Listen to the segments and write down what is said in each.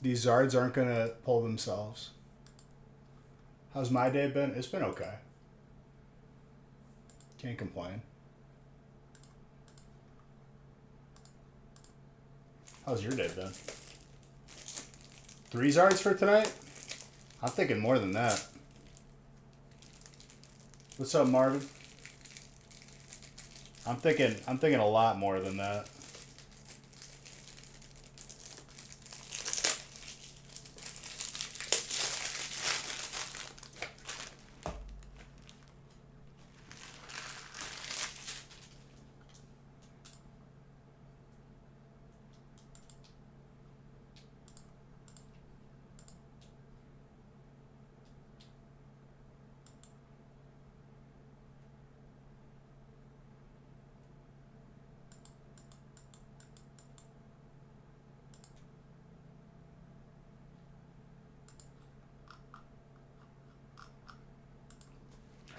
These Zards aren't going to pull themselves. How's my day been? It's been okay. Can't complain. How's your day been? 3 Zards for tonight? I'm thinking more than that. What's up, Marvin? I'm thinking a lot more than that.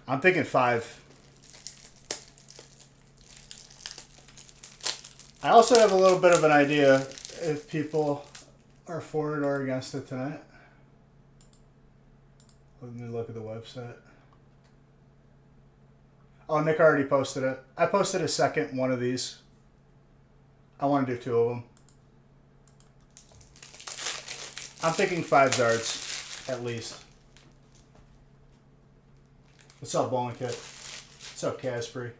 I'm thinking 5. I also have a little bit of an idea if people are for it or against it tonight. Let me look at the website. Oh, Nick already posted it. I posted a second one of these. I want to do 2 of them. I'm thinking 5 Zards, at least. What's up, Bowling Kit? What's up, Casper?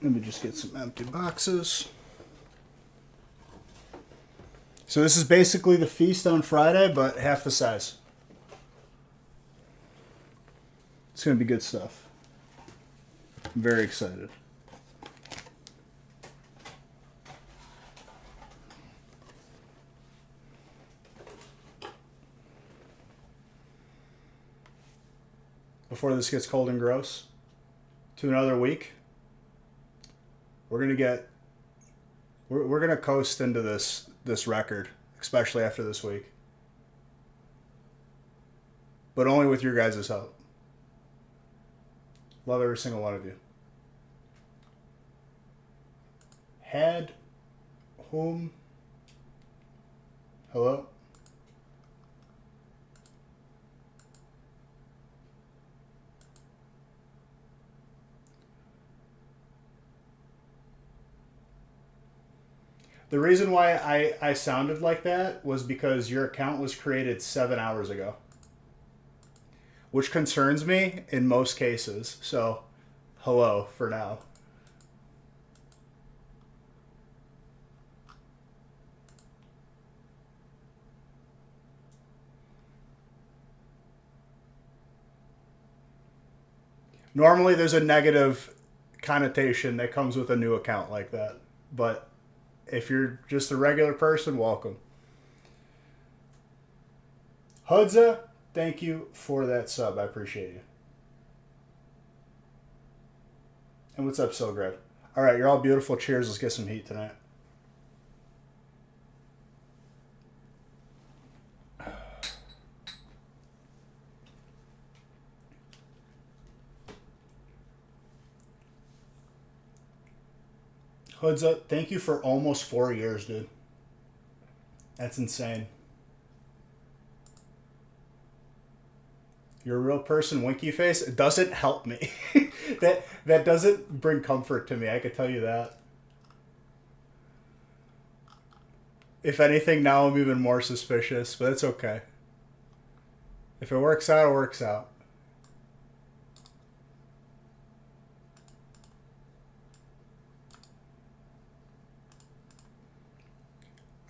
Let me just get some empty boxes. So this is basically the feast on Friday, but half the size. It's going to be good stuff. I'm very excited. Before this gets cold and gross, to another week, we're gonna coast into this record, especially after this week. But only with your guys' help. Love every single one of you. Had whom? Hello? The reason why I sounded like that was because your account was created 7 hours ago. Which concerns me in most cases. So, hello for now. Normally there's a negative connotation that comes with a new account like that. But if you're just a regular person, welcome. Hudza, thank you for that sub. I appreciate you. And what's up, Silgrad? All right, you're all beautiful. Cheers. Let's get some heat tonight. Hoods up. Thank you for almost 4 years, dude. That's insane. You're a real person, winky face. It doesn't help me. that doesn't bring comfort to me. I can tell you that. If anything, now I'm even more suspicious, but it's okay. If it works out, it works out.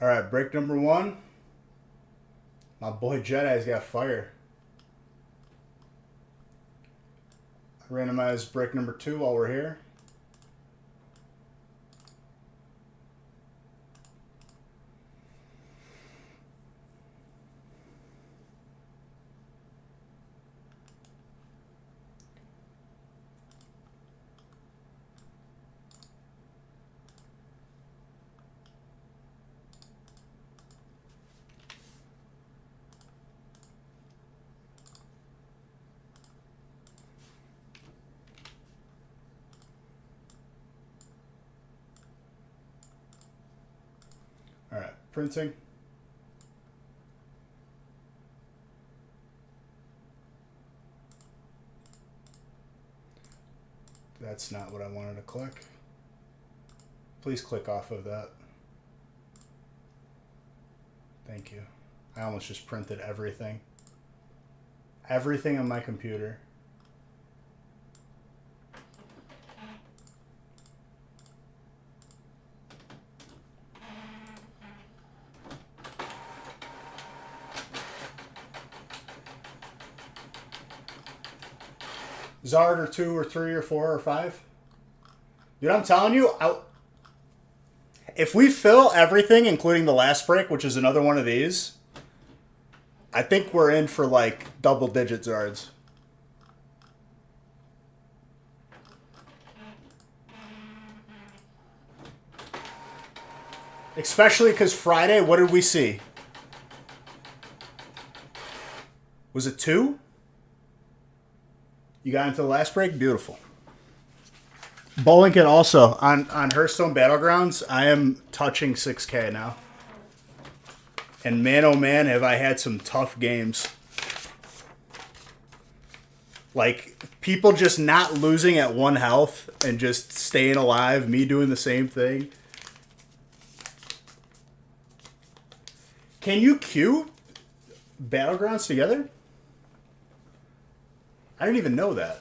All right, break number 1. My boy Jedi's got fire. I randomized break number 2 while we're here. printing. That's not what I wanted to click. Please click off of that. Thank you. I almost just printed everything. Everything on my computer. Zard or 2 or 3 or 4 or 5. Dude, I'm telling you, if we fill everything, including the last break, which is another one of these, I think we're in for like double-digit Zards. Especially because Friday, what did we see? Was it 2? You got into the last break? Beautiful. Bowling Kid also. On Hearthstone Battlegrounds, I am touching 6K now. And man, oh man, have I had some tough games. Like, people just not losing at 1 health and just staying alive. Me doing the same thing. Can you queue Battlegrounds together? I didn't even know that.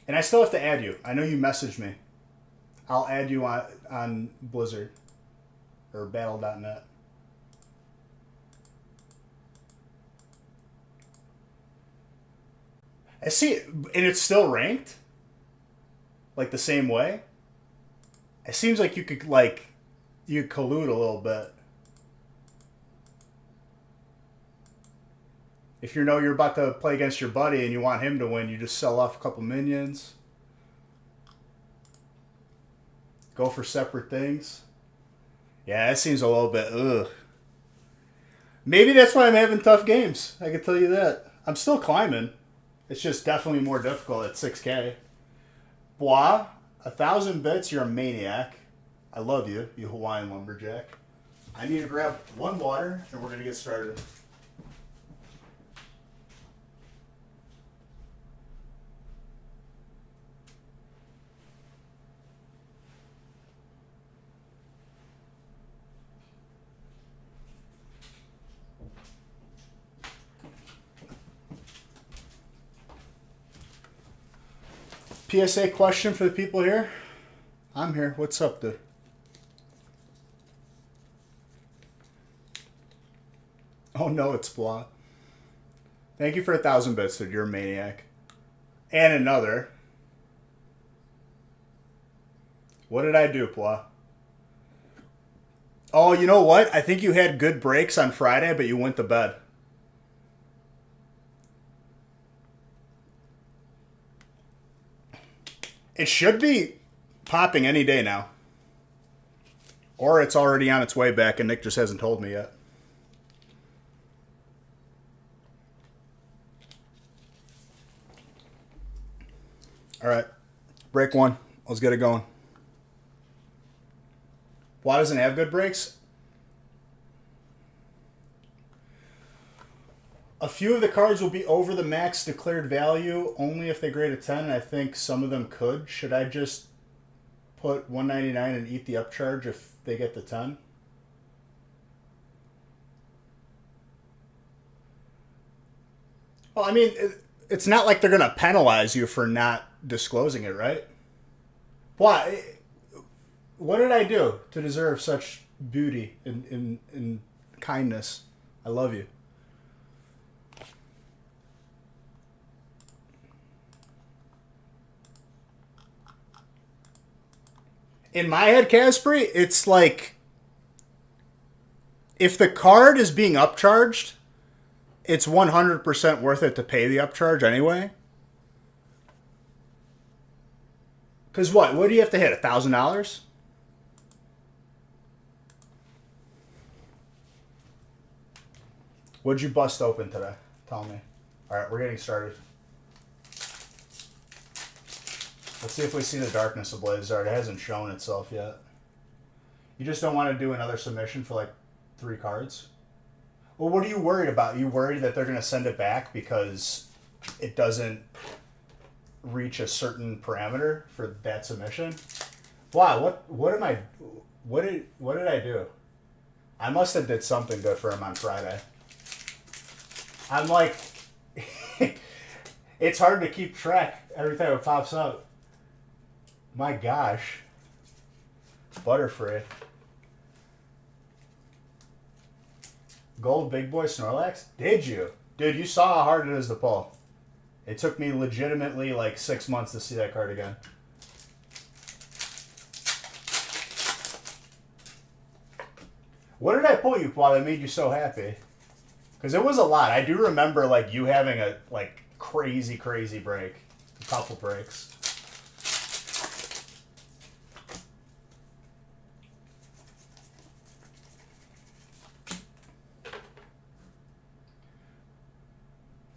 And I still have to add you. I know you messaged me. I'll add you on Blizzard or battle.net. I see it, and it's still ranked? Like the same way? It seems like you could collude a little bit. If you know you're about to play against your buddy and you want him to win, you just sell off a couple minions. Go for separate things. Yeah, that seems a little bit, ugh. Maybe that's why I'm having tough games. I can tell you that. I'm still climbing. It's just definitely more difficult at 6K. Bois, 1,000 bits, you're a maniac. I love you, you Hawaiian lumberjack. I need to grab 1 water and we're going to get started. PSA question for the people here. I'm here. What's up, dude? Oh no, it's Blah. Thank you for 1,000 bits, dude. You're a maniac. And another. What did I do, Blah? Oh, you know what? I think you had good breaks on Friday, but you went to bed. It should be popping any day now. Or it's already on its way back and Nick just hasn't told me yet. All right. Break 1. Let's get it going. Why doesn't it have good breaks? A few of the cards will be over the max declared value only if they grade a 10, and I think some of them could. Should I just put 199 and eat the upcharge if they get the 10? Well, I mean, it's not like they're going to penalize you for not disclosing it, right? Why? What did I do to deserve such beauty and kindness? I love you. In my head, Caspery, it's like if the card is being upcharged, it's 100% worth it to pay the upcharge anyway. Because what? What do you have to hit? $1,000? What'd you bust open today? Tell me. All right, we're getting started. Let's see if we see the Darkness Ablaze Zard. It hasn't shown itself yet. You just don't want to do another submission for like 3 cards? Well, what are you worried about? You worried that they're going to send it back because it doesn't reach a certain parameter for that submission? Wow, what did I do? I must have did something good for him on Friday. I'm like, it's hard to keep track every time it pops up. My gosh. Butterfree. Gold Big Boy Snorlax? Did you? Dude, you saw how hard it is to pull. It took me legitimately like 6 months to see that card again. What did I pull you, Paul, that made you so happy? Because it was a lot. I do remember like you having a like crazy break. A couple breaks.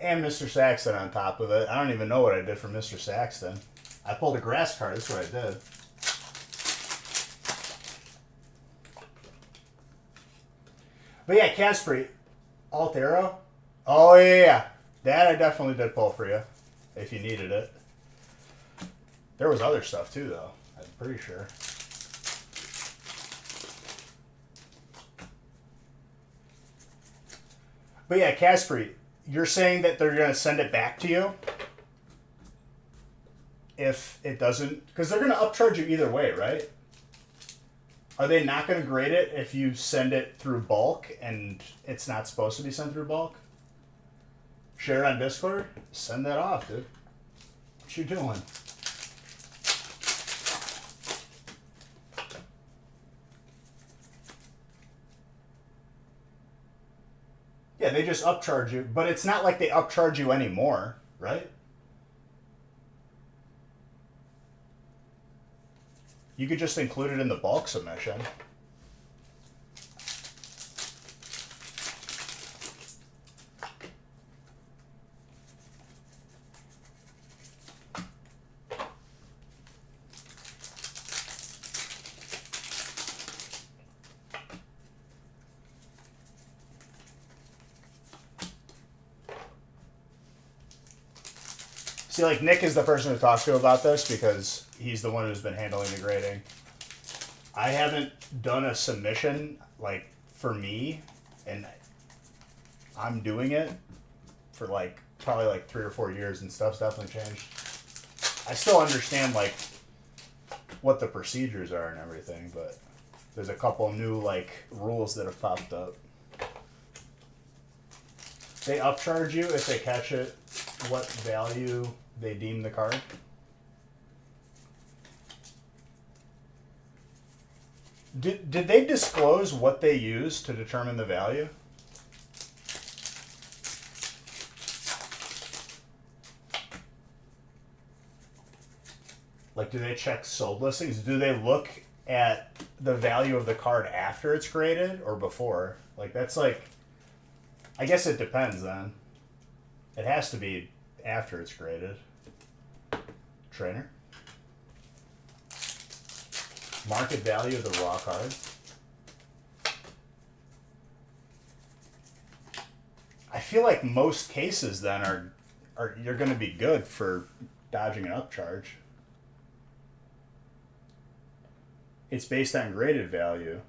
And Mr. Saxton on top of it. I don't even know what I did for Mr. Saxton. I pulled a grass card. That's what I did. But yeah, Casper, Altero. Oh yeah, that I definitely did pull for you, if you needed it. There was other stuff too, though. I'm pretty sure. But yeah, Casper, you're saying that they're going to send it back to you if it doesn't, because they're going to upcharge you either way, right? Are they not going to grade it if you send it through bulk and it's not supposed to be sent through bulk? Share it on Discord? Send that off, dude. What you doing? Yeah, they just upcharge you, but it's not like they upcharge you anymore, right? You could just include it in the bulk submission. See, like, Nick is the person to talk to about this because he's the one who's been handling the grading. I haven't done a submission, like, for me, and I'm doing it for, like, probably, like, 3 or 4 years, and stuff's definitely changed. I still understand, like, what the procedures are and everything, but there's a couple new, like, rules that have popped up. They upcharge you if they catch it, what value they deem the card. Did they disclose what they use to determine the value? Like, do they check sold listings? Do they look at the value of the card after it's graded or before? Like, that's like, I guess it depends then. It has to be after it's graded. Trainer. Market value of the raw card. I feel like most cases then are you're going to be good for dodging an upcharge. It's based on graded value.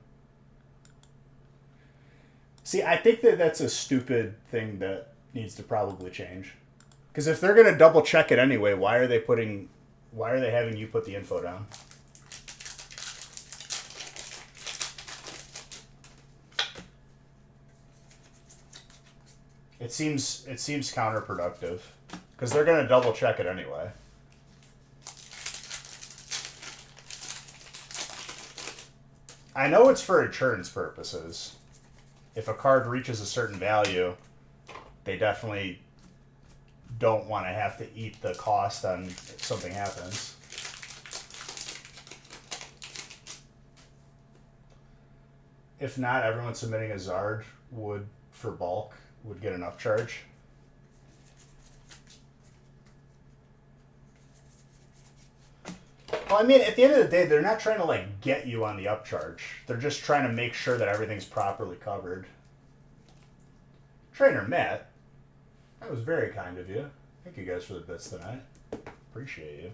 See, I think that that's a stupid thing that needs to probably change. Because if they're going to double check it anyway, why are they having you put the info down? It seems counterproductive because they're going to double check it anyway. I know it's for insurance purposes. If a card reaches a certain value, they definitely don't want to have to eat the cost on if something happens. If not, everyone submitting a Zard would, for bulk, would get an upcharge. Well, I mean, at the end of the day, they're not trying to like get you on the upcharge. They're just trying to make sure that everything's properly covered. Trainer Matt, that was very kind of you. Thank you guys for the bits tonight. Appreciate you.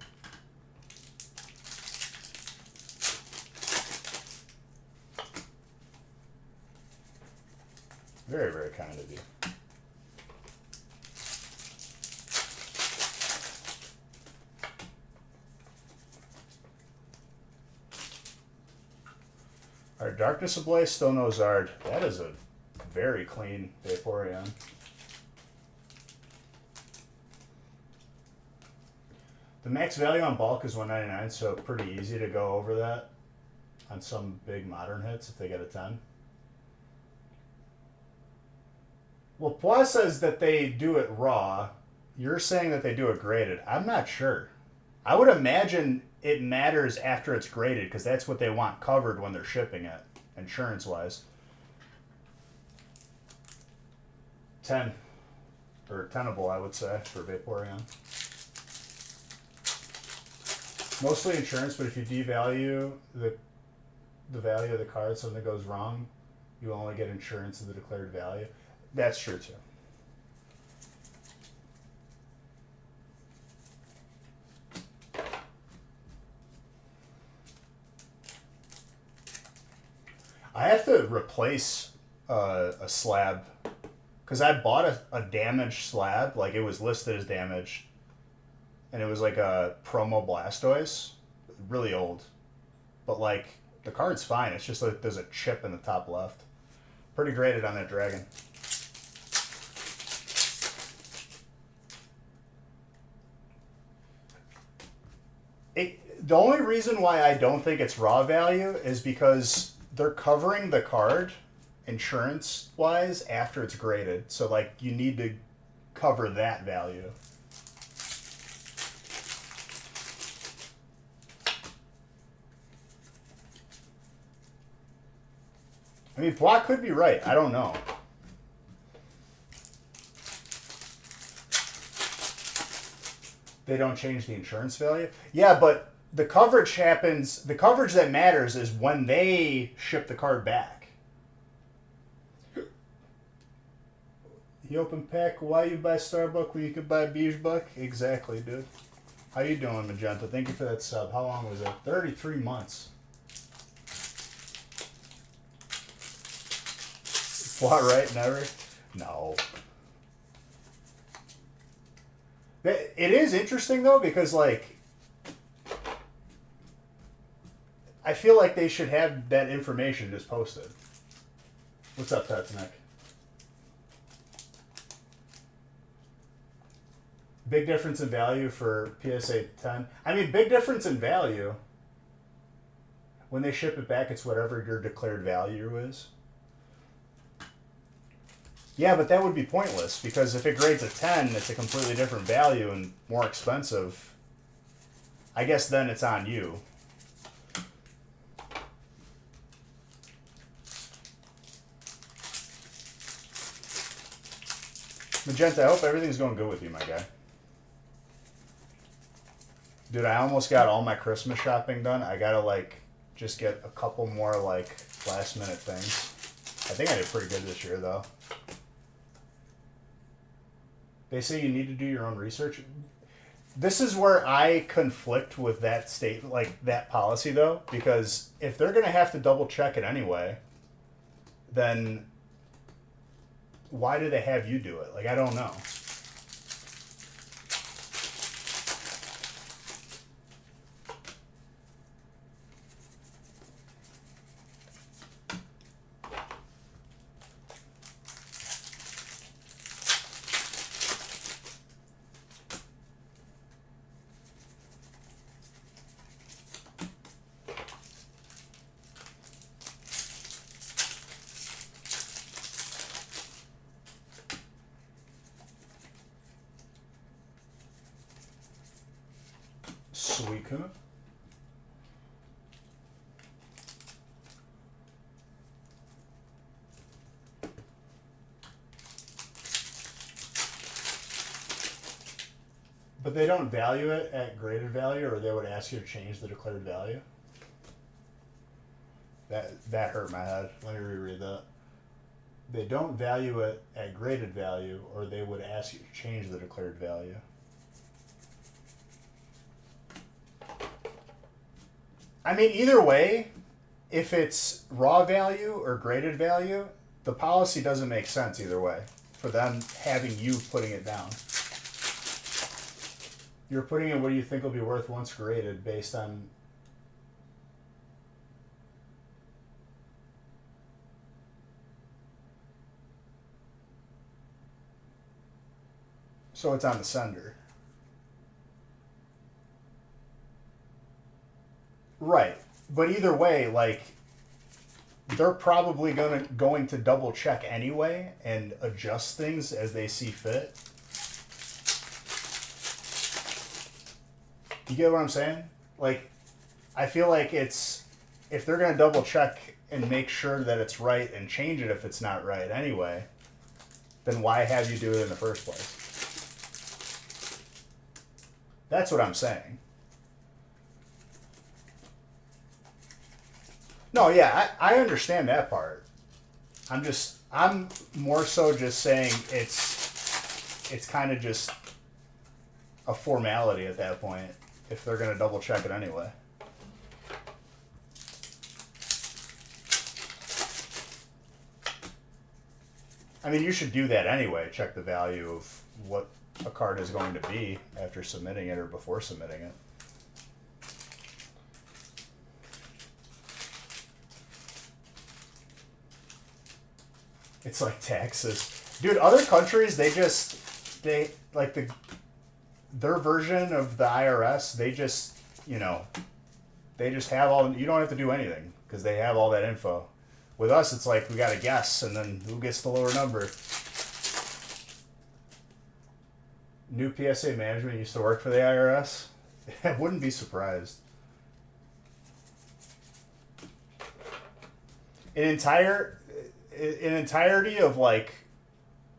Very, very kind of you. All right, Darkness Ablaze, still no Zard. That is a very clean Vaporeon. The max value on bulk is 199, so pretty easy to go over that on some big modern hits if they get a 10. Well, Pua says that they do it raw. You're saying that they do it graded. I'm not sure. I would imagine it matters after it's graded because that's what they want covered when they're shipping it, insurance-wise. 10. Or tenable, I would say, for Vaporeon. Mostly insurance, but if you devalue the value of the card, something goes wrong, you only get insurance of the declared value. That's true too. I have to replace a slab because I bought a damaged slab, like it was listed as damaged, and it was like a promo Blastoise, really old, but like the card's fine. It's just like there's a chip in the top left. Pretty graded on that dragon. The only reason why I don't think it's raw value is because they're covering the card insurance-wise after it's graded. So, like, you need to cover that value. I mean, Block could be right. I don't know. They don't change the insurance value? Yeah, but the coverage happens... The coverage that matters is when they ship the card back. You open pack, why you buy Starbuck when you could buy Biesbuck? Exactly, dude. How you doing, Magenta? Thank you for that sub. How long was it? 33 months. What, right? Never? No. It is interesting, though, because, like, I feel like they should have that information just posted. What's up, Tetsnick? Big difference in value for PSA 10. I mean, big difference in value. When they ship it back, it's whatever your declared value is. Yeah, but that would be pointless, because if it grades a 10, it's a completely different value and more expensive. I guess then it's on you. Magenta, I hope everything's going good with you, my guy. Dude, I almost got all my Christmas shopping done. I gotta, like, just get a couple more, like, last-minute things. I think I did pretty good this year, though. They say you need to do your own research. This is where I conflict with that state, like that policy, though, because if they're going to have to double check it anyway, then why do they have you do it? Like, I don't know. Suicune. But they don't value it at graded value, or they would ask you to change the declared value. That hurt my head. Let me reread that. They don't value it at graded value, or they would ask you to change the declared value. I mean, either way, if it's raw value or graded value, the policy doesn't make sense either way for them having you putting it down. You're putting in what do you think will be worth once graded based on... So it's on the sender. Right. But either way, like, they're probably going to double check anyway and adjust things as they see fit. You get what I'm saying? Like, I feel like it's, if they're going to double check and make sure that it's right and change it if it's not right anyway, then why have you do it in the first place? That's what I'm saying. No, yeah, I understand that part. I'm more so just saying it's kind of just a formality at that point if they're going to double check it anyway. I mean, you should do that anyway, check the value of what a card is going to be after submitting it or before submitting it. It's like taxes. Dude, other countries, their version of the IRS, they just have all, you don't have to do anything because they have all that info. With us, it's like we got to guess, and then who gets the lower number? New PSA management used to work for the IRS. I wouldn't be surprised. An entirety of like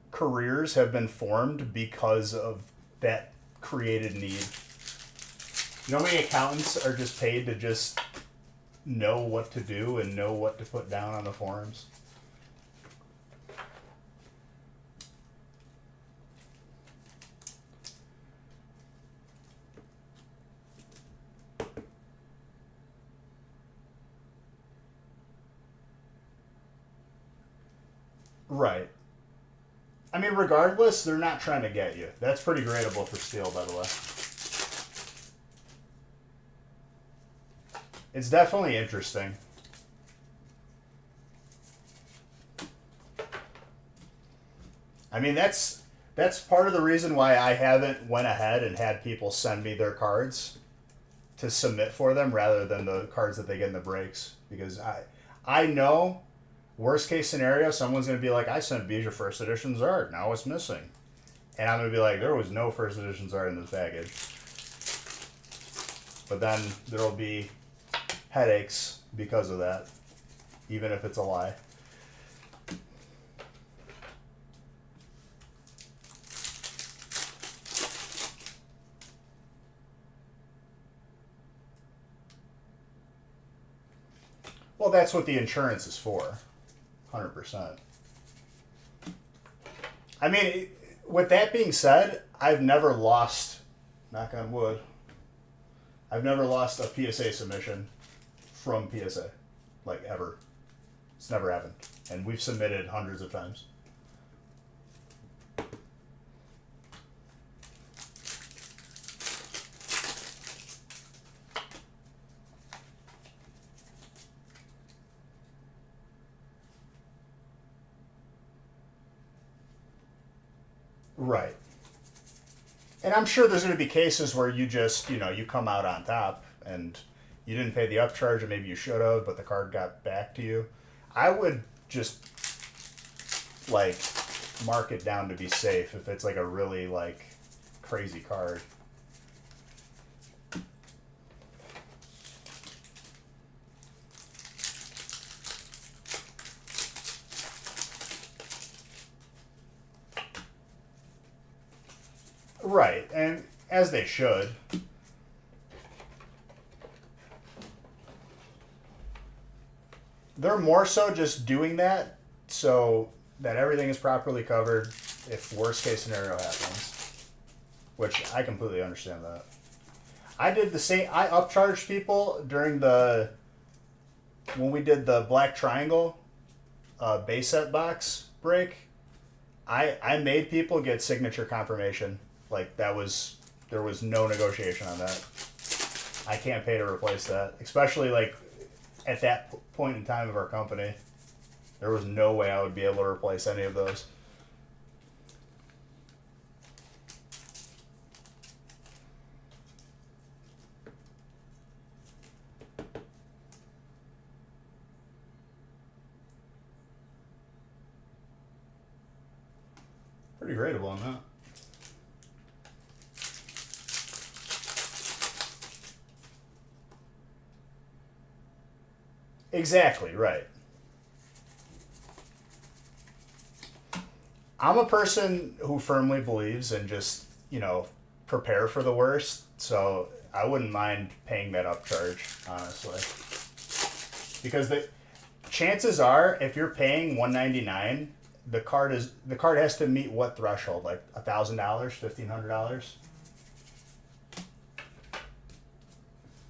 careers have been formed because of that created need. You know how many accountants are just paid to just know what to do and know what to put down on the forms? Right. I mean, regardless, they're not trying to get you. That's pretty gradable for steel, by the way. It's definitely interesting. I mean, that's part of the reason why I haven't went ahead and had people send me their cards to submit for them rather than the cards that they get in the breaks. Because I know... Worst case scenario, someone's going to be like, I sent Beezer first edition Zard, now it's missing. And I'm going to be like, there was no first edition Zard in this package. But then there'll be headaches because of that, even if it's a lie. Well, that's what the insurance is for. 100%. I mean, with that being said, I've never lost, knock on wood, I've never lost a PSA submission from PSA, like ever. It's never happened. And we've submitted hundreds of times. Right. And I'm sure there's going to be cases where you just, you come out on top and you didn't pay the upcharge and maybe you should have, but the card got back to you. I would just, like, mark it down to be safe if it's, like, a really, like, crazy card. Right, and as they should. They're more so just doing that so that everything is properly covered if worst case scenario happens, which I completely understand that. I did the same. I upcharged people during when we did the Black Triangle base set box break. I made people get signature confirmation. Like there was no negotiation on that. I can't pay to replace that, especially like at that point in time of our company. There was no way I would be able to replace any of those. Pretty gradable on that. Exactly, right. I'm a person who firmly believes in just, prepare for the worst. So I wouldn't mind paying that upcharge, honestly. Because the chances are, if you're paying $199, the card has to meet what threshold? Like $1,000, $1,500?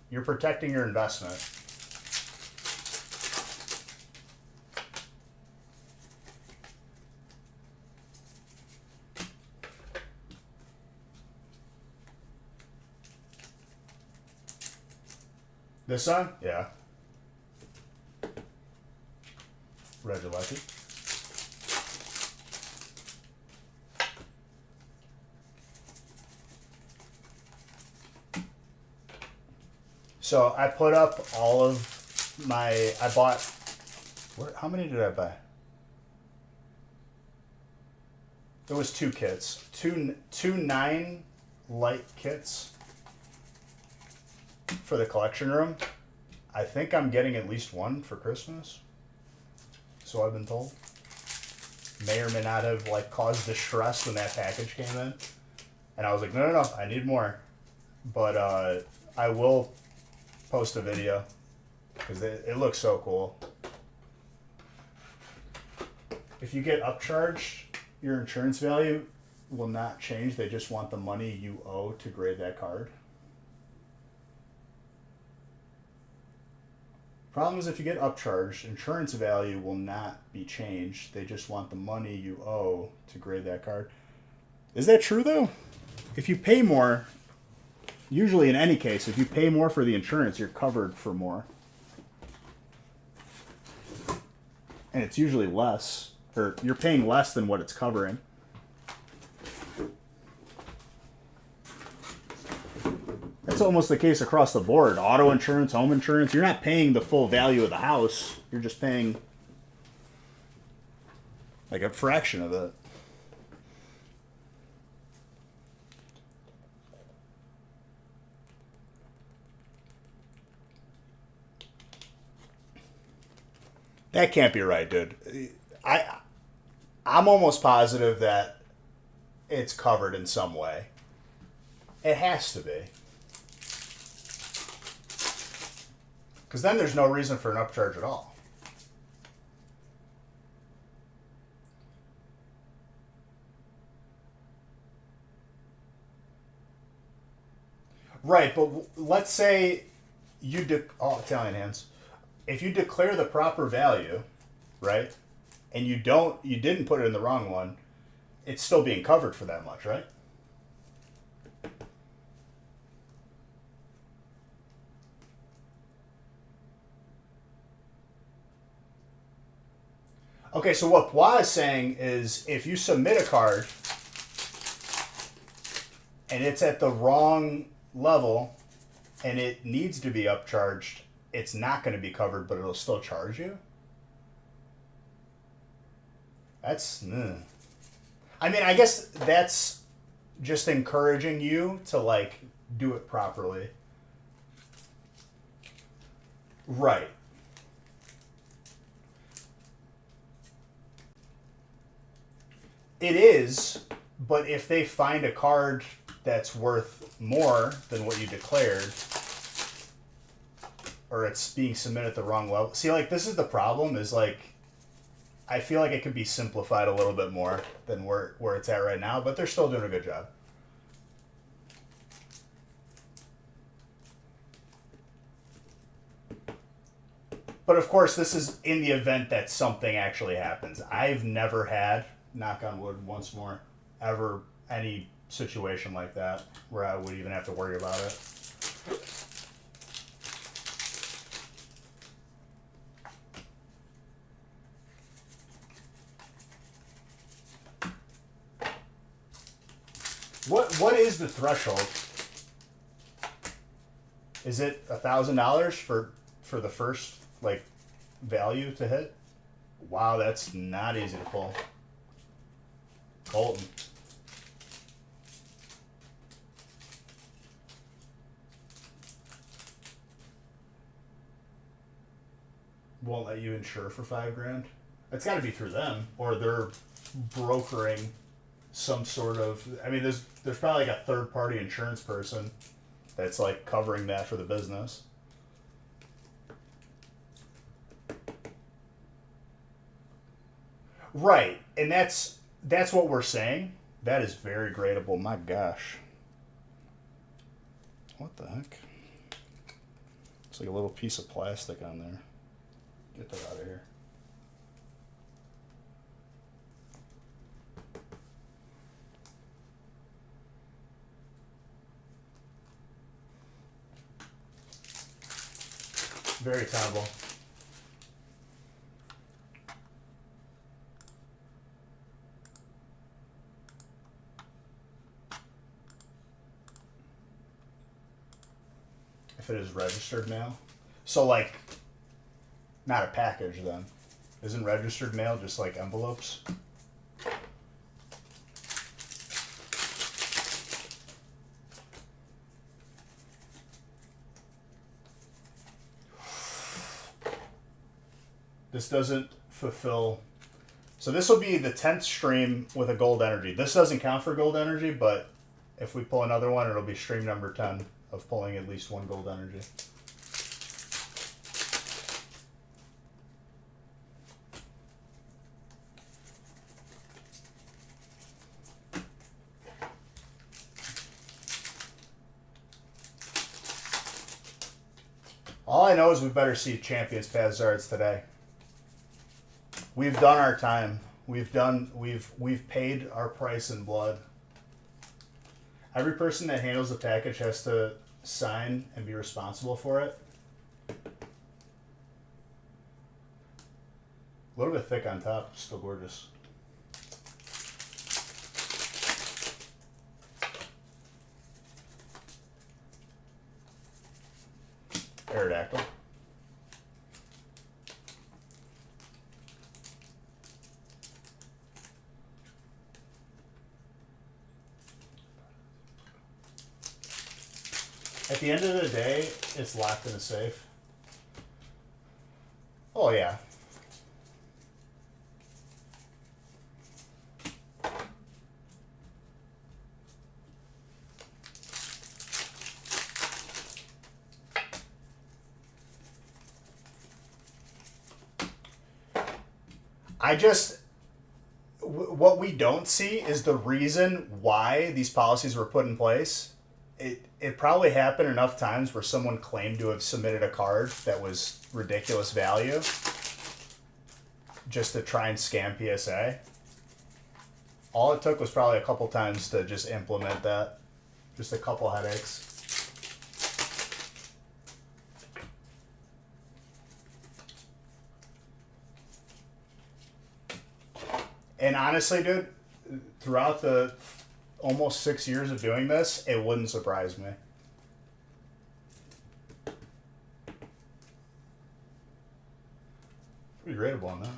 You're protecting your investment. This song? Yeah. Regiletti. So I put up all of my. I bought. How many did I buy? There was 2 kits. Two 9 light kits for the collection room. I think I'm getting at least 1 for Christmas. So I've been told. May or may not have caused distress when that package came in. And I was like, no, I need more. But I will post a video because it looks so cool. If you get upcharged, your insurance value will not change. They just want the money you owe to grade that card. Problem is, if you get upcharged, insurance value will not be changed. They just want the money you owe to grade that card. Is that true, though? If you pay more, usually in any case, if you pay more for the insurance, you're covered for more. And it's usually less, or you're paying less than what it's covering. That's almost the case across the board. Auto insurance, home insurance, you're not paying the full value of the house. You're just paying like a fraction of it. That can't be right, dude. I'm almost positive that it's covered in some way. It has to be. Because then there's no reason for an upcharge at all. Right, but let's say you Italian hands. If you declare the proper value, right, and you didn't put it in the wrong one, it's still being covered for that much, right? Okay, so what Pua is saying is if you submit a card and it's at the wrong level and it needs to be upcharged, it's not going to be covered, but it'll still charge you? That's... I mean, I guess that's just encouraging you to, do it properly. Right. It is, but if they find a card that's worth more than what you declared, or it's being submitted at the wrong level. See, like, this is the problem, is like, I feel like it could be simplified a little bit more than where it's at right now, but they're still doing a good job. But of course, this is in the event that something actually happens. I've never had, knock on wood once more, ever any situation like that where I would even have to worry about it. What is the threshold? Is it $1,000 for the first like value to hit? Wow, that's not easy to pull. Colton. Won't let you insure for $5,000. It's got to be through them, or they're brokering some sort of. I mean, there's probably like a third party insurance person that's like covering that for the business. Right, and that's what we're saying. That is very gradable. My gosh, what the heck? It's like a little piece of plastic on there. Get that out of here. Very tenable. If it is registered mail. So like, not a package then. Isn't registered mail just like envelopes? This doesn't fulfill. So this will be the 10th stream with a gold energy. This doesn't count for gold energy, but if we pull another one, it'll be stream number 10 of pulling at least one gold energy. All I know is we better see Champions Path Zards today. We've done our time. We've paid our price in blood. Every person that handles the package has to sign and be responsible for it. A little bit thick on top, still gorgeous. Aerodactyl. At the end of the day, it's locked in a safe. Oh yeah. What we don't see is the reason why these policies were put in place. It probably happened enough times where someone claimed to have submitted a card that was ridiculous value just to try and scam PSA. All it took was probably a couple times to just implement that. Just a couple headaches. And honestly, dude, throughout the almost 6 years of doing this, it wouldn't surprise me. Pretty rateable on that.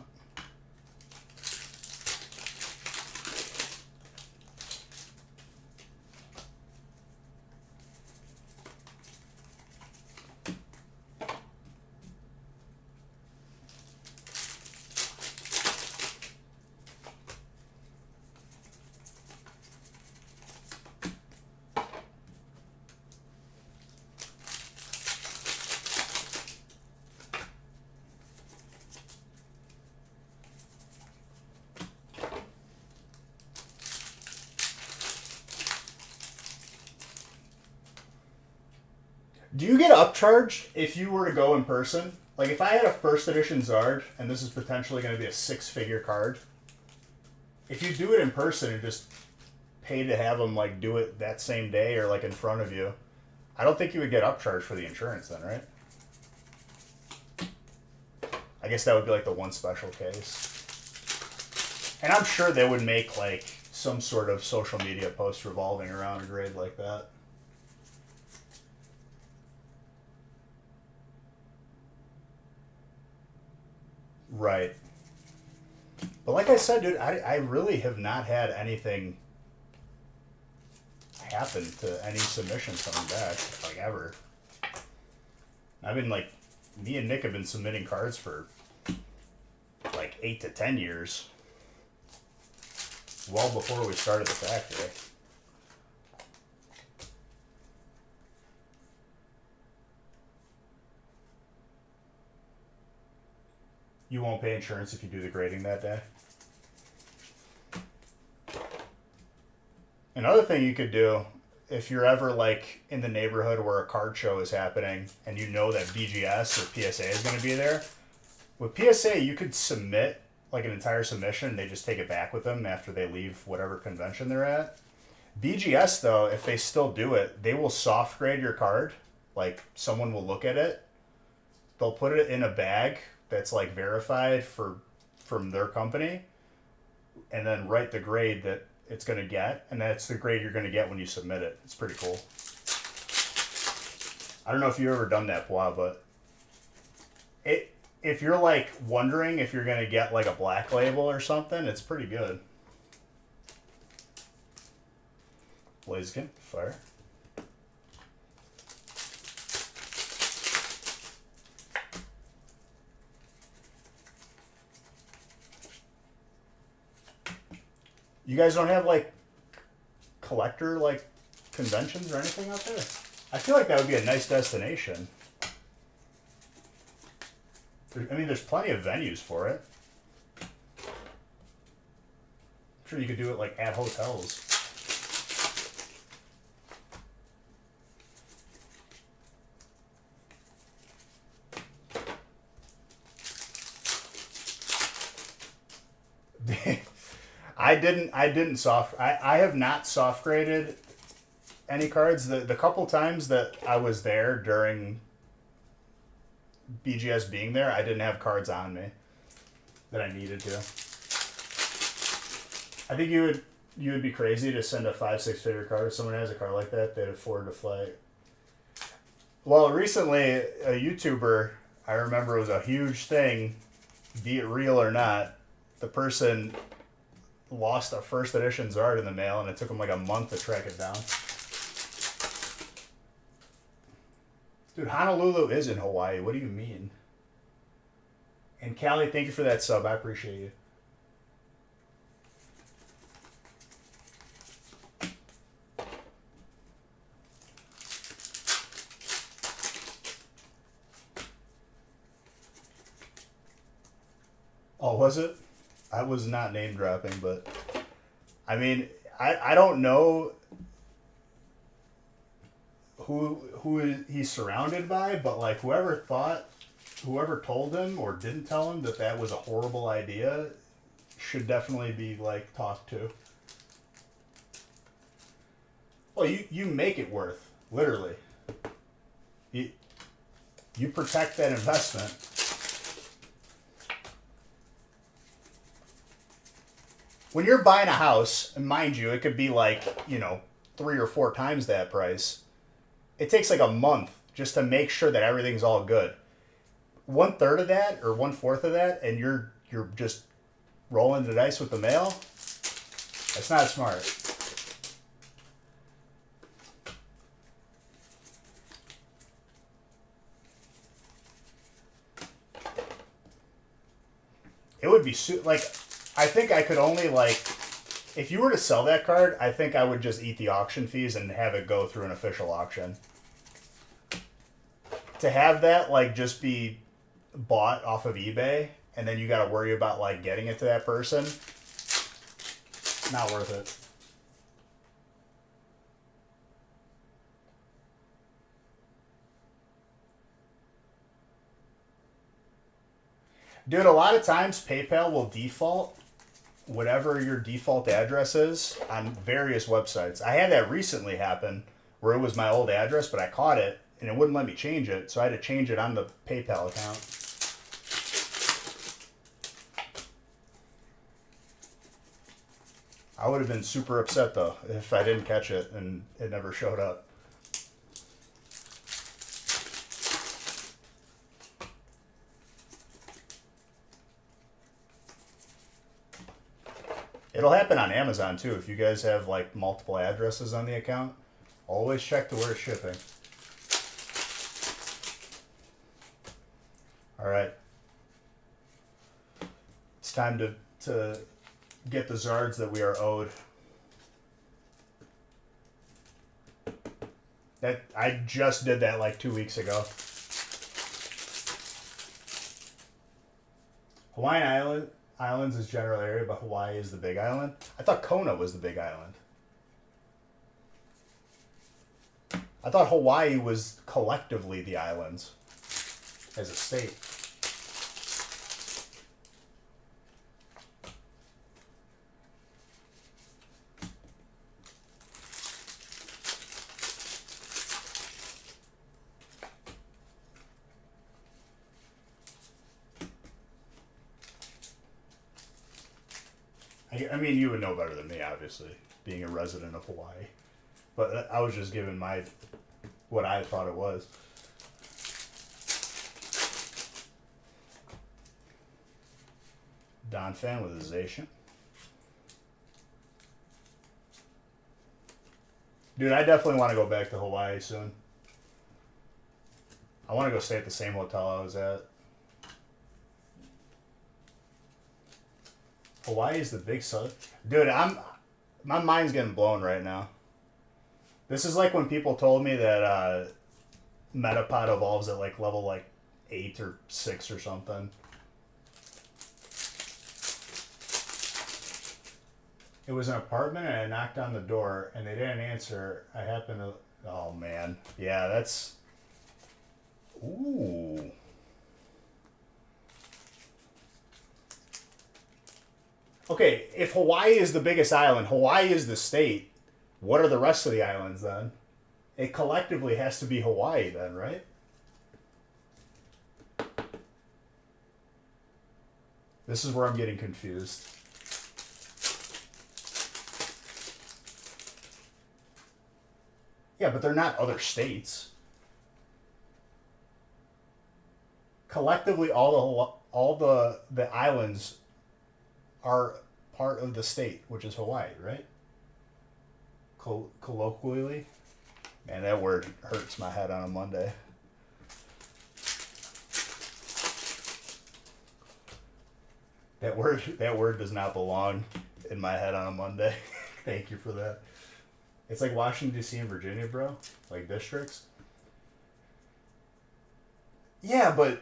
Do you get upcharged if you were to go in person? Like if I had a first edition Zard, and this is potentially going to be a 6-figure card, if you do it in person and just pay to have them like do it that same day or like in front of you, I don't think you would get upcharged for the insurance then, right? I guess that would be like the one special case. And I'm sure they would make like some sort of social media post revolving around a grade like that. Right. But like I said, dude, I really have not had anything happen to any submissions coming back, like ever. I've been like, me and Nick have been submitting cards for like 8 to 10 years. Well before we started the factory. You won't pay insurance if you do the grading that day. Another thing you could do, if you're ever like in the neighborhood where a card show is happening and you know that BGS or PSA is going to be there, with PSA you could submit like an entire submission and they just take it back with them after they leave whatever convention they're at. BGS though, if they still do it, they will soft grade your card. Like someone will look at it, they'll put it in a bag that's like verified from their company, and then write the grade that it's going to get, and that's the grade you're going to get when you submit it. It's pretty cool. I don't know if you've ever done that, Pua, but if you're like wondering if you're going to get like a black label or something, it's pretty good. Blaziken, fire. You guys don't have like collector like conventions or anything out there? I feel like that would be a nice destination. I mean, there's plenty of venues for it. I'm sure you could do it like at hotels. I have not soft graded any cards. The couple times that I was there during BGS being there, I didn't have cards on me that I needed to. I think you would be crazy to send a 5-6 figure card. If someone has a card like that, they'd afford to fly. Well, recently a YouTuber, I remember it was a huge thing, be it real or not. The person lost a first edition Zard in the mail, and it took him like a month to track it down. Dude, Honolulu is in Hawaii. What do you mean? And Callie, thank you for that sub. I appreciate you. Oh, was it? I was not name dropping, but I mean, I don't know who he's surrounded by, but like whoever told him or didn't tell him that was a horrible idea should definitely be like talked to. Well, you make it worth, literally. You protect that investment. When you're buying a house, and mind you, it could be like, 3 or 4 times that price. It takes like a month just to make sure that everything's all good. 1/3 of that or 1/4 of that, and you're just rolling the dice with the mail. That's not smart. It would be like, I think I could only like, if you were to sell that card, I think I would just eat the auction fees and have it go through an official auction. To have that like just be bought off of eBay and then you got to worry about like getting it to that person, not worth it. Dude, a lot of times PayPal will default whatever your default address is on various websites. I had that recently happen where it was my old address, but I caught it and it wouldn't let me change it, so I had to change it on the PayPal account. I would have been super upset though if I didn't catch it and it never showed up. It'll happen on Amazon too. If you guys have like multiple addresses on the account, always check to where it's shipping. All right. It's time to get the Zards that we are owed. That I just did that like 2 weeks ago. Hawaiian Islands is general area, but Hawaii is the big island. I thought Kona was the big island. I thought Hawaii was collectively the islands as a state. I mean, you would know better than me, obviously, being a resident of Hawaii. But I was just giving what I thought it was. Don Fan with a Zation. Dude, I definitely want to go back to Hawaii soon. I want to go stay at the same hotel I was at. Hawaii is the big sun. Dude, my mind's getting blown right now. This is like when people told me that Metapod evolves at like level like 8 or 6 or something. It was an apartment and I knocked on the door and they didn't answer. I happened to... Oh, man. Yeah, that's... Ooh. Okay, if Hawaii is the biggest island, Hawaii is the state, what are the rest of the islands then? It collectively has to be Hawaii then, right? This is where I'm getting confused. Yeah, but they're not other states. Collectively, all the islands are part of the state, which is Hawaii, right? Colloquially, man, that word hurts my head on a Monday. That word does not belong in my head on a Monday. Thank you for that. It's like Washington, D.C. and Virginia, bro. Like districts. Yeah, but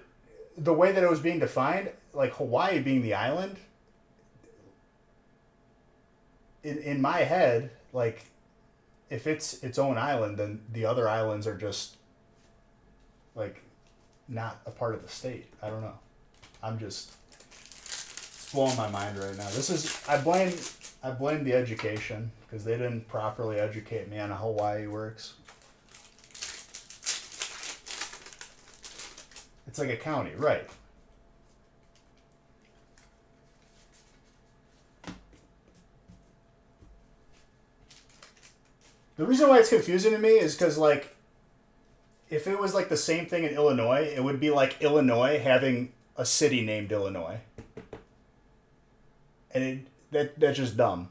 the way that it was being defined, like Hawaii being the island, in my head, like, if it's its own island, then the other islands are just, like, not a part of the state. I don't know. It's blowing my mind right now. I blame the education, because they didn't properly educate me on how Hawaii works. It's like a county, right? The reason why it's confusing to me is because, like, if it was, like, the same thing in Illinois, it would be like Illinois having a city named Illinois. And that's just dumb.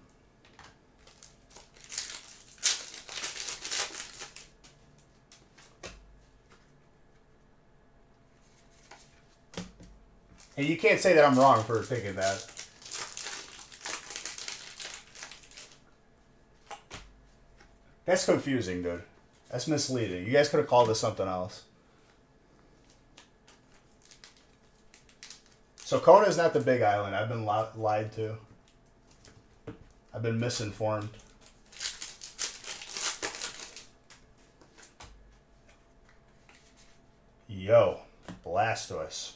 And you can't say that I'm wrong for thinking that. That's confusing, dude. That's misleading. You guys could have called this something else. So Kona is not the big island. I've been lied to. I've been misinformed. Yo, Blastoise.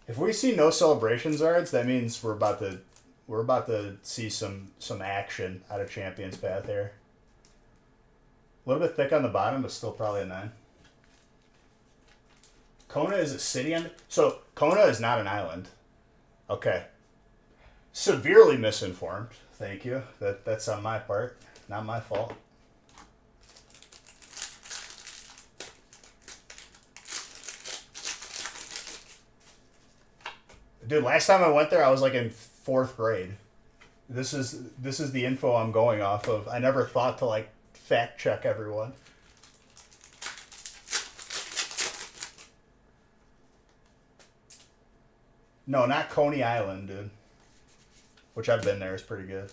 If we see no celebrations Zards, that means we're about to see some action out of Champions Path here. A little bit thick on the bottom, but still probably a 9. Kona is a city so Kona is not an island. Okay. Severely misinformed. Thank you. That's on my part. Not my fault. Dude, last time I went there, I was like in 4th grade. This is the info I'm going off of. I never thought to like fact check everyone. No, not Coney Island, dude. Which I've been there. It's pretty good.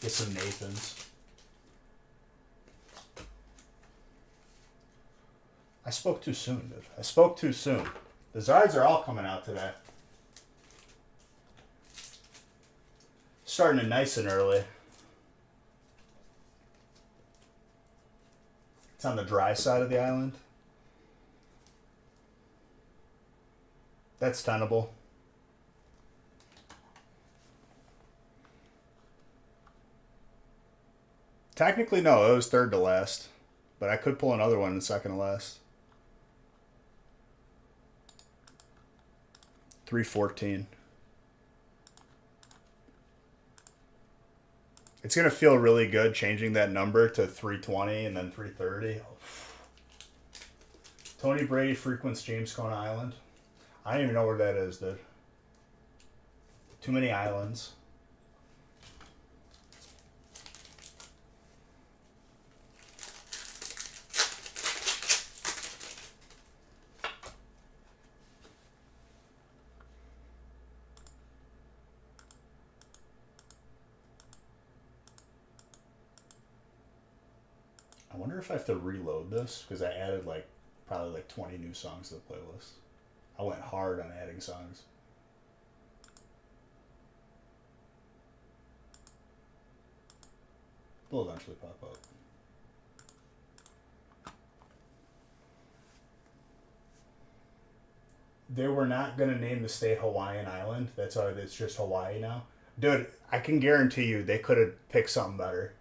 Get some Nathans. I spoke too soon, dude. I spoke too soon. The Zards are all coming out today. Starting it nice and early. It's on the dry side of the island. That's tenable. Technically, no. It was 3rd to last. But I could pull another one in 2nd to last. 314. It's going to feel really good changing that number to 320 and then 330. Oh. Tony Brady frequents James Coney Island. I don't even know where that is, dude. Too many islands. I wonder if I have to reload this because I added probably 20 new songs to the playlist. I went hard on adding songs. They'll eventually pop up. They were not going to name the state Hawaiian Island. That's why it's just Hawaii now. Dude, I can guarantee you they could have picked something better.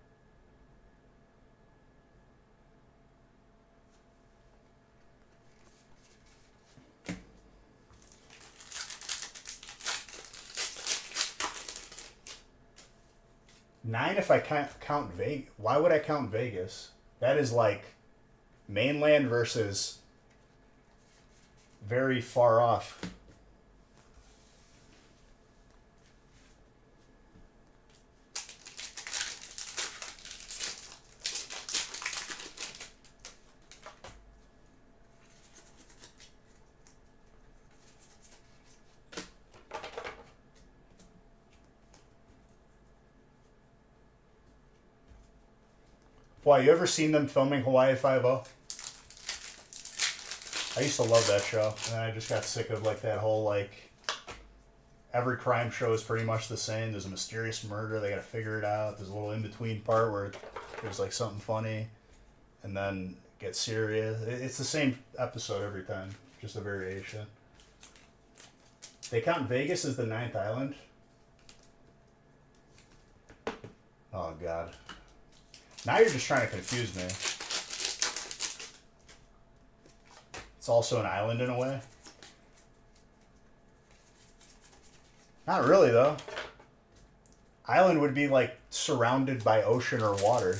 Nine if I count Vegas. Why would I count Vegas? That is like mainland versus very far off. Why, you ever seen them filming Hawaii Five-0? I used to love that show, and then I just got sick of that whole every crime show is pretty much the same. There's a mysterious murder, they gotta figure it out. There's a little in-between part where there's something funny, and then it gets serious. It's the same episode every time, just a variation. They count Vegas as the 9th island? Oh, God. Now you're just trying to confuse me. It's also an island in a way. Not really, though. Island would be surrounded by ocean or water.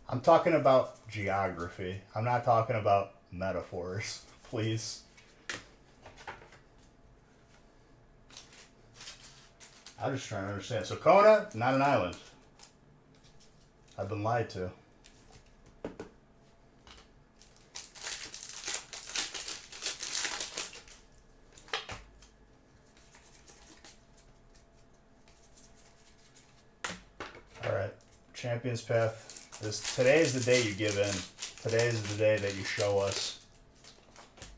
I'm talking about geography. I'm not talking about metaphors. Please. I'm just trying to understand. So Kona, not an island. I've been lied to. All right, Champions Path. Today is the day you give in. Today is the day that you show us.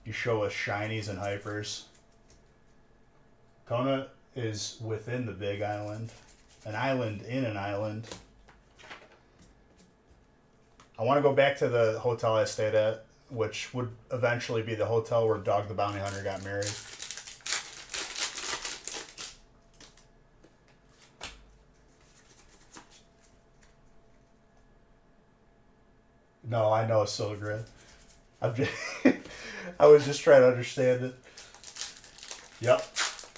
You show us shinies and hypers. Kona is within the big island. An island in an island. I want to go back to the hotel I stayed at, which would eventually be the hotel where Dog the Bounty Hunter got married. No, I know Silgrid. I'm just, I was just trying to understand it. Yep.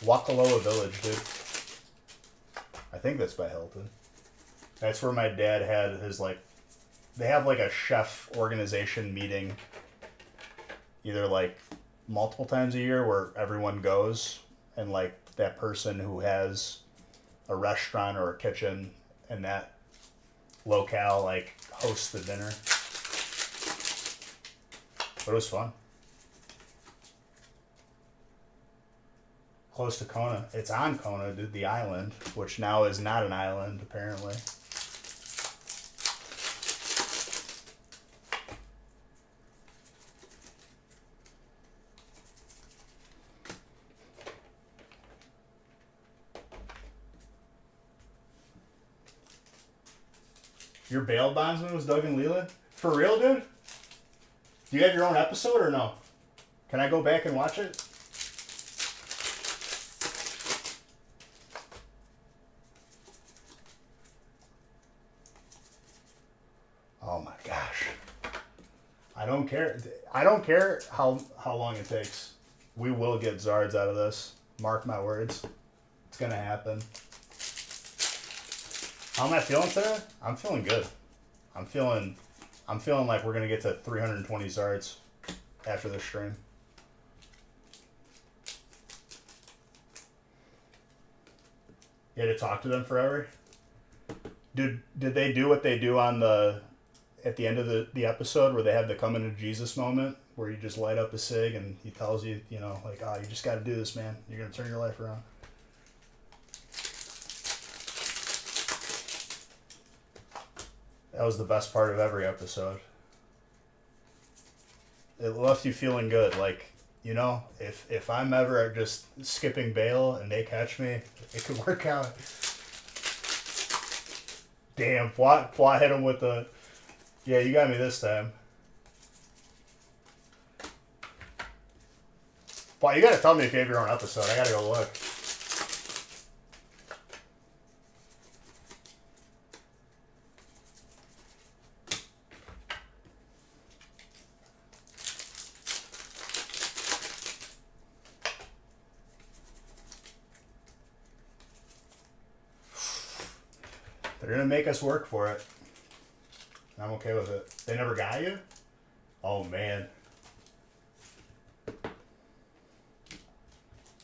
Wakaloa Village, dude. I think that's by Hilton. That's where my dad had his, like, they have, like, a chef organization meeting either, like, multiple times a year where everyone goes and, like, that person who has a restaurant or a kitchen in that locale, like, hosts the dinner. But it was fun. Close to Kona. It's on Kona, dude, the island, which now is not an island, apparently. Your bail bondsman was Doug and Leland? For real, dude? Do you have your own episode or no? Can I go back and watch it? Oh my gosh. I don't care. I don't care how long it takes. We will get Zards out of this. Mark my words. It's gonna happen. How am I feeling today? I'm feeling good. I'm feeling like we're gonna get to 320 Zards after this stream. You had to talk to them forever? Did they do what they do on at the end of the episode where they have the coming to Jesus moment where you just light up a cig and he tells you, you know, like, oh, you just got to do this, man. You're going to turn your life around. That was the best part of every episode. It left you feeling good. Like, you know, if I'm ever just skipping bail and they catch me, it could work out. Damn, Plot hit him with the... Yeah, you got me this time. Plot, you gotta tell me if you have your own episode. I gotta go look. They're gonna make us work for it. I'm okay with it. They never got you? Oh, man.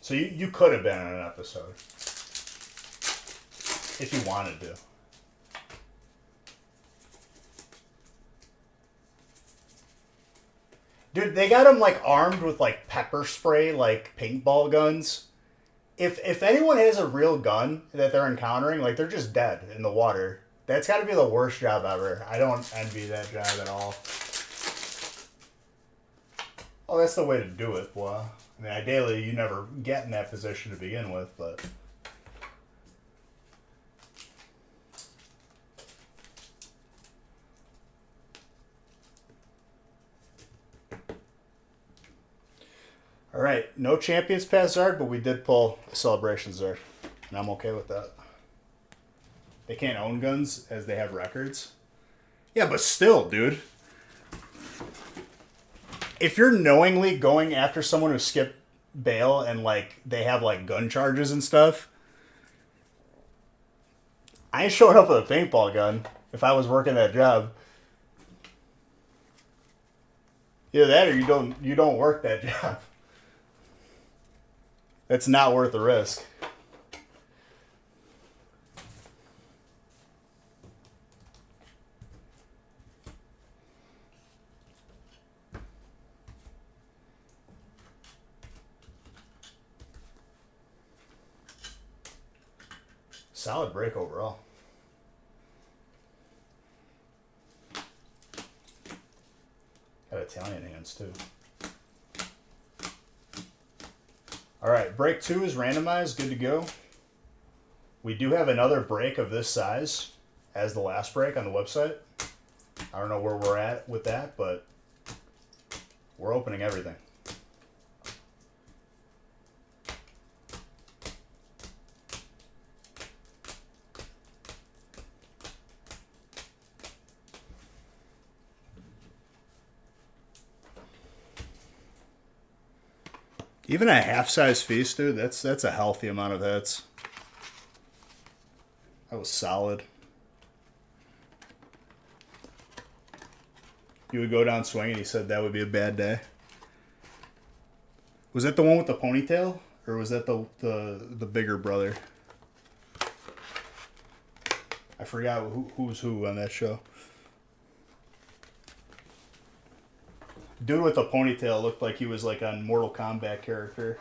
So you could have been on an episode. If you wanted to. Dude, they got them, like, armed with, like, pepper spray, like, paintball guns. If anyone has a real gun that they're encountering, like, they're just dead in the water. That's got to be the worst job ever. I don't envy that job at all. Oh, that's the way to do it, boy. I mean, ideally, you never get in that position to begin with, but... All right, no Champions Pass Zard, but we did pull a Celebration Zard, and I'm okay with that. They can't own guns as they have records. Yeah, but still, dude. If you're knowingly going after someone who skipped bail and, like, they have, like, gun charges and stuff, I ain't showing up with a paintball gun if I was working that job. Either that or you don't work that job. It's not worth the risk. Solid break overall. Got Italian hands too. Alright, break 2 is randomized, good to go. We do have another break of this size as the last break on the website. I don't know where we're at with that, but we're opening everything. Even a half-size feast, dude, that's a healthy amount of hits. That was solid. You would go down swinging, he said that would be a bad day. Was that the one with the ponytail? Or was that the bigger brother? I forgot who's who on that show. Dude with the ponytail looked like he was like a Mortal Kombat character.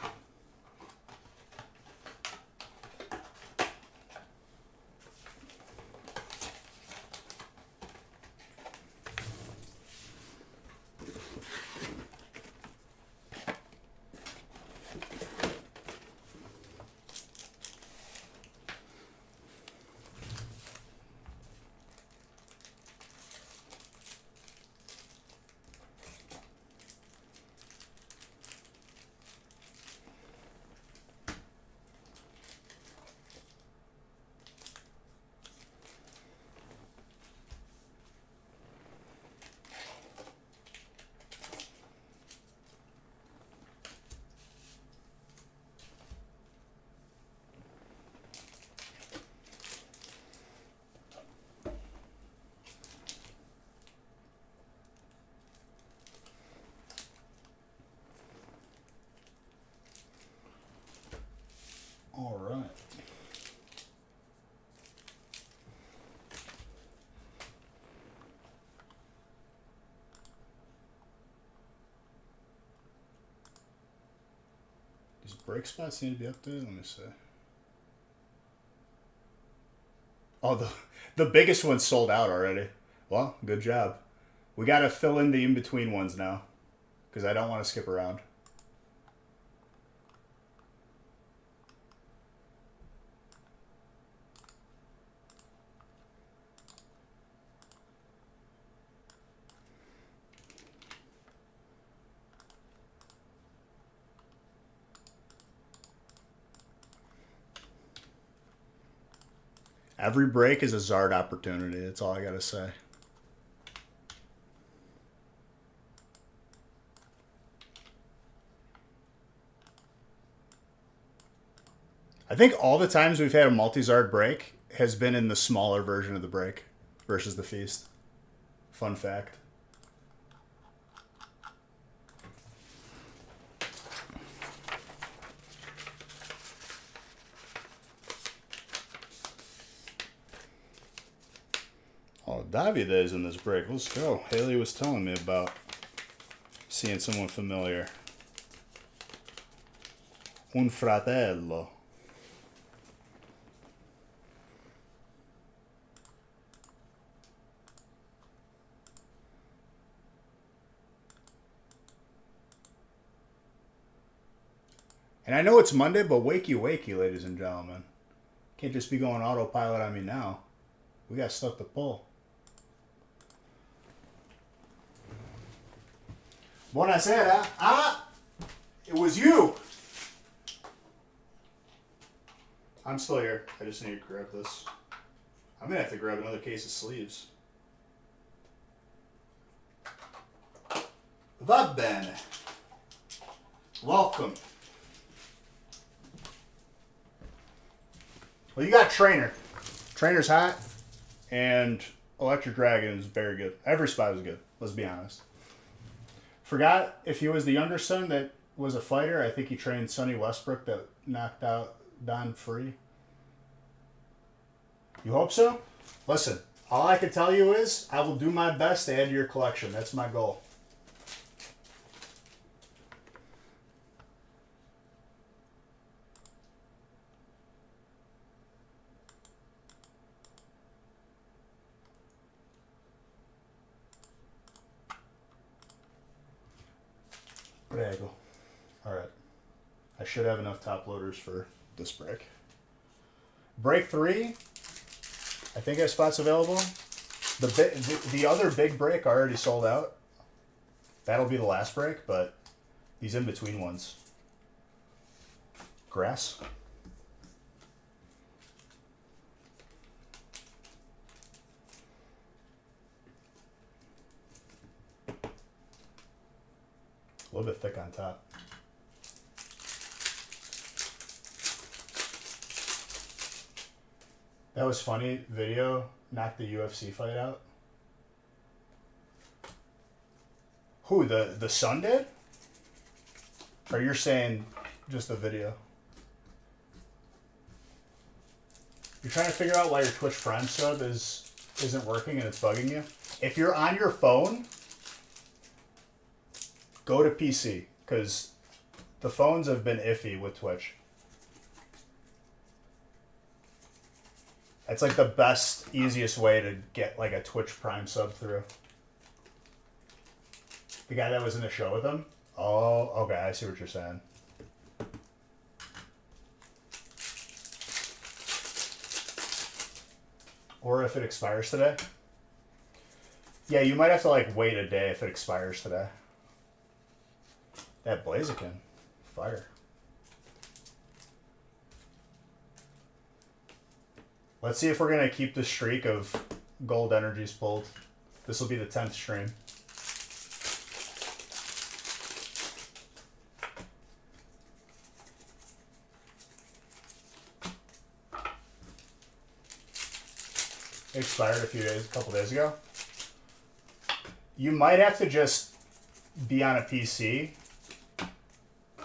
All right. These break spots need to be updated. Let me see. Oh, the biggest one's sold out already. Well, good job. We got to fill in the in-between ones now because I don't want to skip around. Every break is a Zard opportunity. That's all I got to say. I think all the times we've had a multi-Zard break has been in the smaller version of the break versus the feast. Fun fact. Oh, Davide is in this break. Let's go. Haley was telling me about seeing someone familiar. Un fratello. And I know it's Monday, but wakey, wakey, ladies and gentlemen. Can't just be going autopilot on me now. We got stuff to pull. Buonasera. Ah! It was you! I'm still here. I just need to grab this. I'm going to have to grab another case of sleeves. Va bene. Welcome. Well, you got Trainer. Trainer's hot, and Electric Dragon is very good. Every spot is good, let's be honest. Forgot if he was the younger son that was a fighter. I think he trained Sonny Westbrook that knocked out Don Free. You hope so? Listen, all I can tell you is I will do my best to add to your collection. That's my goal. Prego. Alright. I should have enough top loaders for this break. Break 3. I think I have spots available. The other big break already sold out. That'll be the last break, but these in between ones. Grass. A little bit thick on top. That was funny. Video knocked the UFC fight out. Who, the Sun did? Or you're saying just the video? You're trying to figure out why your Twitch Prime sub isn't working and it's bugging you? If you're on your phone, go to PC, because the phones have been iffy with Twitch. It's like the best, easiest way to get like a Twitch Prime sub through. The guy that was in the show with him? Oh, okay, I see what you're saying. Or if it expires today. Yeah, you might have to like wait a day if it expires today. That Blaziken. Fire. Let's see if we're going to keep the streak of gold energies pulled. This will be the 10th stream. It expired a couple days ago. You might have to just be on a PC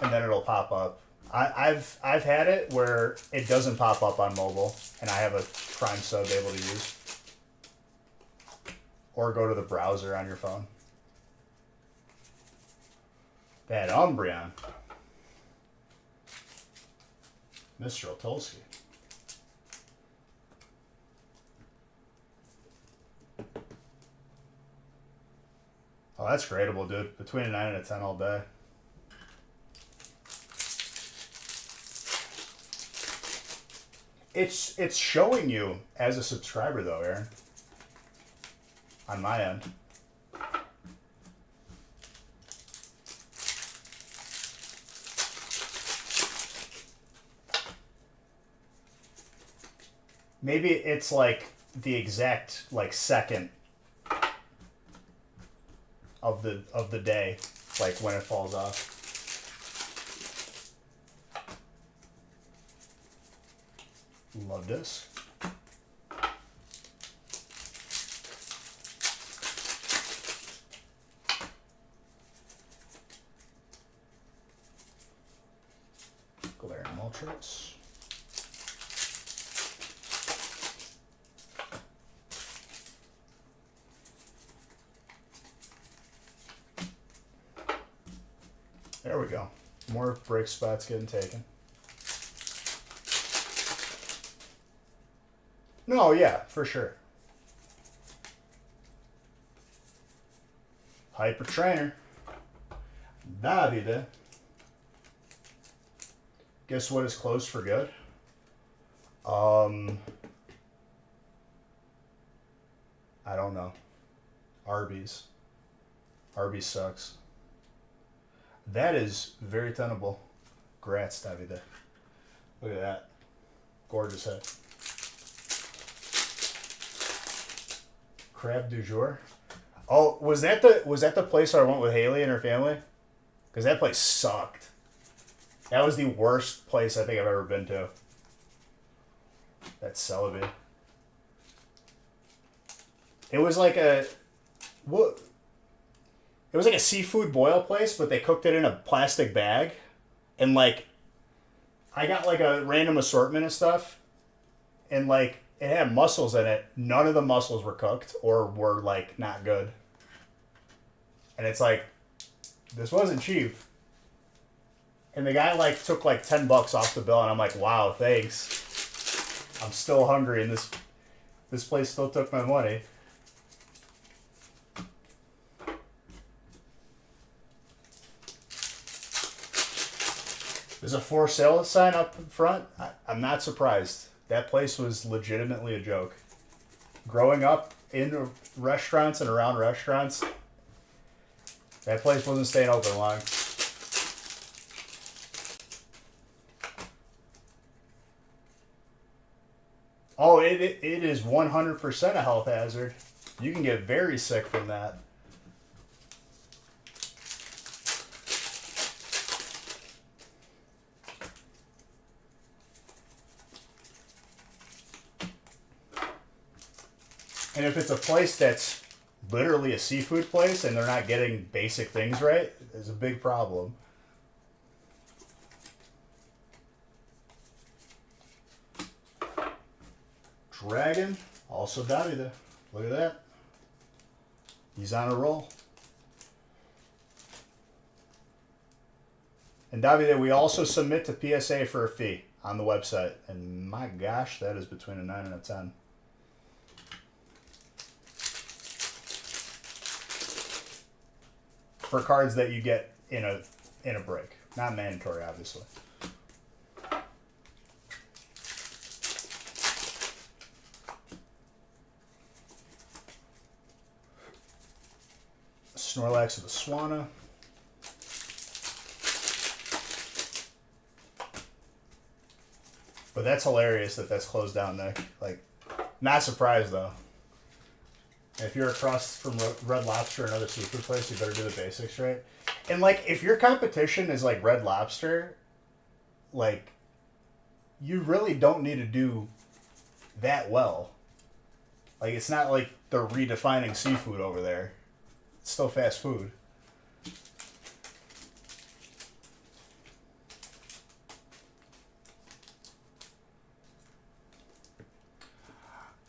and then it'll pop up. I've had it where it doesn't pop up on mobile and I have a Prime sub able to use. Or go to the browser on your phone. That Umbreon. Mr. Otulski. Oh, that's gradable, dude. Between a 9 and a 10 all day. It's showing you as a subscriber, though, Aaron. On my end. Maybe it's like the exact like second of the day, like when it falls off. Love this. Galarian Moltres. There we go. More break spots getting taken. No, yeah, for sure. Hyper Trainer. Davide. Guess what is closed for good? I don't know. Arby's. Arby's sucks. That is very tenable. Grats, Davide. Look at that. Gorgeous head. Crab du jour. Oh, was that the place where I went with Haley and her family? Because that place sucked. That was the worst place I think I've ever been to. That's Celebi. It was like a what? It was like a seafood boil place, but they cooked it in a plastic bag, and like, I got like a random assortment of stuff, and like it had mussels in it. None of the mussels were cooked or were like not good. And it's like, this wasn't cheap. And the guy like took like $10 off the bill, and I'm like, wow, thanks. I'm still hungry, and this place still took my money. There's a for sale sign up in front. I'm not surprised. That place was legitimately a joke. Growing up, in restaurants and around restaurants, that place wasn't staying open long. Oh, it is 100% a health hazard. You can get very sick from that. And if it's a place that's literally a seafood place and they're not getting basic things right, it's a big problem. Dragon, also Davide. Look at that. He's on a roll. And Davide, we also submit to PSA for a fee on the website. And my gosh, that is between a 9 and a 10. For cards that you get in a break. Not mandatory, obviously. Snorlax of the Swanna. But that's hilarious that that's closed down, Nick. Like, not surprised, though. If you're across from Red Lobster or another seafood place, you better do the basics right. And, like, if your competition is, like, Red Lobster, like, you really don't need to do that well. Like, it's not like they're redefining seafood over there. It's still fast food.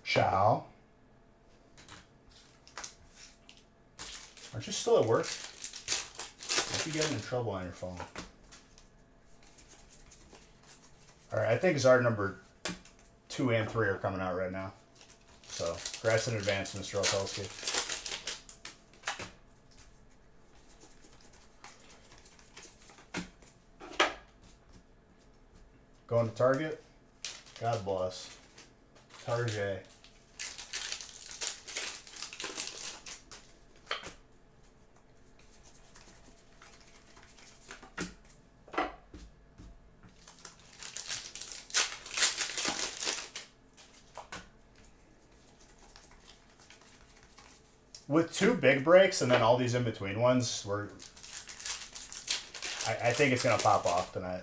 Ciao. Aren't you still at work? If you getting in trouble on your phone. Alright, I think Zard number 2 and 3 are coming out right now. So, congrats in advance, Mr. Olkowski. Going to Target? God bless. Target. With 2 big breaks and then all these in-between ones, I think it's going to pop off tonight.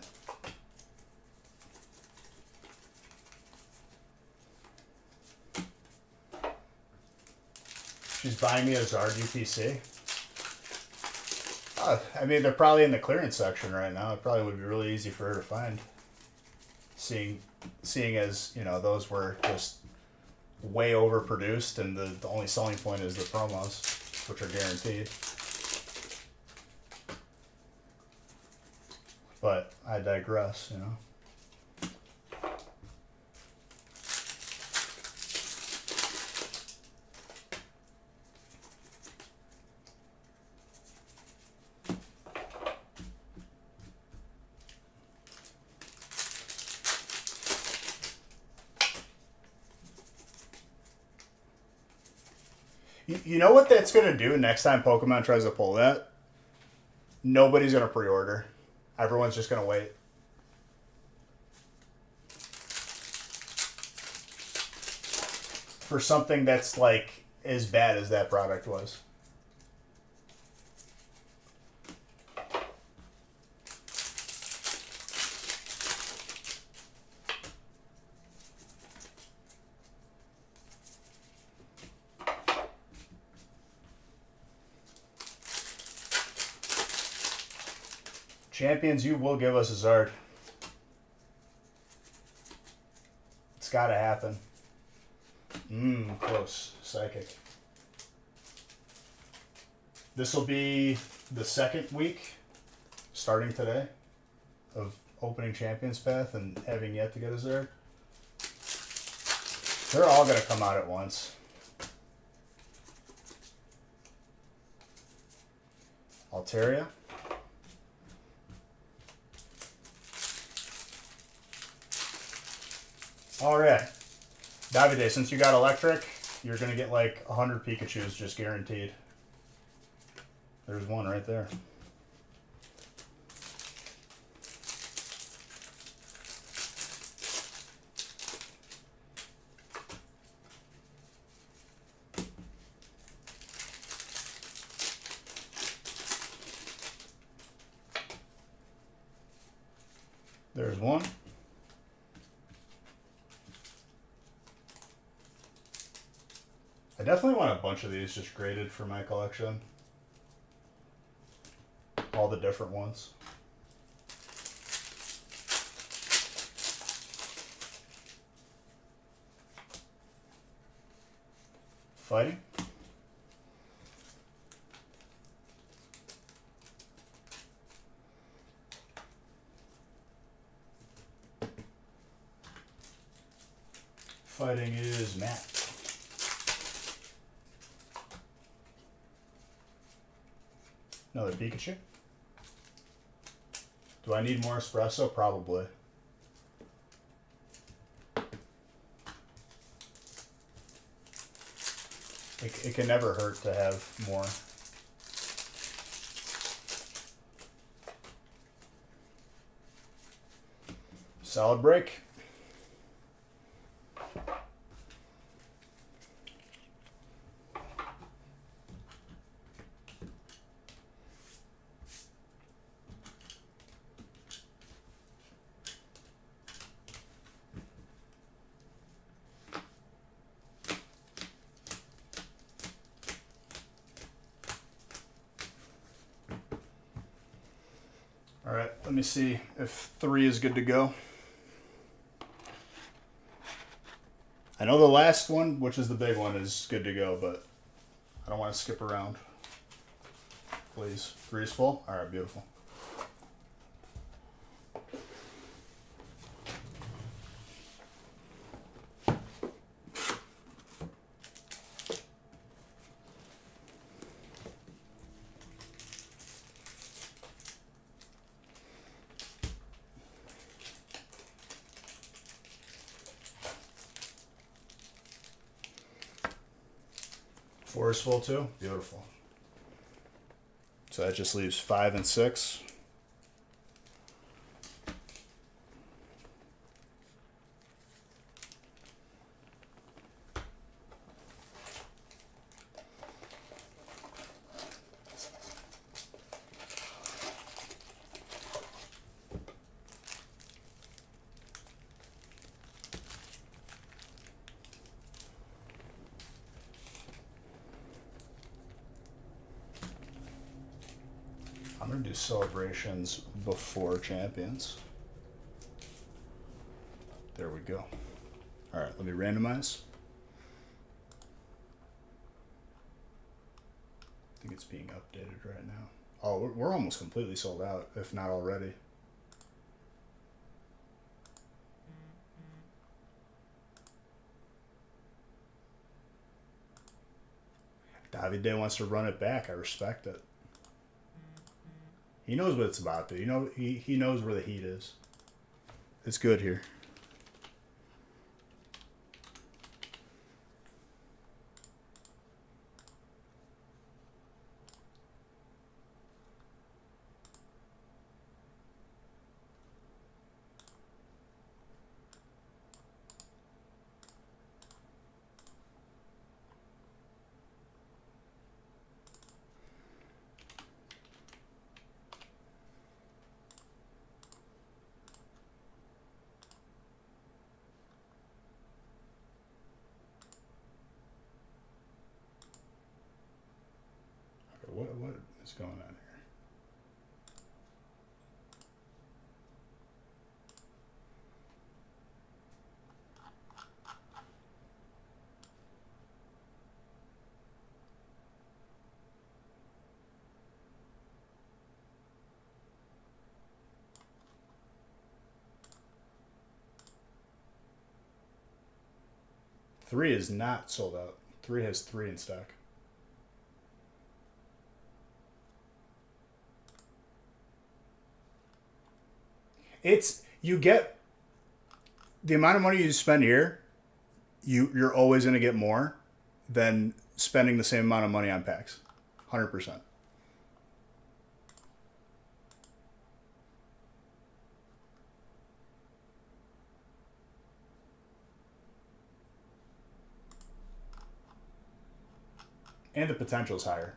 She's buying me a Zard UPC. I mean, they're probably in the clearance section right now. It probably would be really easy for her to find. Seeing as, you know, those were just way overproduced and the only selling point is the promos, which are guaranteed. But I digress, you know. You know what that's going to do next time Pokemon tries to pull that? Nobody's going to pre-order. Everyone's just going to wait. For something that's like as bad as that product was. Champions, you will give us a Zard. It's got to happen. Close. Psychic. This will be the 2nd week, starting today, of opening Champions Path and having yet to get a Zard. They're all going to come out at once. Altaria. All right, Davide, since you got electric, You're going to get like 100 Pikachus just guaranteed. There's one right there. There's one. I definitely want a bunch of these just graded for my collection. All the different ones. Fighting. Fighting is Matt. Another Pikachu. Do I need more espresso? Probably. It can never hurt to have more. Solid break. All right, let me see if 3 is good to go. I know the last one, which is the big one, is good to go, but I don't want to skip around. Please. 3 is full? All right, beautiful. Four is full too? Beautiful. So that just leaves 5 and 6. I'm going to do celebrations before champions. There we go. All right, let me randomize. I think it's being updated right now. Oh, we're almost completely sold out, if not already. Davide wants to run it back. I respect it. He knows what it's about, dude. You know, he knows where the heat is. It's good here. What is going on here? Three is not sold out. 3 has 3 in stock. It's, you get the amount of money you spend here, you're always going to get more. than spending the same amount of money on packs. 100%. And the potential's higher.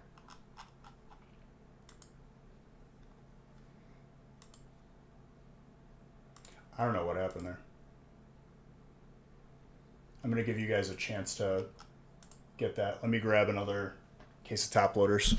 I don't know what happened there. I'm going to give you guys a chance to get that. Let me grab another case of top loaders.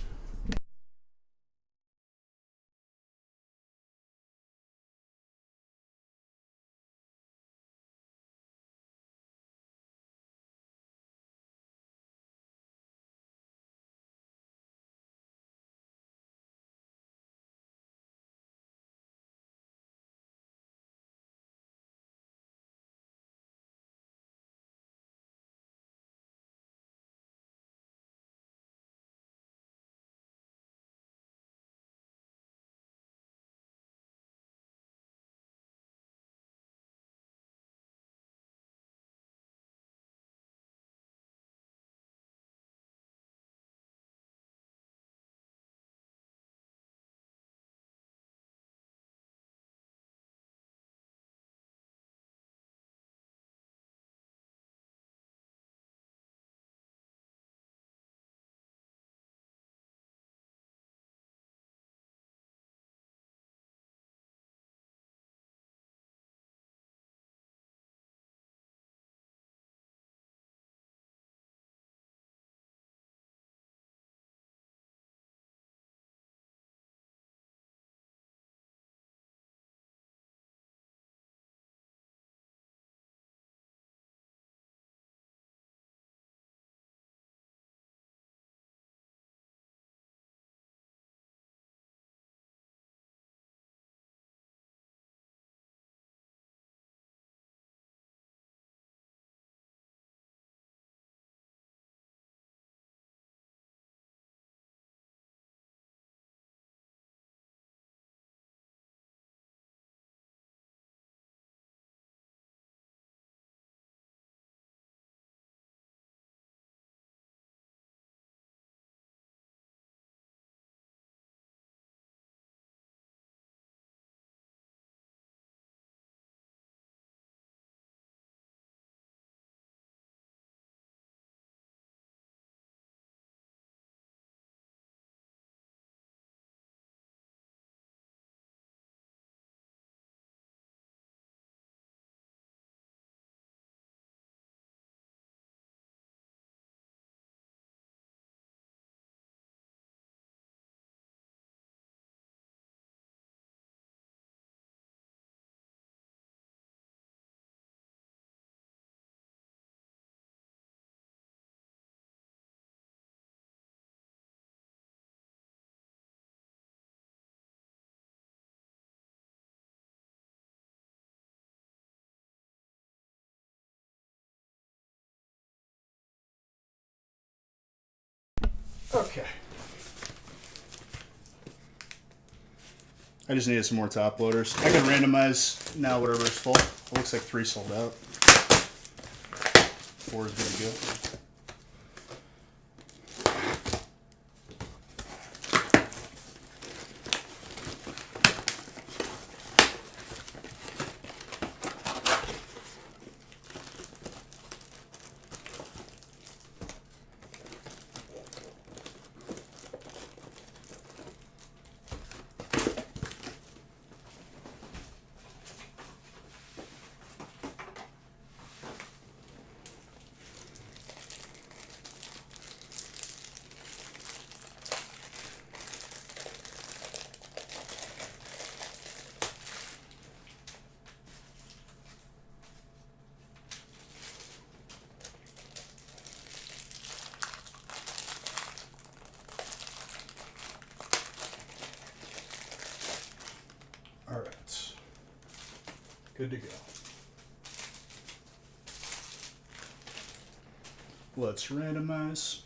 Okay. I just needed some more top loaders. I can randomize now whatever is full. It looks like 3 sold out. 4 is good to go. All right. Good to go. Let's randomize.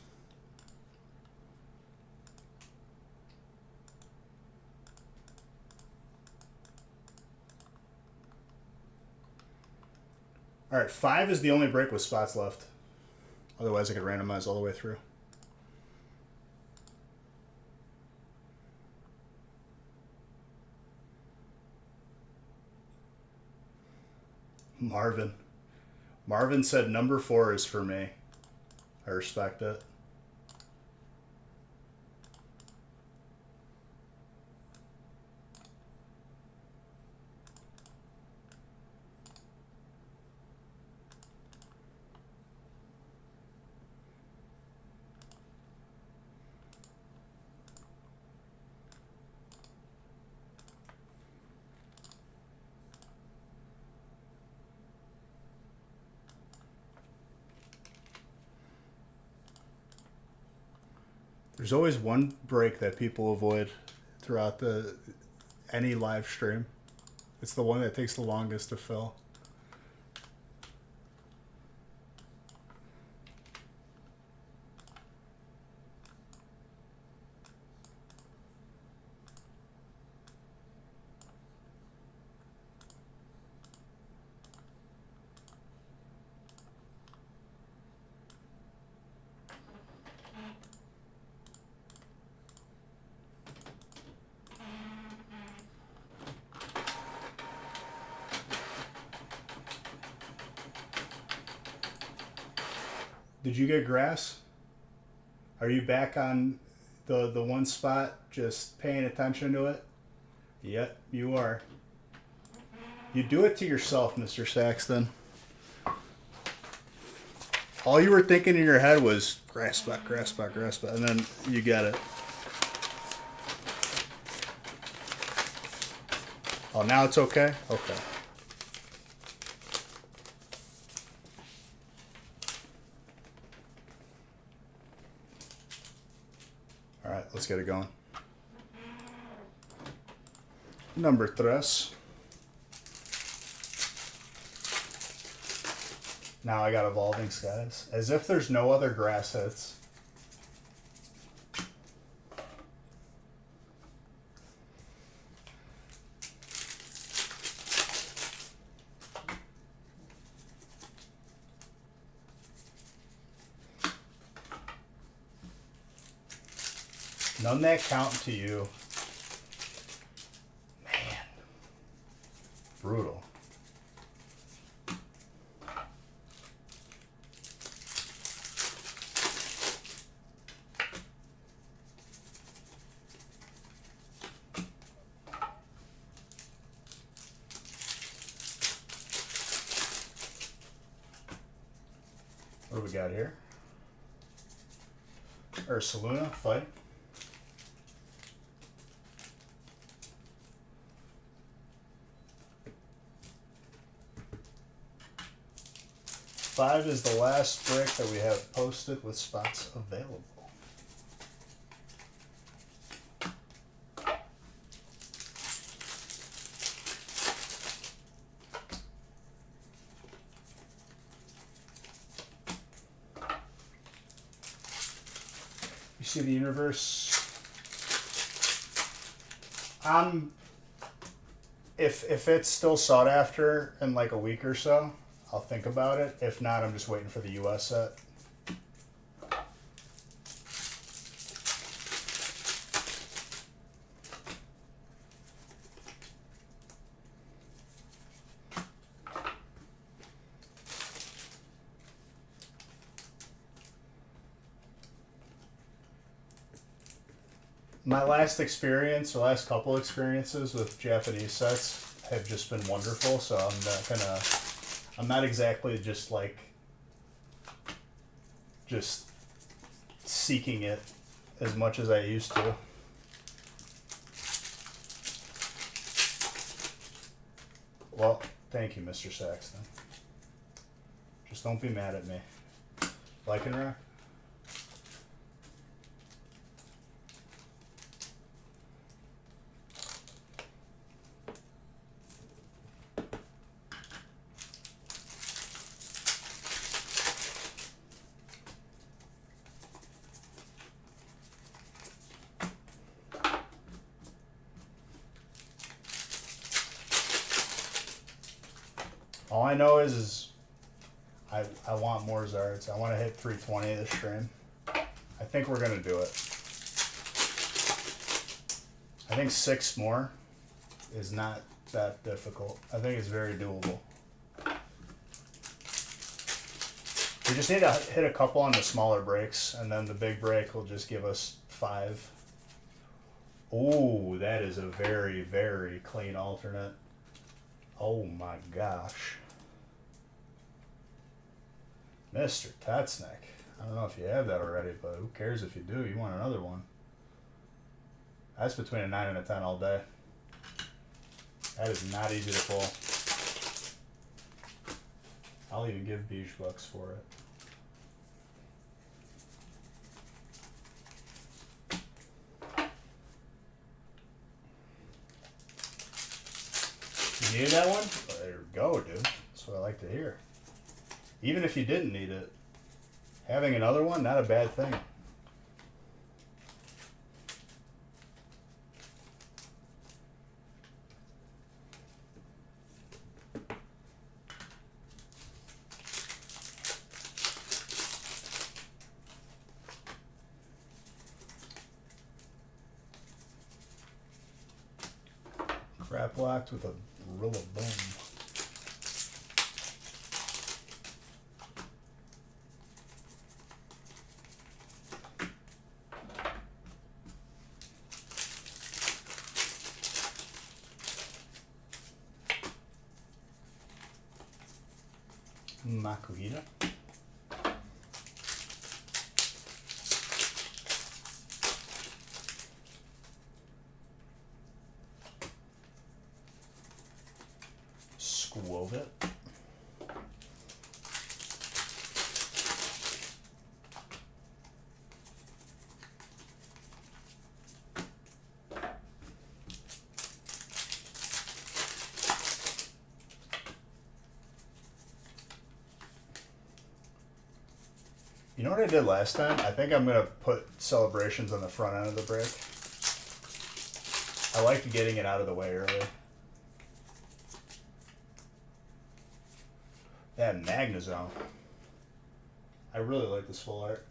All right, 5 is the only break with spots left. Otherwise, I could randomize all the way through. Marvin. Marvin said number 4 is for me. I respect it. There's always one break that people avoid throughout any live stream. It's the one that takes the longest to fill. Did you get grass? Are you back on the one spot, just paying attention to it? Yep, you are. You do it to yourself, Mr. Saxton. All you were thinking in your head was grass spot, grass spot, grass spot, and then you get it. Oh, now it's okay? Okay. All right, let's get it going. Number 3. Now I got Evolving Skies. As if there's no other grass hits. None that count to you. Man. Brutal. What do we got here? Ursaluna, fight. Five is the last brick that we have posted with spots available. You see the universe. If it's still sought after in like a week or so, I'll think about it. If not, I'm just waiting for the US set. My last experience, the last couple experiences with Japanese sets have just been wonderful, so I'm not exactly just seeking it as much as I used to. Well, thank you, Mr. Saxton. Just don't be mad at me. Lycanroc? All I know is I want more Zards. I want to hit 320 this stream. I think we're going to do it. I think 6 more is not that difficult. I think it's very doable. We just need to hit a couple on the smaller breaks, and then the big break will just give us 5. Oh, that is a very, very clean alternate. Oh my gosh. Mr. Tetznick. I don't know if you have that already, but who cares if you do? You want another one. That's between a 9 and a 10 all day. That is not easy to pull. I'll even give Beige bucks for it. You need that one? Well, there you go, dude. That's what I like to hear. Even if you didn't need it, having another one, not a bad thing. Crap locked with a Rillaboom. Makuhita. Skwovet. You know what I did last time? I think I'm going to put Celebrations on the front end of the break. I liked getting it out of the way early. That Magnezone. I really like this full art.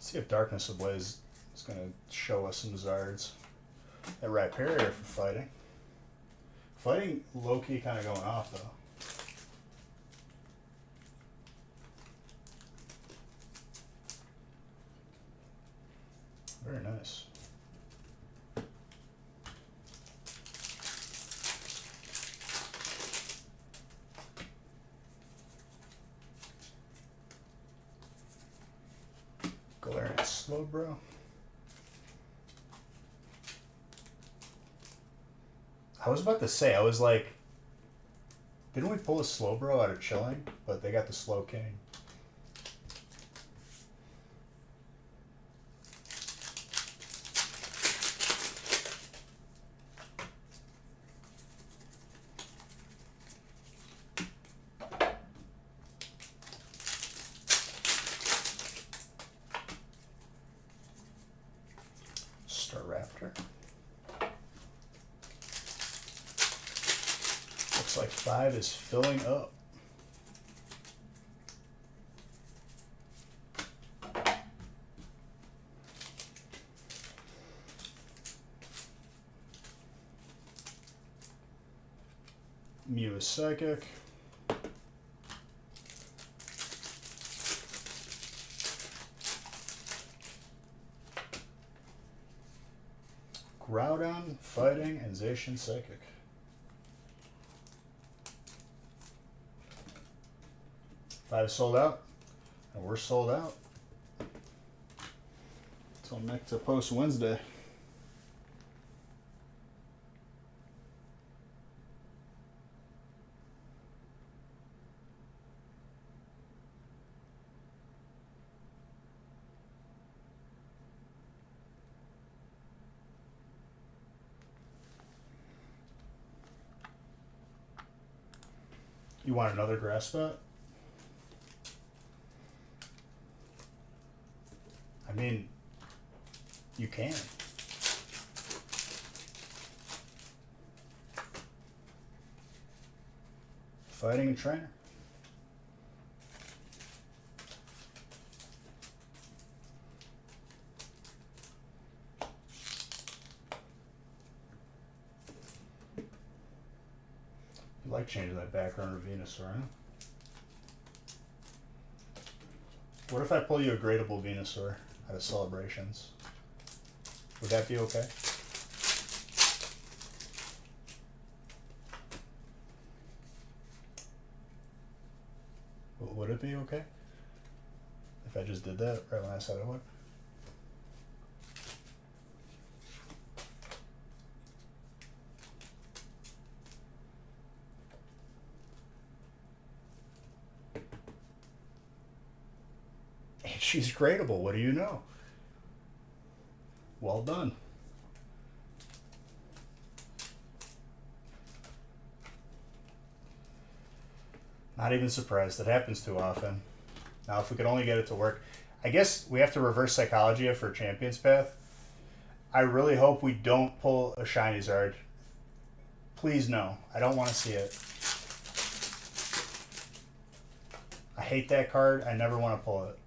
See if Darkness Ablaze is going to show us some Zards. That Rhyperior for fighting. Fighting low-key kind of going off, though. Very nice. Galarian Slowbro. I was about to say, I was like, didn't we pull a Slowbro out of Chilling? But they got the Slowking. Staraptor. Looks like 5 is filling up. Mew is Psychic. Groudon, Fighting, and Zacian Psychic. Five sold out, and we're sold out. Until next post Wednesday. You want another grass bet? I mean, you can. Fighting and trainer. You like changing that background of Venusaur, huh? What if I pull you a gradable Venusaur out of Celebrations? Would that be okay? Would it be okay if I just did that right when I said I would? She's gradable. What do you know? Well done. Not even surprised. It happens too often. Now, if we could only get it to work. I guess we have to reverse psychology it for Champion's Path. I really hope we don't pull a Shiny Zard. Please, no. I don't want to see it. I hate that card. I never want to pull it.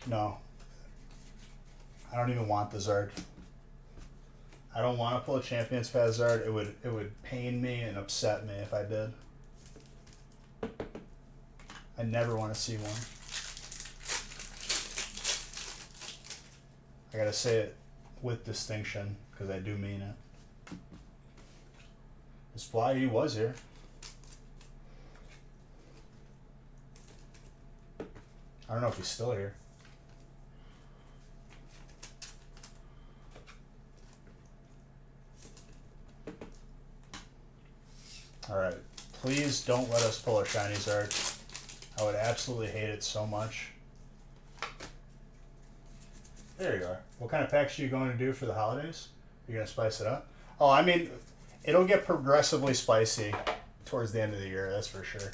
No. I don't even want the Zard. I don't want to pull a Champion's Path Zard. It would pain me and upset me if I did. I never want to see one. I gotta say it with distinction because I do mean it. This Fly, he was here. I don't know if he's still here. Alright, please don't let us pull a Shiny Zard. I would absolutely hate it so much. There you are. What kind of packs are you going to do for the holidays? You're going to spice it up? Oh, I mean, it'll get progressively spicy towards the end of the year, that's for sure.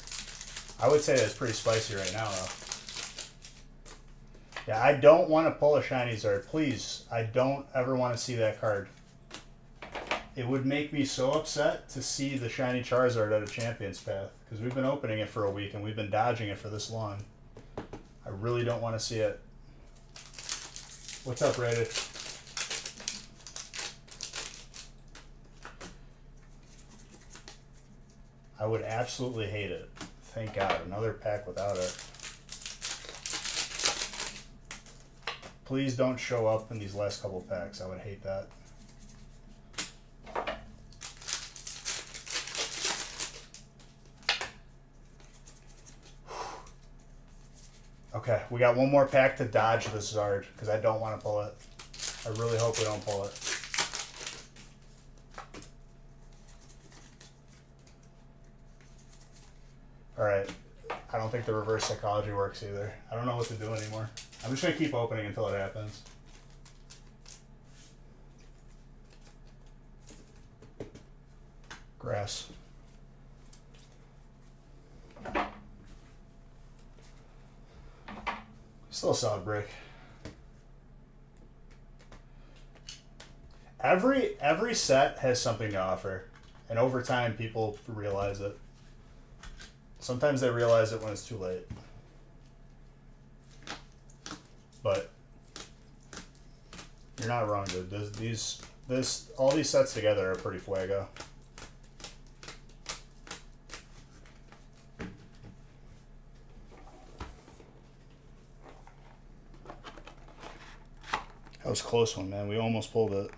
I would say that's pretty spicy right now, though. Yeah, I don't want to pull a Shiny Zard. Please, I don't ever want to see that card. It would make me so upset to see the Shiny Charizard at a Champion's Path, because we've been opening it for a week and we've been dodging it for this long. I really don't want to see it. What's up, Rated? I would absolutely hate it. Thank God, another pack without it. Please don't show up in these last couple packs. I would hate that. Okay, we got one more pack to dodge this Zard, because I don't want to pull it. I really hope we don't pull it. Alright, I don't think the reverse psychology works either. I don't know what to do anymore. I'm just going to keep opening until it happens. Grass. Still a solid break. Every set has something to offer, and over time people realize it. Sometimes they realize it when it's too late. But you're not wrong, dude. All these sets together are pretty fuego. That was a close one, man. We almost pulled it.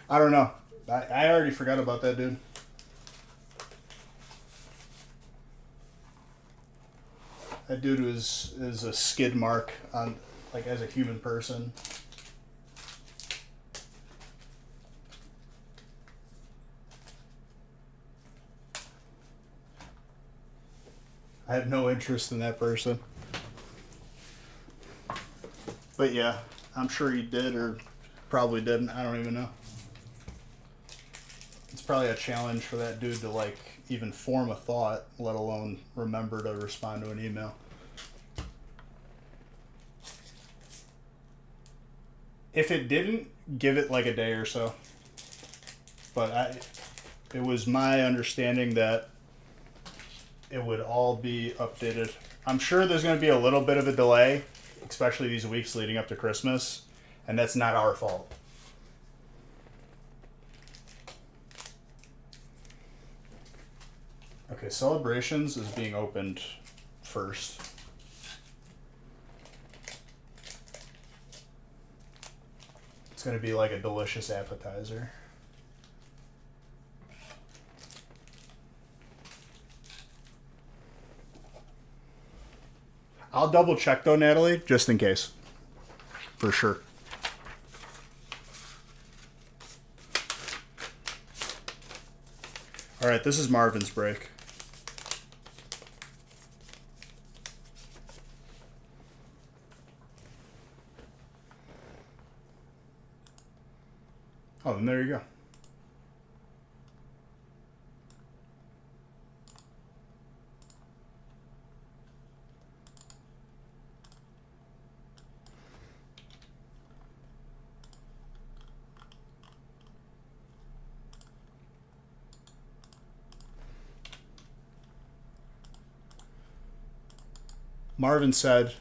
I don't know. I already forgot about that dude. That dude is a skid mark on, like, as a human person. I have no interest in that person. But yeah, I'm sure he did or probably didn't. I don't even know. It's probably a challenge for that dude to, like, even form a thought, let alone remember to respond to an email. If it didn't, give it like a day or so. But it was my understanding that it would all be updated. I'm sure there's going to be a little bit of a delay, especially these weeks leading up to Christmas, and that's not our fault. Okay, Celebrations is being opened first. It's going to be like a delicious appetizer. I'll double check though, Natalie, just in case. For sure. All right, this is Marvin's break. Oh, then there you go. Marvin said,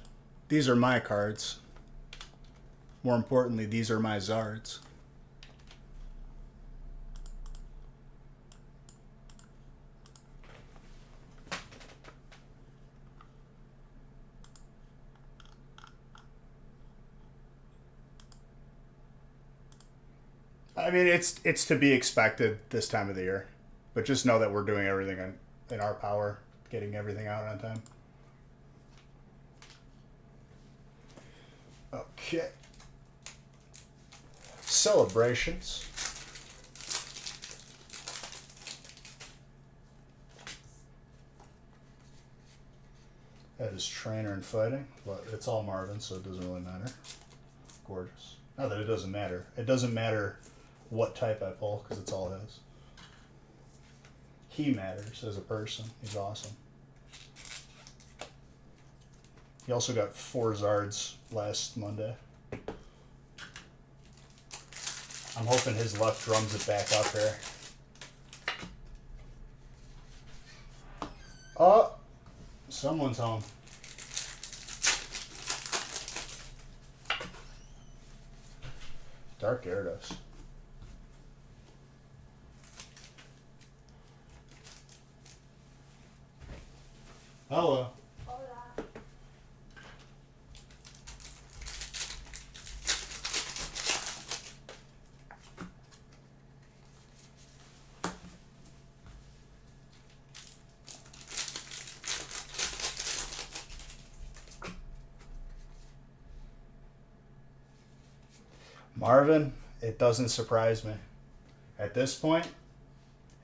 "These are my cards. More importantly, these are my Zards." I mean, it's to be expected this time of the year, but just know that we're doing everything in our power, getting everything out on time. Okay. Celebrations. That is Trainer and Fighting, but it's all Marvin, so it doesn't really matter. Gorgeous. Not that it doesn't matter. It doesn't matter what type I pull, because it's all his. He matters as a person. He's awesome. He also got 4 Zards last Monday. I'm hoping his luck drums it back up here. Oh, someone's home. Dark Gyarados. Hello. Hola. Marvin, it doesn't surprise me. At this point,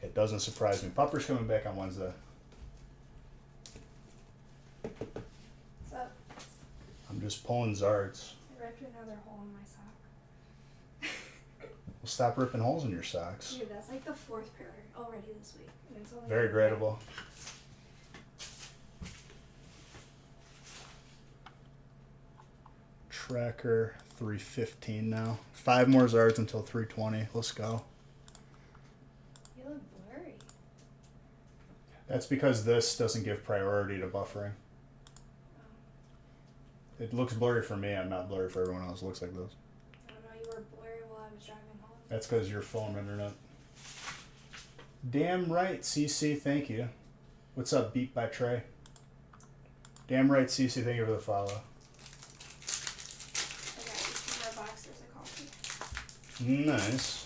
it doesn't surprise me. Pupper's coming back on Wednesday. What's up? I'm just pulling Zards. I ripped another hole in my sock. Well, stop ripping holes in your socks. Dude, that's like the 4th pair already this week. And it's only Very gradable. Tracker 315 now. 5 more Zards until 320. Let's go. You look blurry. That's because this doesn't give priority to buffering. It looks blurry for me. I'm not blurry for everyone else. It looks like this. I don't know, you were blurry while I was driving home. That's because your phone internet. Damn right, CC. Thank you. What's up, Beat by Trey? Damn right, CC. Thank you for the follow. I got you 2 more boxers of coffee. Nice.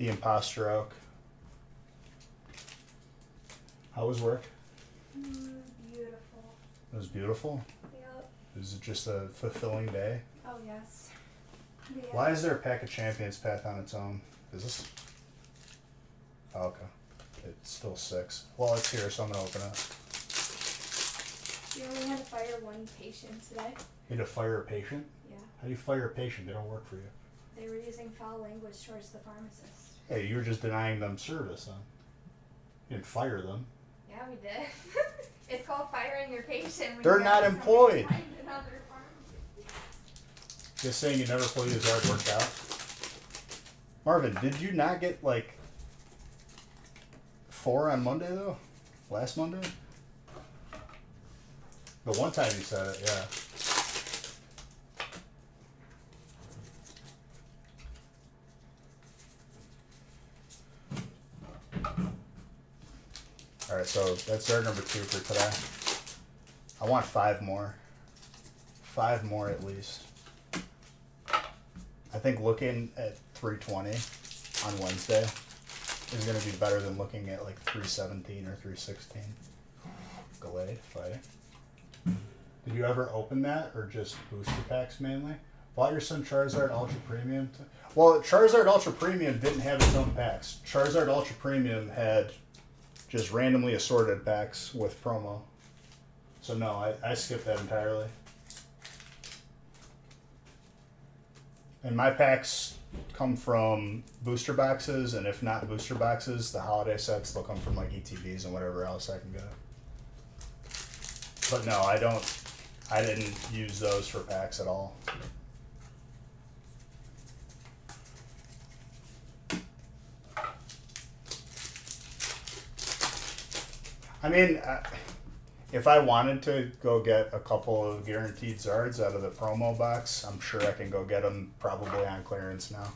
the Imposter Oak. How was work? Beautiful. It was beautiful. Yep. Was it just a fulfilling day? Oh yes. Yeah. Why is there a Pack of Champions path on its own? Is this? Oh, okay. It's still 6. Well, it's here, so I'm gonna open it. You only had to fire one patient today. You had to fire a patient? Yeah. How do you fire a patient? They don't work for you. They were using foul language towards the pharmacist. Hey, you were just denying them service, then. You didn't fire them. Yeah, we did. It's called firing your patient. When They're you not have employed. somebody find another pharmacy. Just saying you never pull his hard worked out. Marvin, did you not get like 4 on Monday though? Last Monday? The one time you said it, yeah. Alright, so that's our number 2 for today. I want 5 more. 5 more at least. I think looking at 320 on Wednesday is going to be better than looking at like 317 or 316. Gallade fighting. Did you ever open that or just booster packs mainly? Bought your son Charizard Ultra Premium? Well, Charizard Ultra Premium didn't have its own packs. Charizard Ultra Premium had just randomly assorted packs with promo. So no, I skipped that entirely. And my packs come from booster boxes, and if not booster boxes, the holiday sets, they'll come from like ETBs and whatever else I can get. But no, I didn't use those for packs at all. I mean, if I wanted to go get a couple of guaranteed Zards out of the promo box, I'm sure I can go get them probably on clearance now.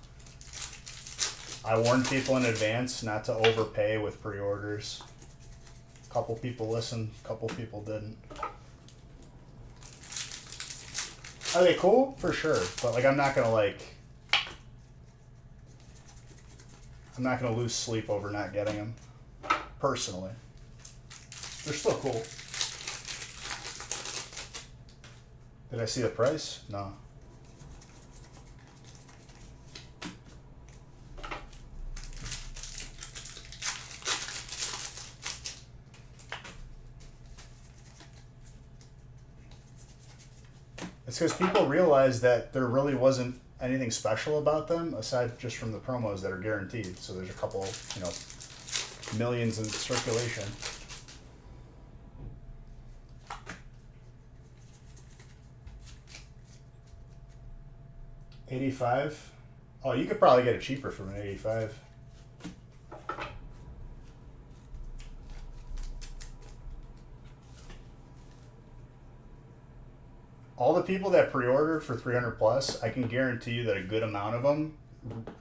I warned people in advance not to overpay with pre-orders. A couple people listened, a couple people didn't. Are they cool? For sure. But like I'm not gonna lose sleep over not getting them. Personally. They're still cool. Did I see the price? No. It's because people realize that there really wasn't anything special about them aside just from the promos that are guaranteed. So there's a couple, millions in circulation. $85? Oh, you could probably get it cheaper from an 85. All the people that pre-ordered for 300 plus, I can guarantee you that a good amount of them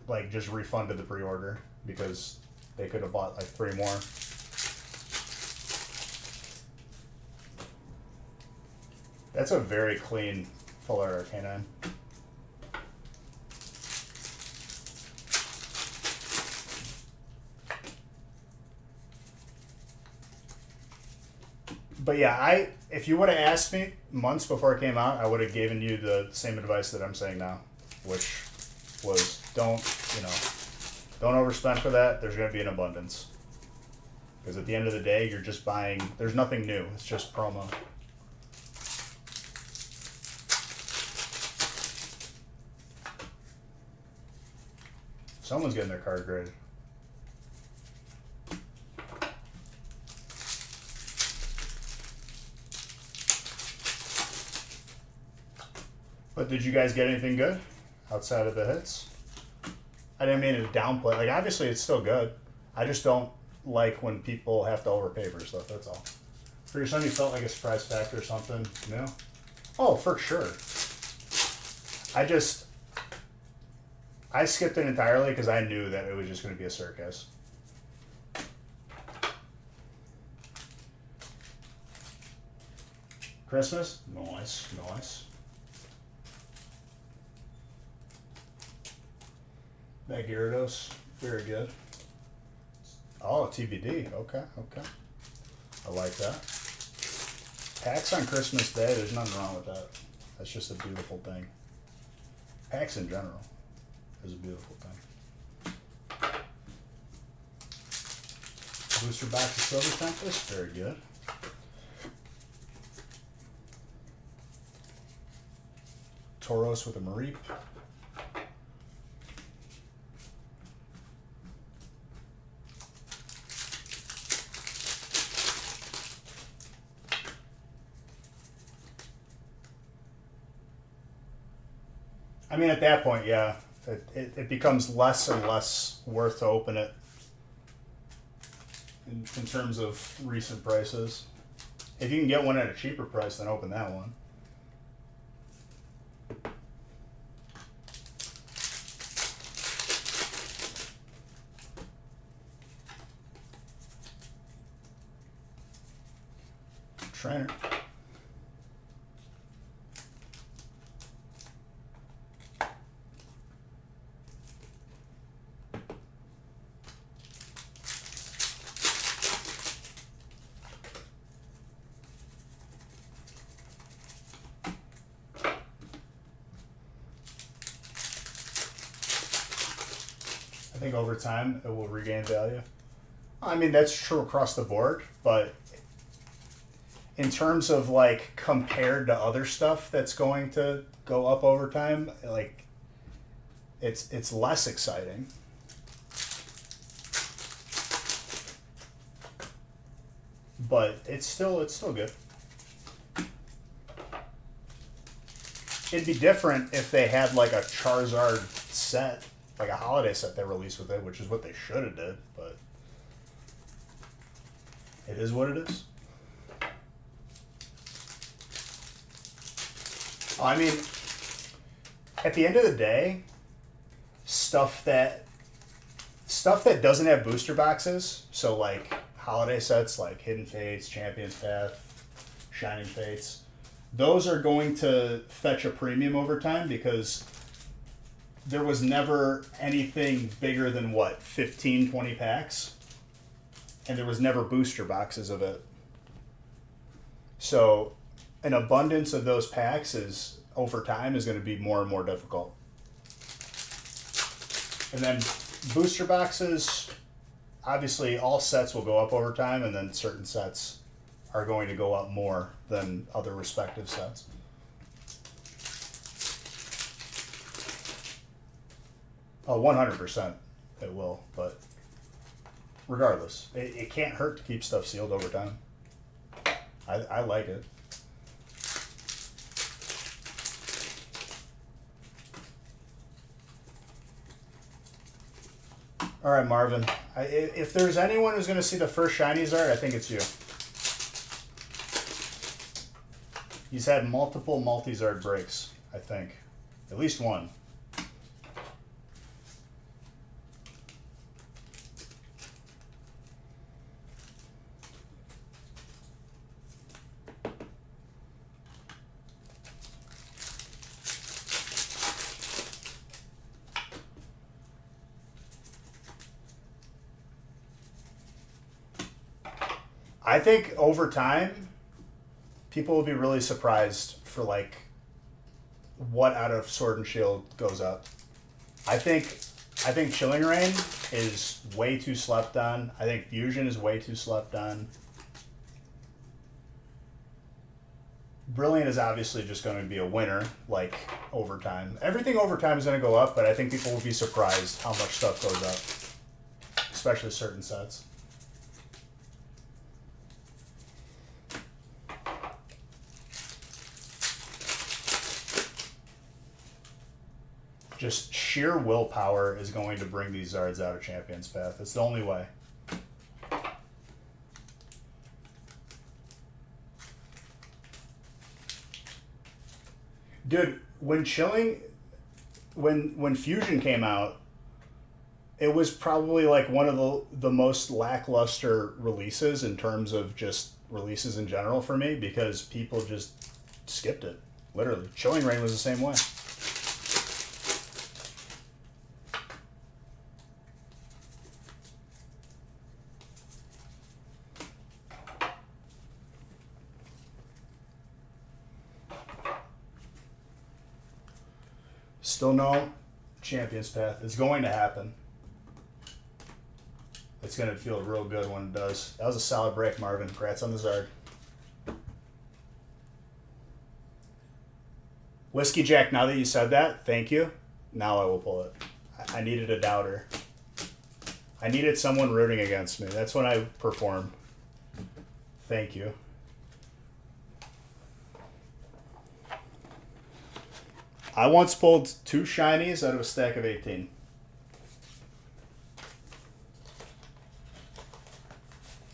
like just refunded the pre-order because they could have bought like 3 more. That's a very clean full art canine. But yeah, if you would have asked me months before it came out, I would have given you the same advice that I'm saying now, which was don't overspend for that. There's going to be an abundance. Because at the end of the day, you're just buying, there's nothing new. It's just promo. Someone's getting their card graded. But did you guys get anything good outside of the hits? I didn't mean to downplay. Like, obviously, it's still good. I just don't like when people have to overpay for stuff. That's all. For your son, you felt like a surprise factor or something? No? Oh, for sure. I skipped it entirely because I knew that it was just going to be a circus. Christmas? Nice, nice. That Gyarados Very good. Oh, TBD. Okay, okay. I like that. Packs on Christmas Day, there's nothing wrong with that. That's just a beautiful thing. Packs in general is a beautiful thing. Booster box of Silver Tempest, very good. Tauros with a Mareep. I mean, at that point, yeah, it becomes less and less worth to open it in terms of recent prices. If you can get one at a cheaper price, then open that one. Trainer. I think over time it will regain value. I mean, that's true across the board, but in terms of like compared to other stuff that's going to go up over time, like it's less exciting. But it's still good. It'd be different if they had like a Charizard set, like a holiday set they released with it, which is what they should have did, but it is what it is. I mean, at the end of the day, stuff that doesn't have booster boxes, so like holiday sets like Hidden Fates, Champion's Path, Shining Fates, those are going to fetch a premium over time because there was never anything bigger than what, 15, 20 packs? And there was never booster boxes of it. So an abundance of those packs is over time is going to be more and more difficult. And then booster boxes, obviously all sets will go up over time, and then certain sets are going to go up more than other respective sets. Oh, 100% it will, but regardless, it can't hurt to keep stuff sealed over time. I like it. All right, Marvin. If there's anyone who's going to see the first shiny Zard, I think it's you. He's had multiple multi-Zard breaks, I think. At least one. I think over time, people will be really surprised for like what out of Sword and Shield goes up. I think Chilling Reign is way too slept on. I think Fusion is way too slept on. Brilliant is obviously just going to be a winner, like over time. Everything over time is going to go up, but I think people will be surprised how much stuff goes up, especially certain sets. Just sheer willpower is going to bring these Zards out of Champion's Path. It's the only way. Dude, when Fusion came out, it was probably like one of the most lackluster releases in terms of just releases in general for me because people just skipped it. Literally. Chilling Reign was the same way. Still no Champions Path. It's going to happen. It's going to feel real good when it does. That was a solid break, Marvin. Congrats on the Zard. Whiskey Jack, now that you said that, thank you. Now I will pull it. I needed a doubter. I needed someone rooting against me. That's when I perform. Thank you. I once pulled 2 shinies out of a stack of 18.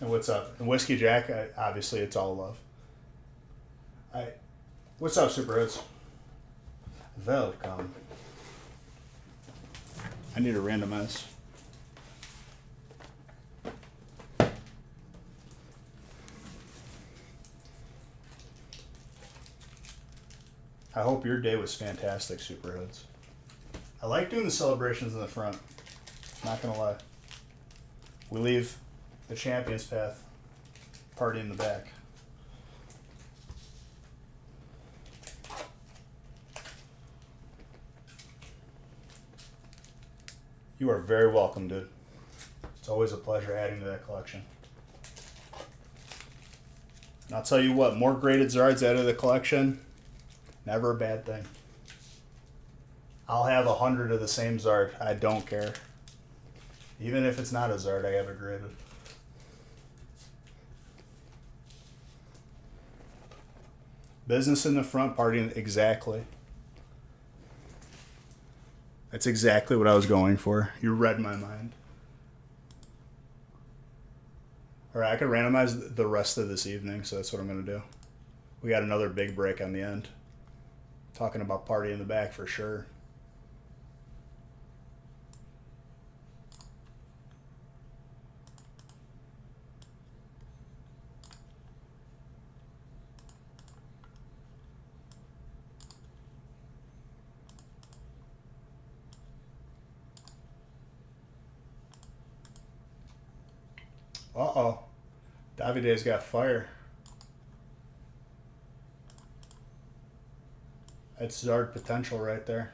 And what's up? And Whiskey Jack, obviously it's all love. What's up, Super Hits? Welcome. I need to randomize. I hope your day was fantastic, Super Hoods. I like doing the celebrations in the front. Not gonna lie. We leave the Champions Path party in the back. You are very welcome, dude. It's always a pleasure adding to that collection. And I'll tell you what, more graded Zards added to the collection, never a bad thing. I'll have 100 of the same Zard. I don't care. Even if it's not a Zard, I have it graded. Business in the front, party exactly. That's exactly what I was going for. You read my mind. Alright, I could randomize the rest of this evening, so that's what I'm going to do. We got another big break on the end. Talking about party in the back for sure. Uh-oh. Davide's got fire. That's Zard potential right there.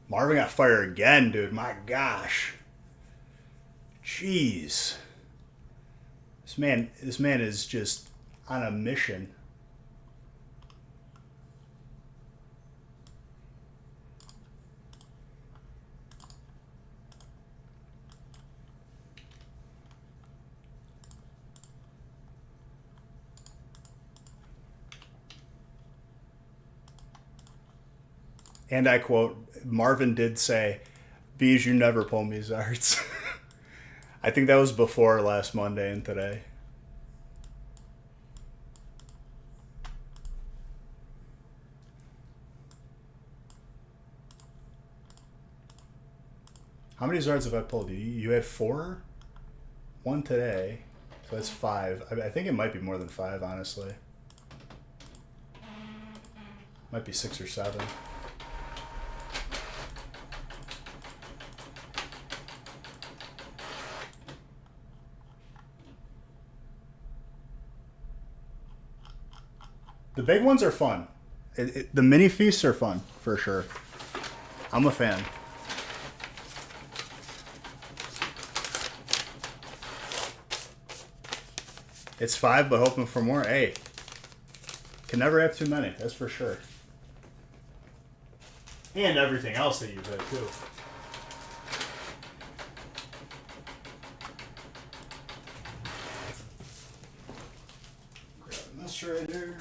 Marvin got fire again, dude. My gosh. Jeez. This man is just on a mission. And I quote, Marvin did say, "Bees, you never pull me Zards." I think that was before last Monday and today. How many Zards have I pulled? You had 4? 1 today. So that's 5. I think it might be more than 5, honestly. Might be 6 or 7. The big ones are fun. The mini feasts are fun, for sure. I'm a fan. It's 5, but hoping for more. Hey, can never have too many, that's for sure. And everything else that you've had, too. Grabbing this right here.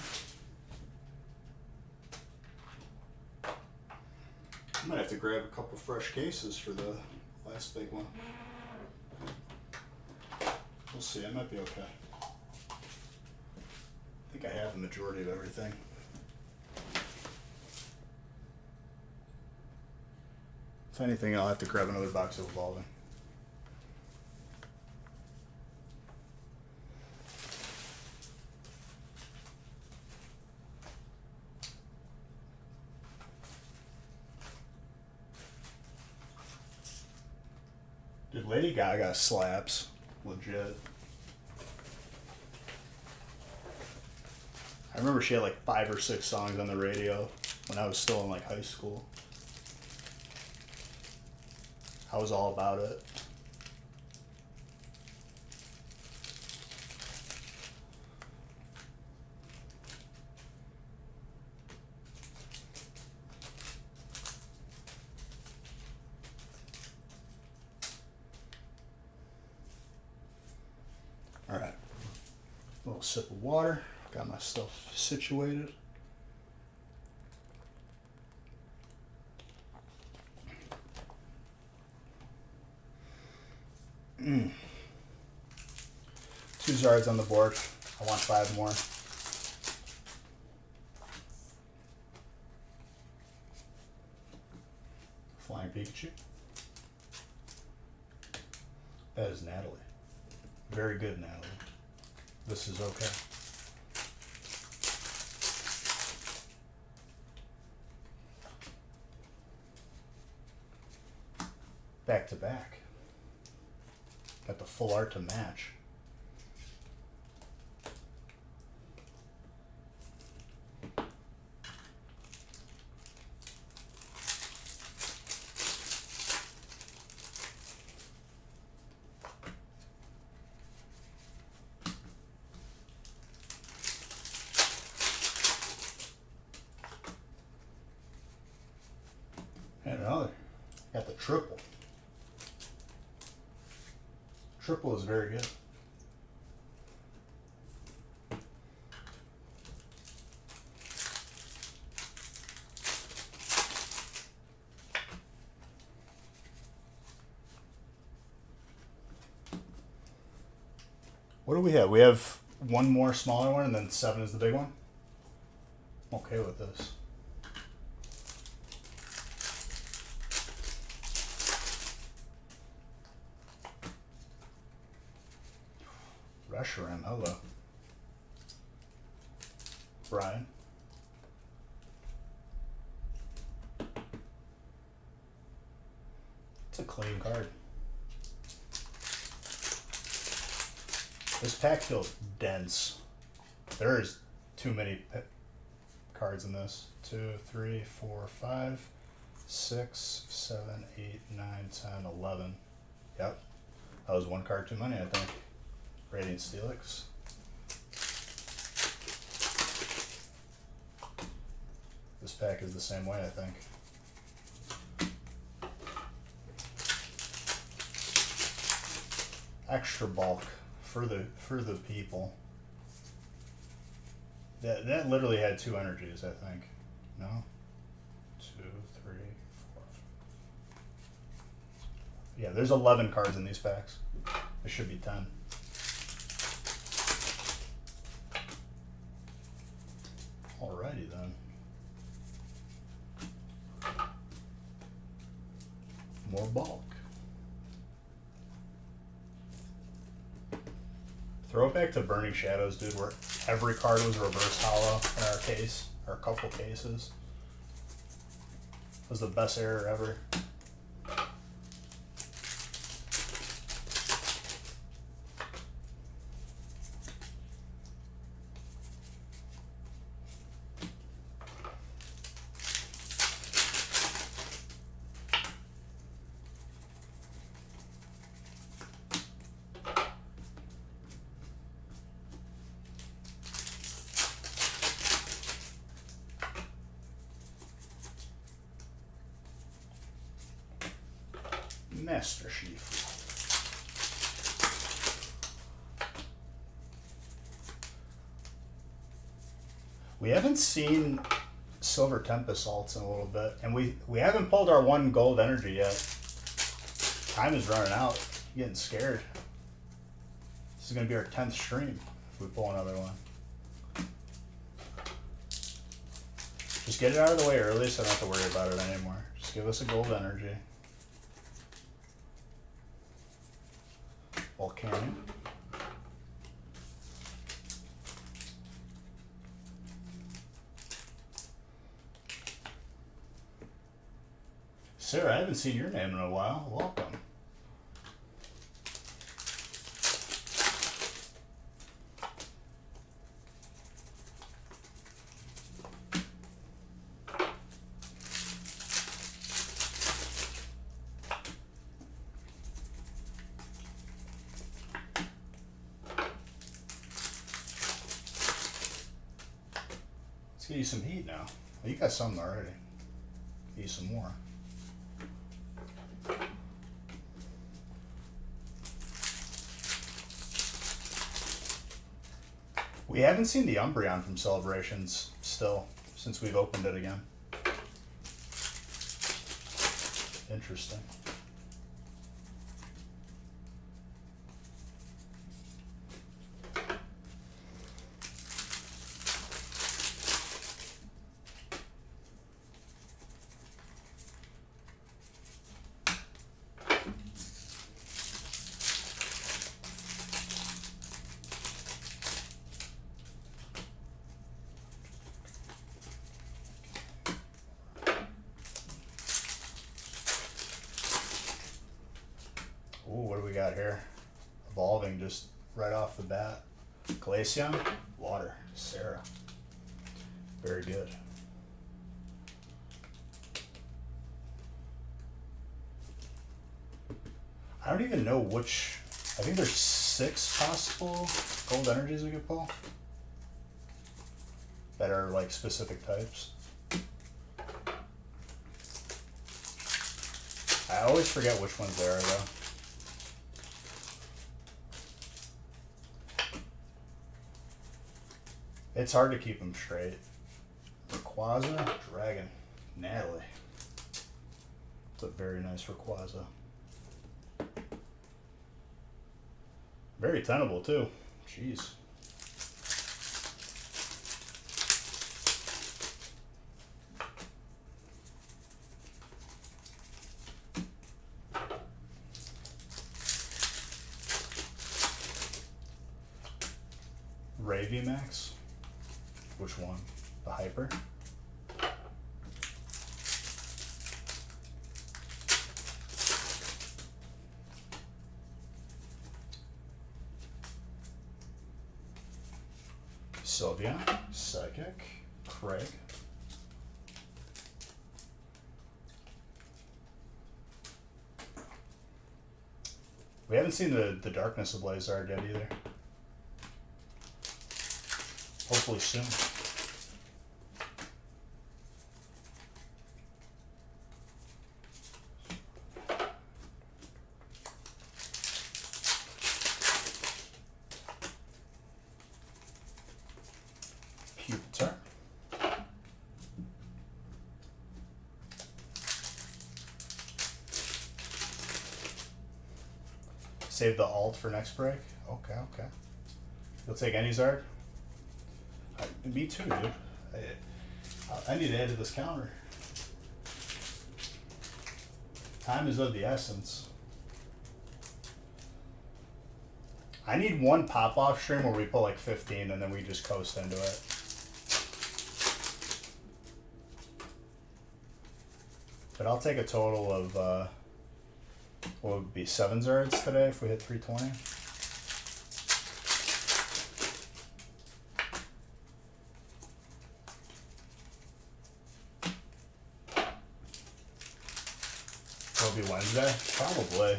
I might have to grab a couple fresh cases for the last big one. We'll see, I might be okay. I think I have the majority of everything. If anything, I'll have to grab another box of Evolving. Dude, Lady Gaga slaps. Legit. I remember she had like 5 or 6 songs on the radio when I was still in like high school. I was all about it. All right, a little sip of water. Got my stuff situated. Mm. 2 Zards on the board. I want 5 more. Flying Pikachu. That is Natalie. Very good, Natalie. This is okay. Back to back. Got the full art to match. And another. Got the triple. Triple is very good. What do we have? We have 1 more smaller one and then 7 is the big one? I'm okay with this. Reshiram, hello. Brian. It's a clean card. This pack feels dense. There's too many cards in this. 2, 3, 4, 5, 6, 7, 8, 9, 10, 11. Yep. That was 1 card too many, I think. Radiant Steelix. This pack is the same way, I think. Extra bulk for the people. That literally had 2 energies, I think. No? 2, 3, 4. Yeah, there's 11 cards in these packs. There should be 10. Alrighty then. More bulk. Throw it back to Burning Shadows, dude, where every card was reverse hollow in our case, or a couple cases. It was the best error ever. Master Chief. We haven't seen Silver Tempest salts in a little bit, and we haven't pulled our 1 gold energy yet. Time is running out. I'm getting scared. This is gonna be our 10th stream if we pull another one. Just get it out of the way early so I don't have to worry about it anymore. Just give us a gold energy. Volcanic. Sarah, I haven't seen your name in a while. Welcome. get you some heat now. Well, you got some already. Get you some more. We haven't seen the Umbreon from Celebrations still since we've opened it again. Interesting. Ooh, what do we got here? Evolving just right off the bat. Glaceon, water, Sarah. Very good. I don't even know which. I think there's 6 possible gold energies we could pull that are like specific types. I always forget which ones there are though. It's hard to keep them straight. Rayquaza, Dragon, Natalie. It's a very nice Rayquaza. Very tenable too. Jeez. Ravimax. Which one? The Hyper? Sylvia, Psychic, Craig. We haven't seen the Darkness of Blazard yet either. Hopefully soon. Pupitar. Save the alt for next break? Okay, okay. You'll take any Zard? Me too, dude. I need to add to this counter. Time is of the essence. I need one pop-off stream where we pull like 15 and then we just coast into it. But I'll take a total of, what would be 7 Zards today if we hit 320? It'll be Wednesday? Probably.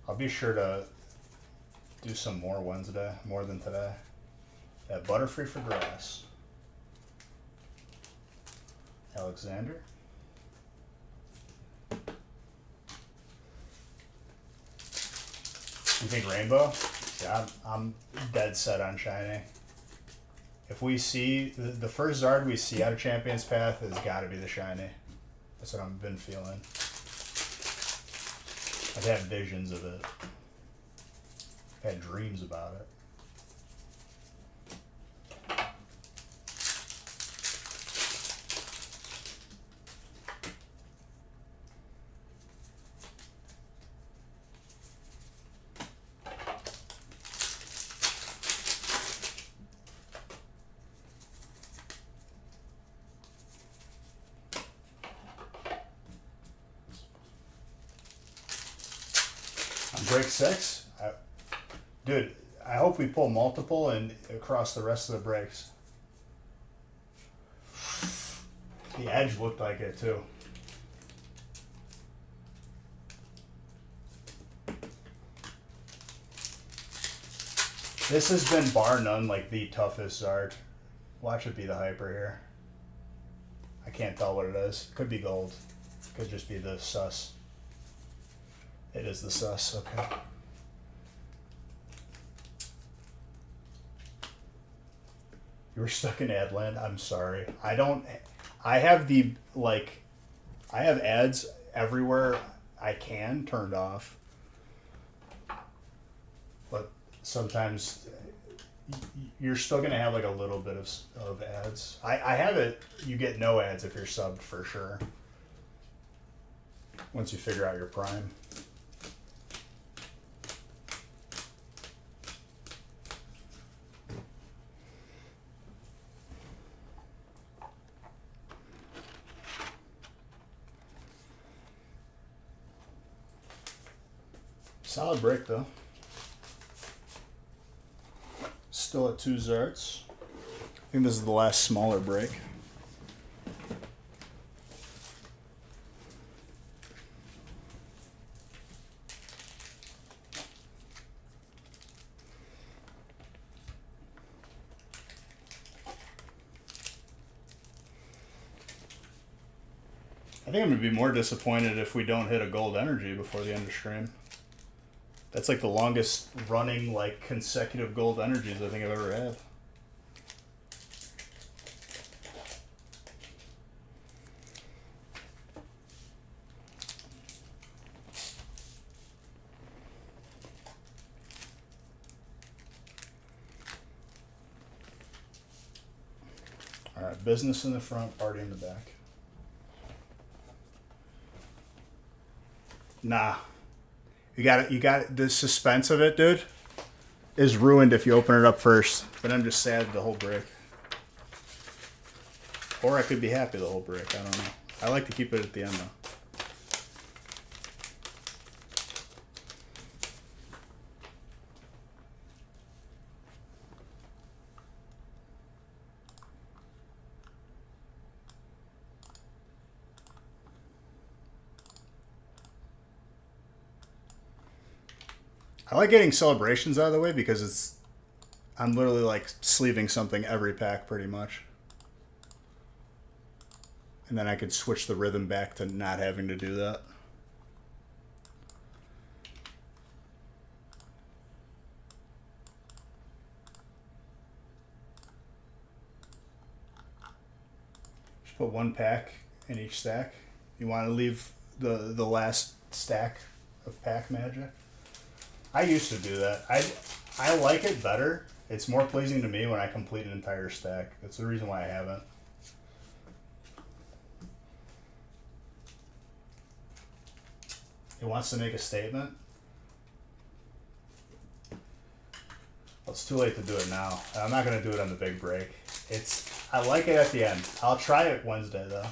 I'll be sure to do some more Wednesday, more than today. Yeah, Butterfree for grass. Alexander. You think Rainbow? Yeah, I'm dead set on shiny. If we see, the first Zard we see out of Champion's Path has got to be the shiny. That's what I've been feeling. I've had visions of it. I've had dreams about it. Break 6? Dude, I hope we pull multiple and across the rest of the breaks. The edge looked like it too. This has been bar none like the toughest Zard Watch it be the hyper here. I can't tell what it is. Could be gold. Could just be the sus. It is the sus, okay. You were stuck in ad land? I'm sorry. I have the, like, I have ads everywhere I can turned off. But sometimes you're still going to have, like, a little bit of ads. I have it, you get no ads if you're subbed for sure. Once you figure out your prime. Solid break though. Still at 2 zarts. I think this is the last smaller break. I think I'm going to be more disappointed if we don't hit a gold energy before the end of stream. That's like the longest running, like, consecutive gold energies I think I've ever had. All right, business in the front, party in the back. Nah. You got the suspense of it, dude, is ruined if you open it up first. But I'm just sad the whole break. Or I could be happy the whole break. I don't know. I like to keep it at the end, though. I like getting celebrations out of the way because I'm literally like sleeving something every pack pretty much. And then I could switch the rhythm back to not having to do that. Just put 1 pack in each stack. You want to leave the last stack of pack magic? I used to do that. I like it better. It's more pleasing to me when I complete an entire stack. That's the reason why I haven't. It wants to make a statement. Well, it's too late to do it now. I'm not going to do it on the big break. I like it at the end. I'll try it Wednesday, though.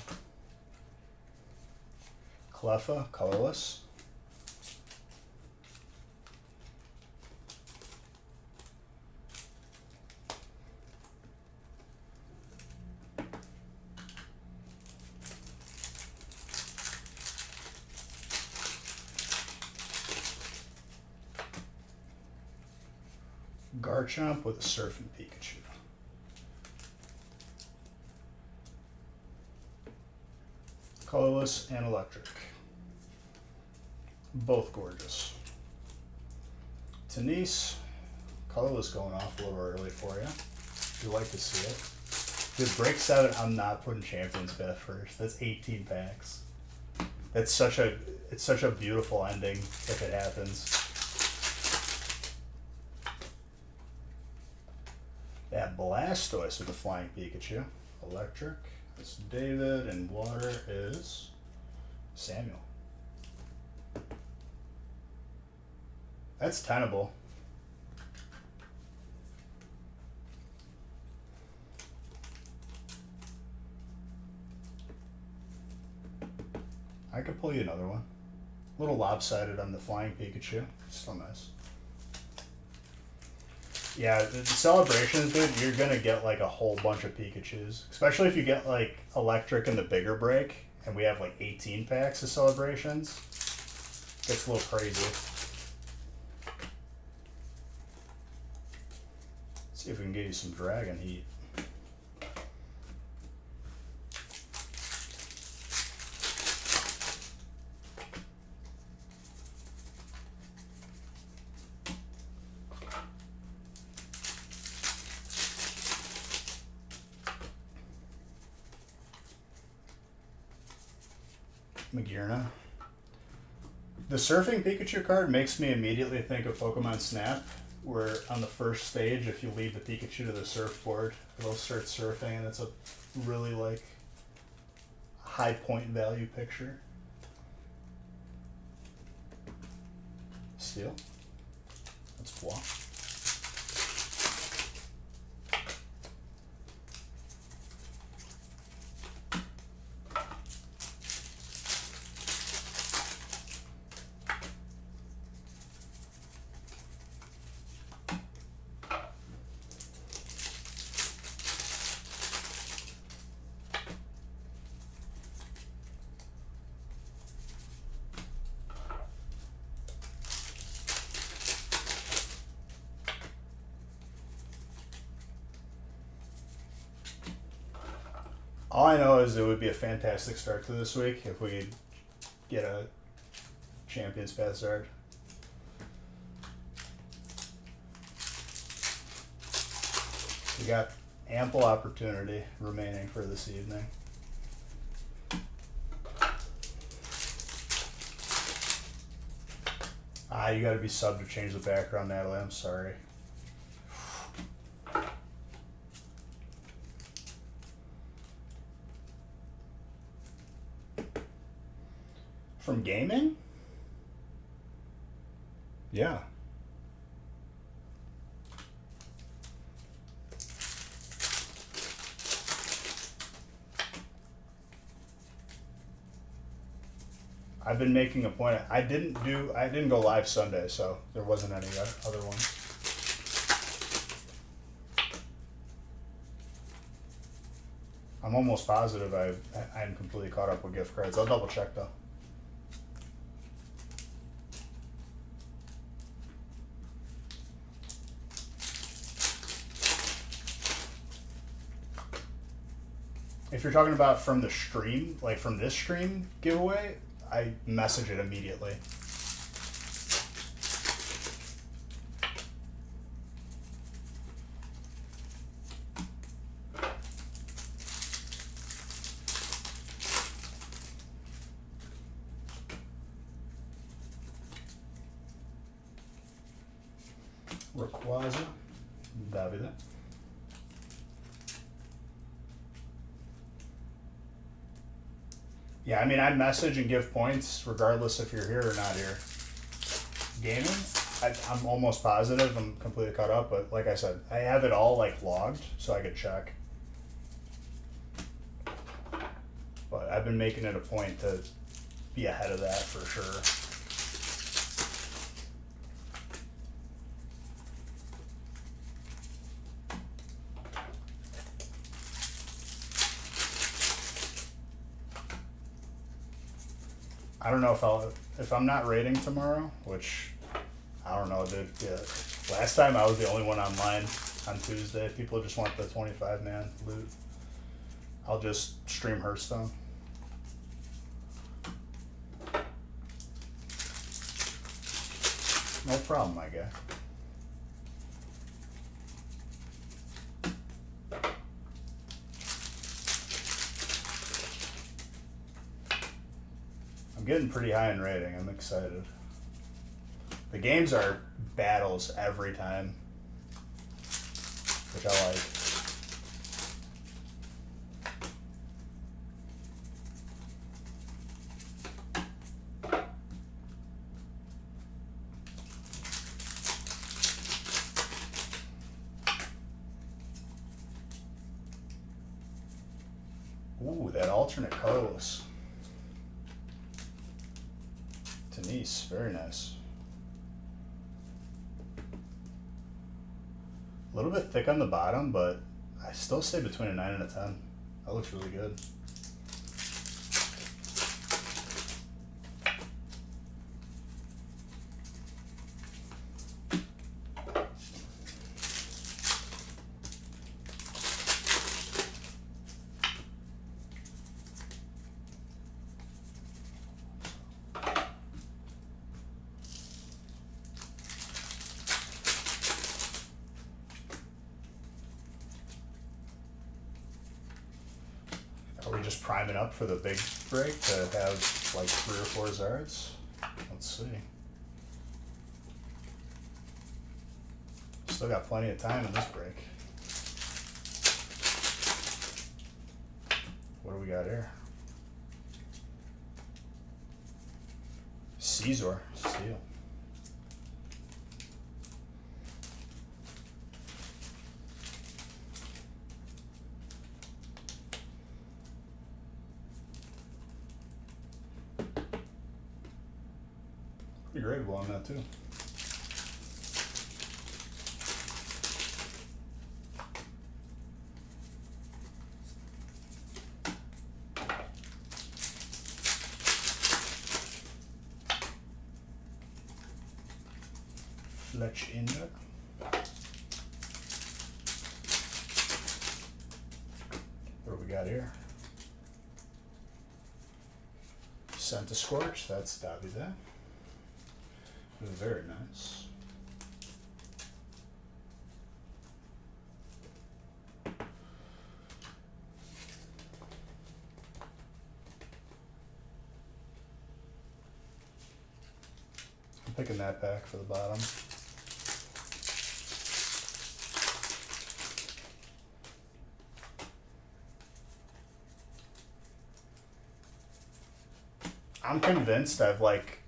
Cleffa, colorless. Garchomp with a Surfing Pikachu. Colorless and electric. Both gorgeous. Denise, colorless going off a little early for you. You like to see it. Dude, break 7, I'm not putting Champions Path first. That's 18 packs. It's such a beautiful ending if it happens. That Blastoise with the Flying Pikachu. Electric is David, and water is Samuel. That's tenable. I could pull you another one. A little lopsided on the Flying Pikachu. Still nice. Yeah, the celebrations, dude, you're gonna get like a whole bunch of Pikachus. Especially if you get like electric in the bigger break, and we have like 18 packs of celebrations. Gets a little crazy. Let's see if we can get you some Dragon Heat. Magearna. The Surfing Pikachu card makes me immediately think of Pokemon Snap, where on the first stage, if you lead the Pikachu to the surfboard, it'll start surfing, and it's a really like high point value picture. Steel. That's flaw. All I know is it would be a fantastic start to this week if we could get a Champions Pathzard. We got ample opportunity remaining for this evening. You gotta be subbed to change the background, Natalie. I'm sorry. From gaming? Yeah. I've been making a point. I didn't go live Sunday, so there wasn't any other ones. I'm almost positive I'm completely caught up with gift cards. I'll double check though. If you're talking about from the stream, like from this stream giveaway, I message it immediately. Rayquaza, Davide. Yeah, I mean, I message and give points regardless if you're here or not here. Gaming, I'm almost positive I'm completely caught up, but like I said, I have it all like logged so I could check. But I've been making it a point to be ahead of that for sure. I don't know if I'm not raiding tomorrow, which I don't know, dude. Yeah. Last time I was the only one online on Tuesday. People just want the 25-man loot. I'll just stream Hearthstone. No problem, my guy. I'm getting pretty high in rating. I'm excited. The games are battles every time, which I like. Ooh, that alternate colorless. Denise, very nice. A little bit thick on the bottom, but I still say between a 9 and a 10. That looks really good. just prime it up for the big break to have like 3 or 4 Zards? Let's see. Still got plenty of time in this break. What do we got here? Caesar, steel. Pretty gradable on that too. Fletch in there. What do we got here? Santa Scorch, that's Davide. Very nice. I'm picking that pack for the bottom. I'm convinced I've like,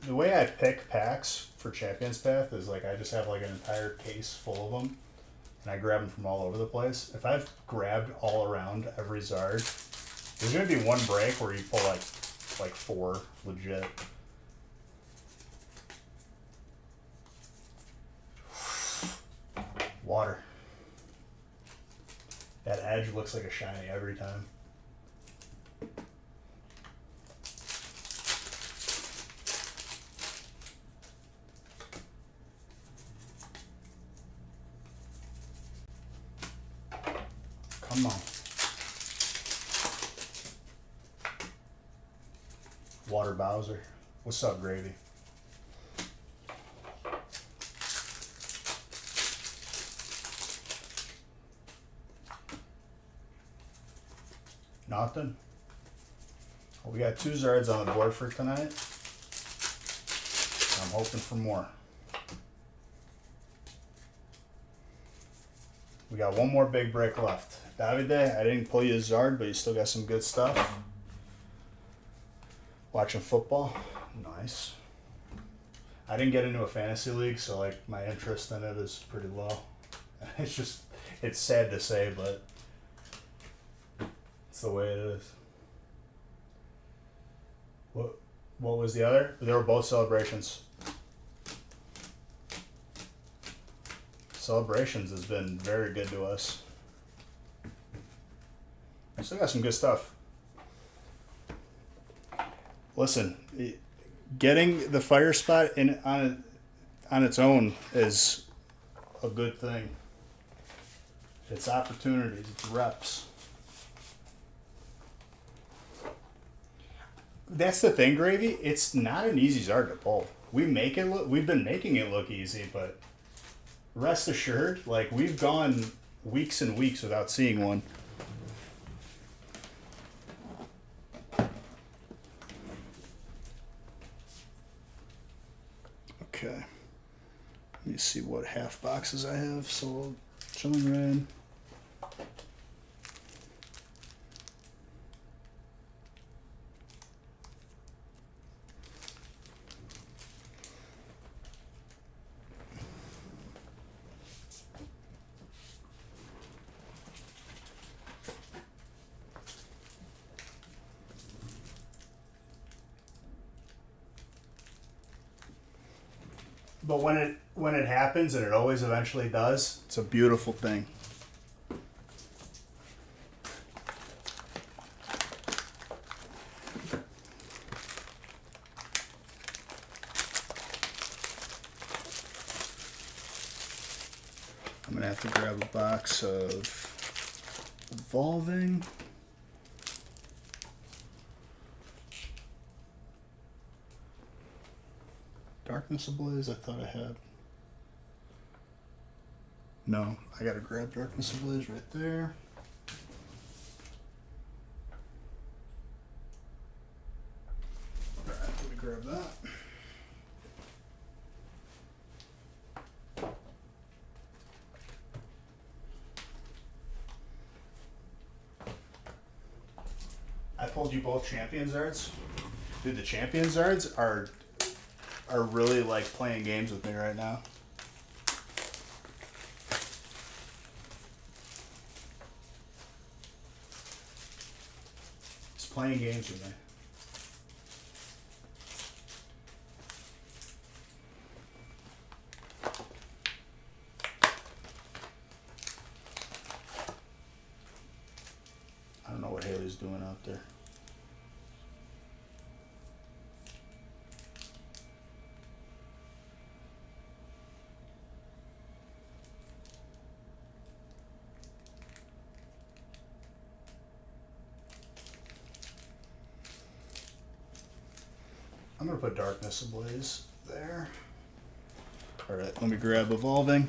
the way I pick packs for Champions Path is like I just have like an entire case full of them and I grab them from all over the place. If I've grabbed all around every Zard, there's gonna be one break where you pull like 4 legit. Water. That edge looks like a shiny every time. Come on. Water Bowser. What's up, Gravy? Nothing. Well, we got 2 Zards on the board for tonight. I'm hoping for more. We got one more big break left. Davide, I didn't pull you a Zard, but you still got some good stuff. Watching football. Nice. I didn't get into a fantasy league, so like my interest in it is pretty low. It's sad to say, but it's the way it is. What was the other? They were both Celebrations. Celebrations has been very good to us. I still got some good stuff. Listen, getting the fire spot in on its own is a good thing. It's opportunities, it's reps. That's the thing, Gravy. It's not an easy Zard to pull. We've been making it look easy, but rest assured, like we've gone weeks and weeks without seeing one. Okay. Let me see what half boxes I have. So, Chilling Red. But when it happens, and it always eventually does, it's a beautiful thing. I'm gonna have to grab a box of Evolving. Darkness Ablaze, I thought I had. No, I gotta grab Darkness Ablaze right there. pulled you both champion Zards. Dude, the champion Zards are really like playing games with me right now. It's playing games with me. I don't know what Haley's doing out there. I'm gonna put Darkness Ablaze there. Alright, let me grab Evolving.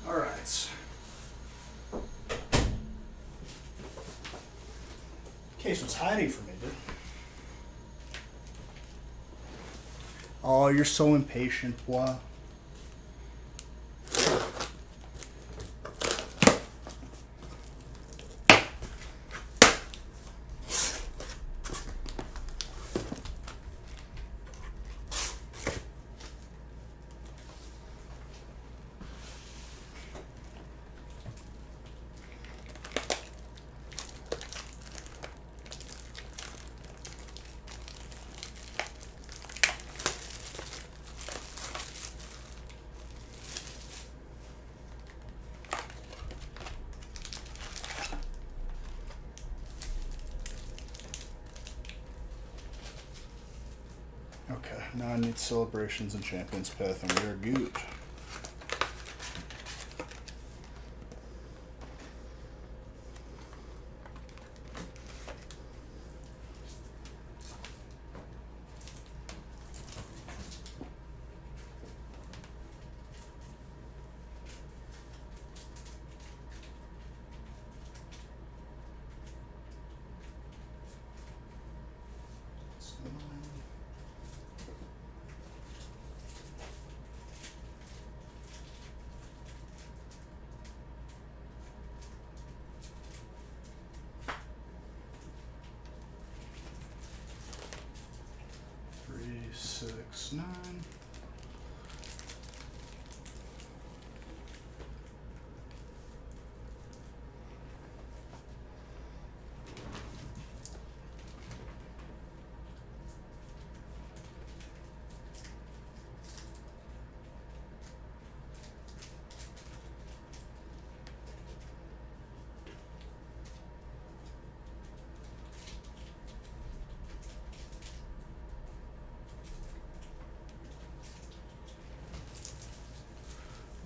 Alright. Case was hiding from me, dude. Oh, you're so impatient, boy. Okay, now I need Celebrations and Champion's Path, and we are good. 6, 9.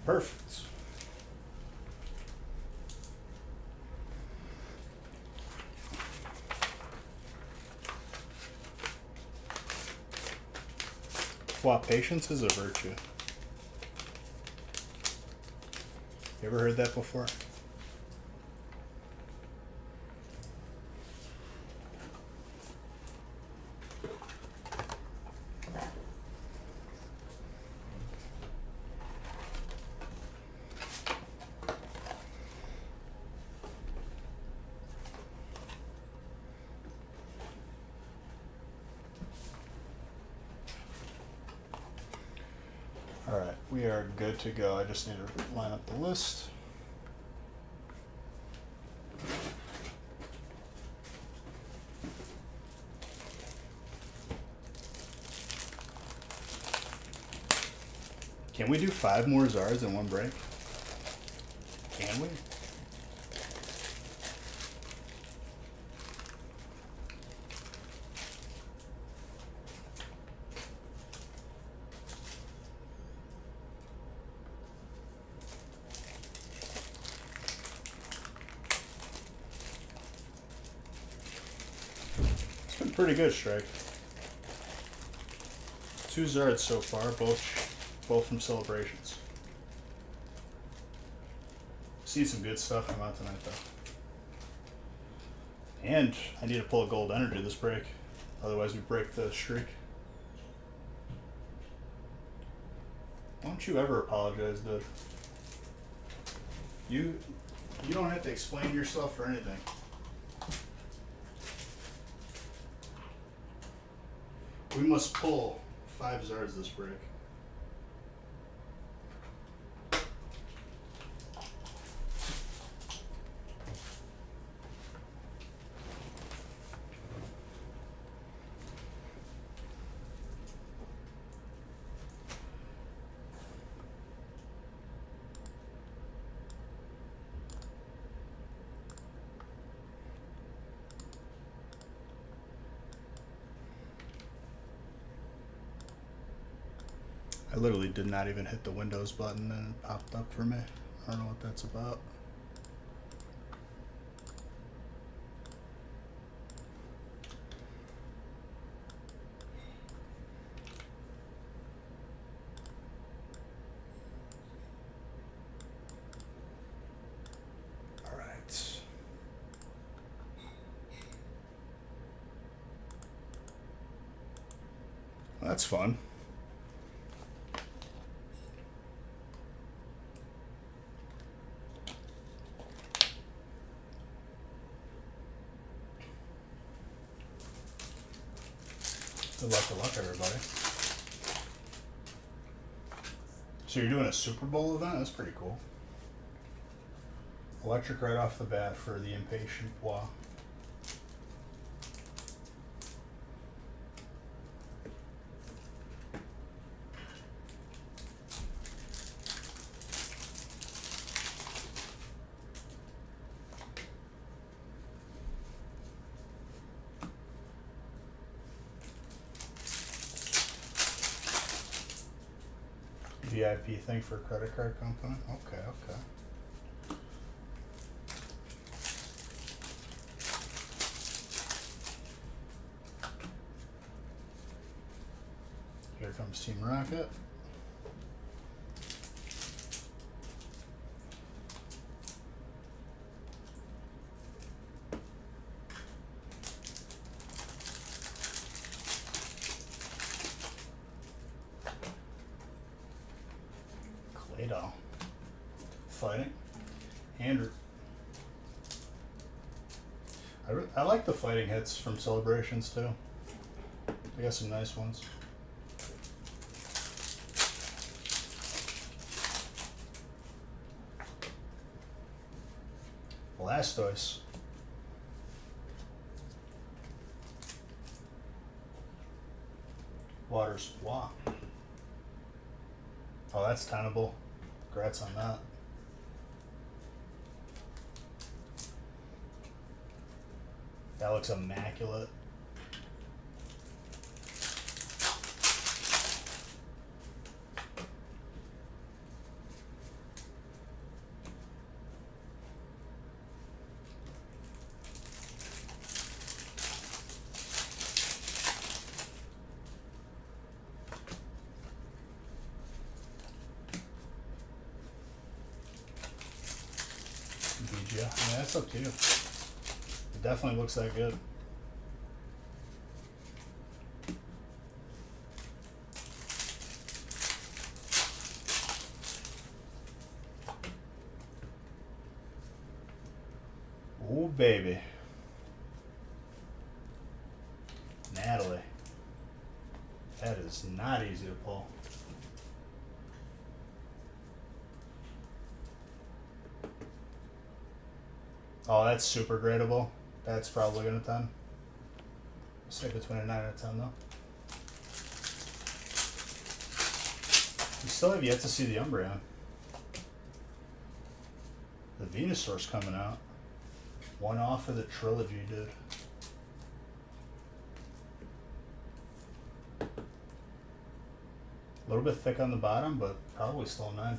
Perfect. Wow, patience is a virtue. You ever heard that before? All right, we are good to go. I just need to line up the list. Can we do 5 more Zards in one break? Can we? It's been pretty good, Strike. 2 Zards so far, both from Celebrations. See some good stuff come out tonight, though. And I need to pull a gold energy this break. Otherwise, we break the streak. Don't you ever apologize, dude. You don't have to explain yourself for anything. We must pull 5 Zards this break. I literally did not even hit the Windows button and it popped up for me. I don't know what that's about. All right. Well, that's fun. Good luck, everybody. So you're doing a Super Bowl event? That's pretty cool. Electric right off the bat for the impatient Bois. VIP thing for a credit card company? Okay, okay. Here comes Team Rocket. Claydol. Fighting. Andrew. I like the fighting hits from Celebrations too. They got some nice ones. Blastoise. Water Swap. Oh, that's tenable. Congrats on that. That looks immaculate. BG. I mean, that's up to you. It definitely looks that good. Oh, baby. Natalie. That is not easy to pull. Oh, that's super gradable. That's probably gonna 10. Say between a 9 and a 10 though. We still have yet to see the Umbreon. The Venusaur's coming out. One off of the trilogy, dude. A little bit thick on the bottom, but probably still 9.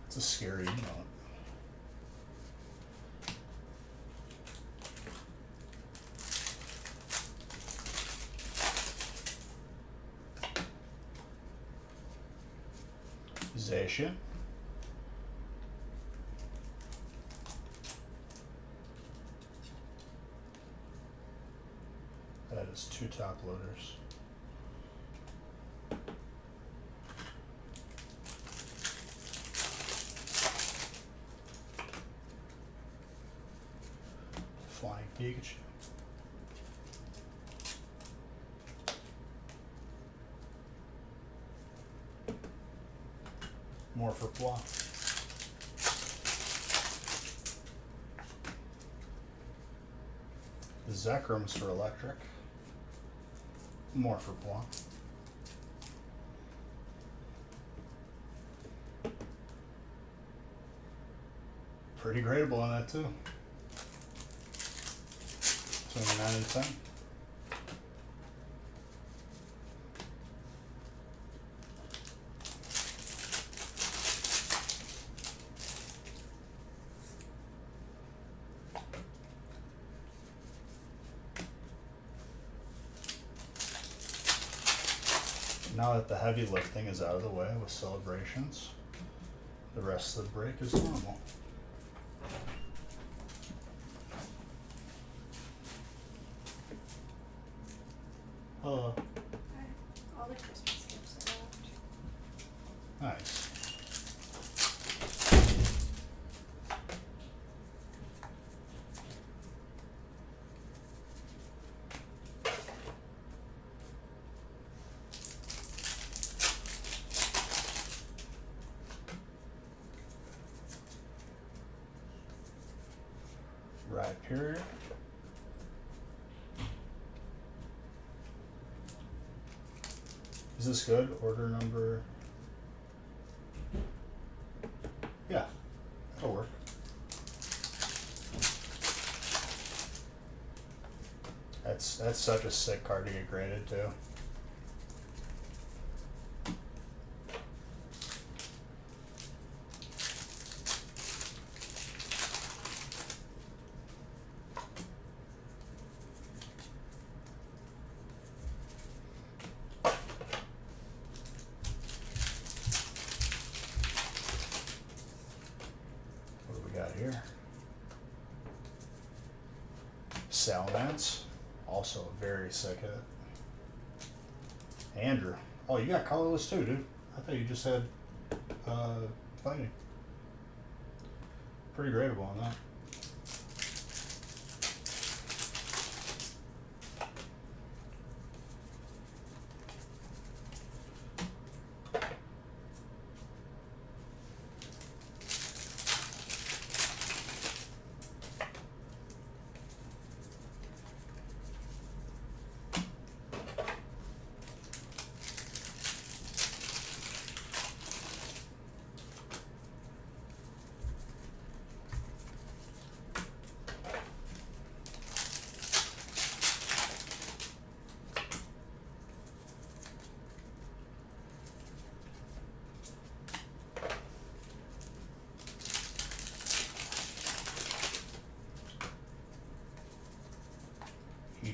It's a scary emote. Zacian. That is 2 top loaders. Flying Pikachu. More for Plow. The Zekrams for Electric. More for Plow. Pretty gradable on that too. Between 9 and 10. Now that the heavy lifting is out of the way with celebrations, the rest of the break is normal. Hello. All the Christmas gifts are wrapped. Nice. Rhyperior. Is this good? Order number. Yeah, that'll work. That's such a sick card to get graded too. What do we got here? Salamence, also a very sick hit. Andrew, oh, you got colorless too, dude. I thought you just had fighting. Pretty gradable on that.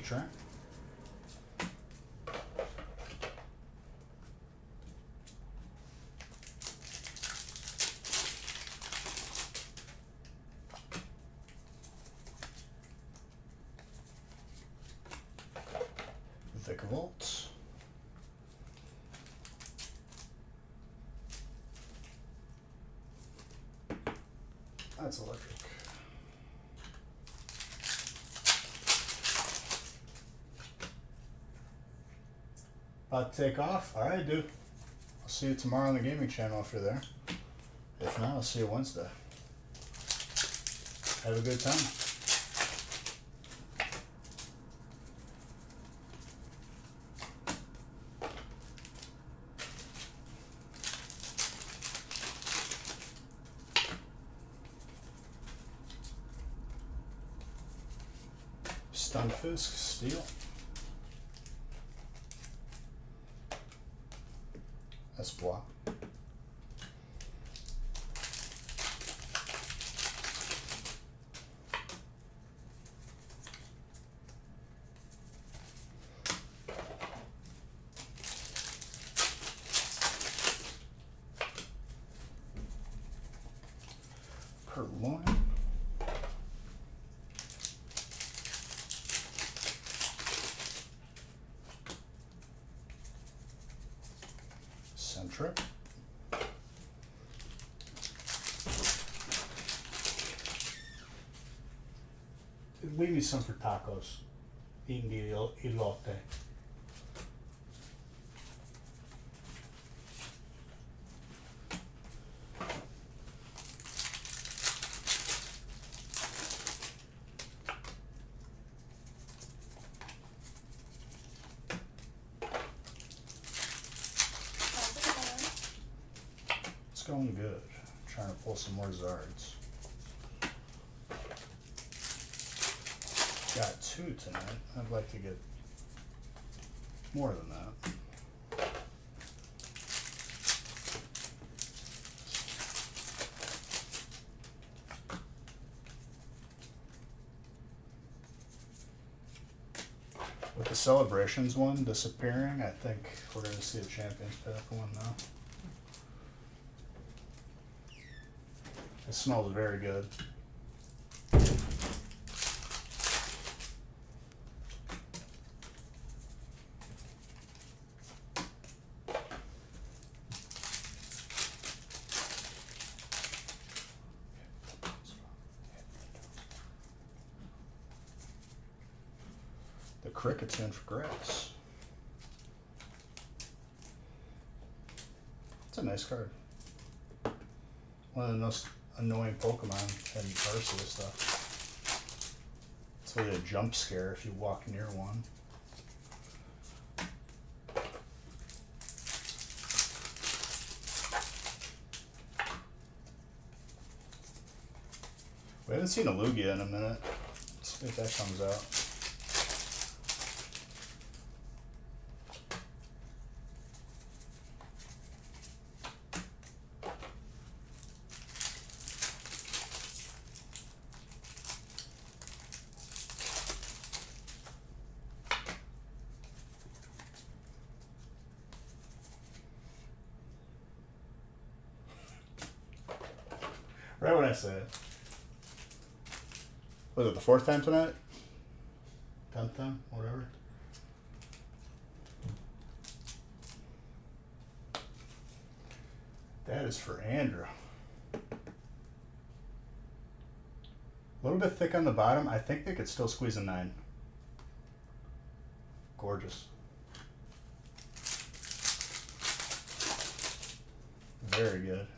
Trent. Vic Volt. That's electric. About to take off? Alright, dude. I'll see you tomorrow on the gaming channel if you're there. If not, I'll see you Wednesday. Have a good time. Stunfisk, Steel. Espoir. Purloin. Centric. Leave me some for tacos. Eating the elote. It's going good. Trying to pull some more Zards. Got 2 tonight. I'd like to get more than that. With the Celebrations one disappearing, I think we're going to see a Champions Pack one now. It smells very good. The Cricket's in for grass. It's a nice card. One of the most annoying Pokemon in Arceus stuff. It's really a jump scare if you walk near one. We haven't seen a Lugia in a minute. Let's see if that comes out. Right when I say it. Was it the 4th time tonight? 10th time? Whatever. That is for Andrew. A little bit thick on the bottom. I think they could still squeeze a 9. Gorgeous. Very good.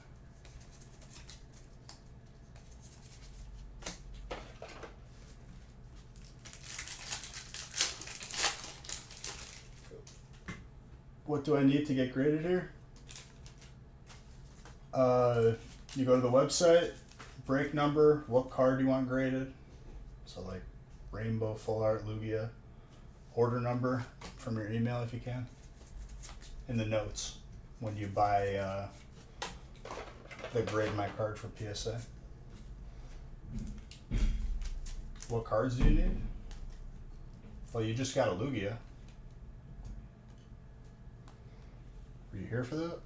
What do I need to get graded here? You go to the website, break number, what card you want graded. So like Rainbow, Full Art, Lugia. Order number from your email if you can. In the notes when you buy the Grade My Card for PSA. What cards do you need? Well, you just got a Lugia. Were you here for that?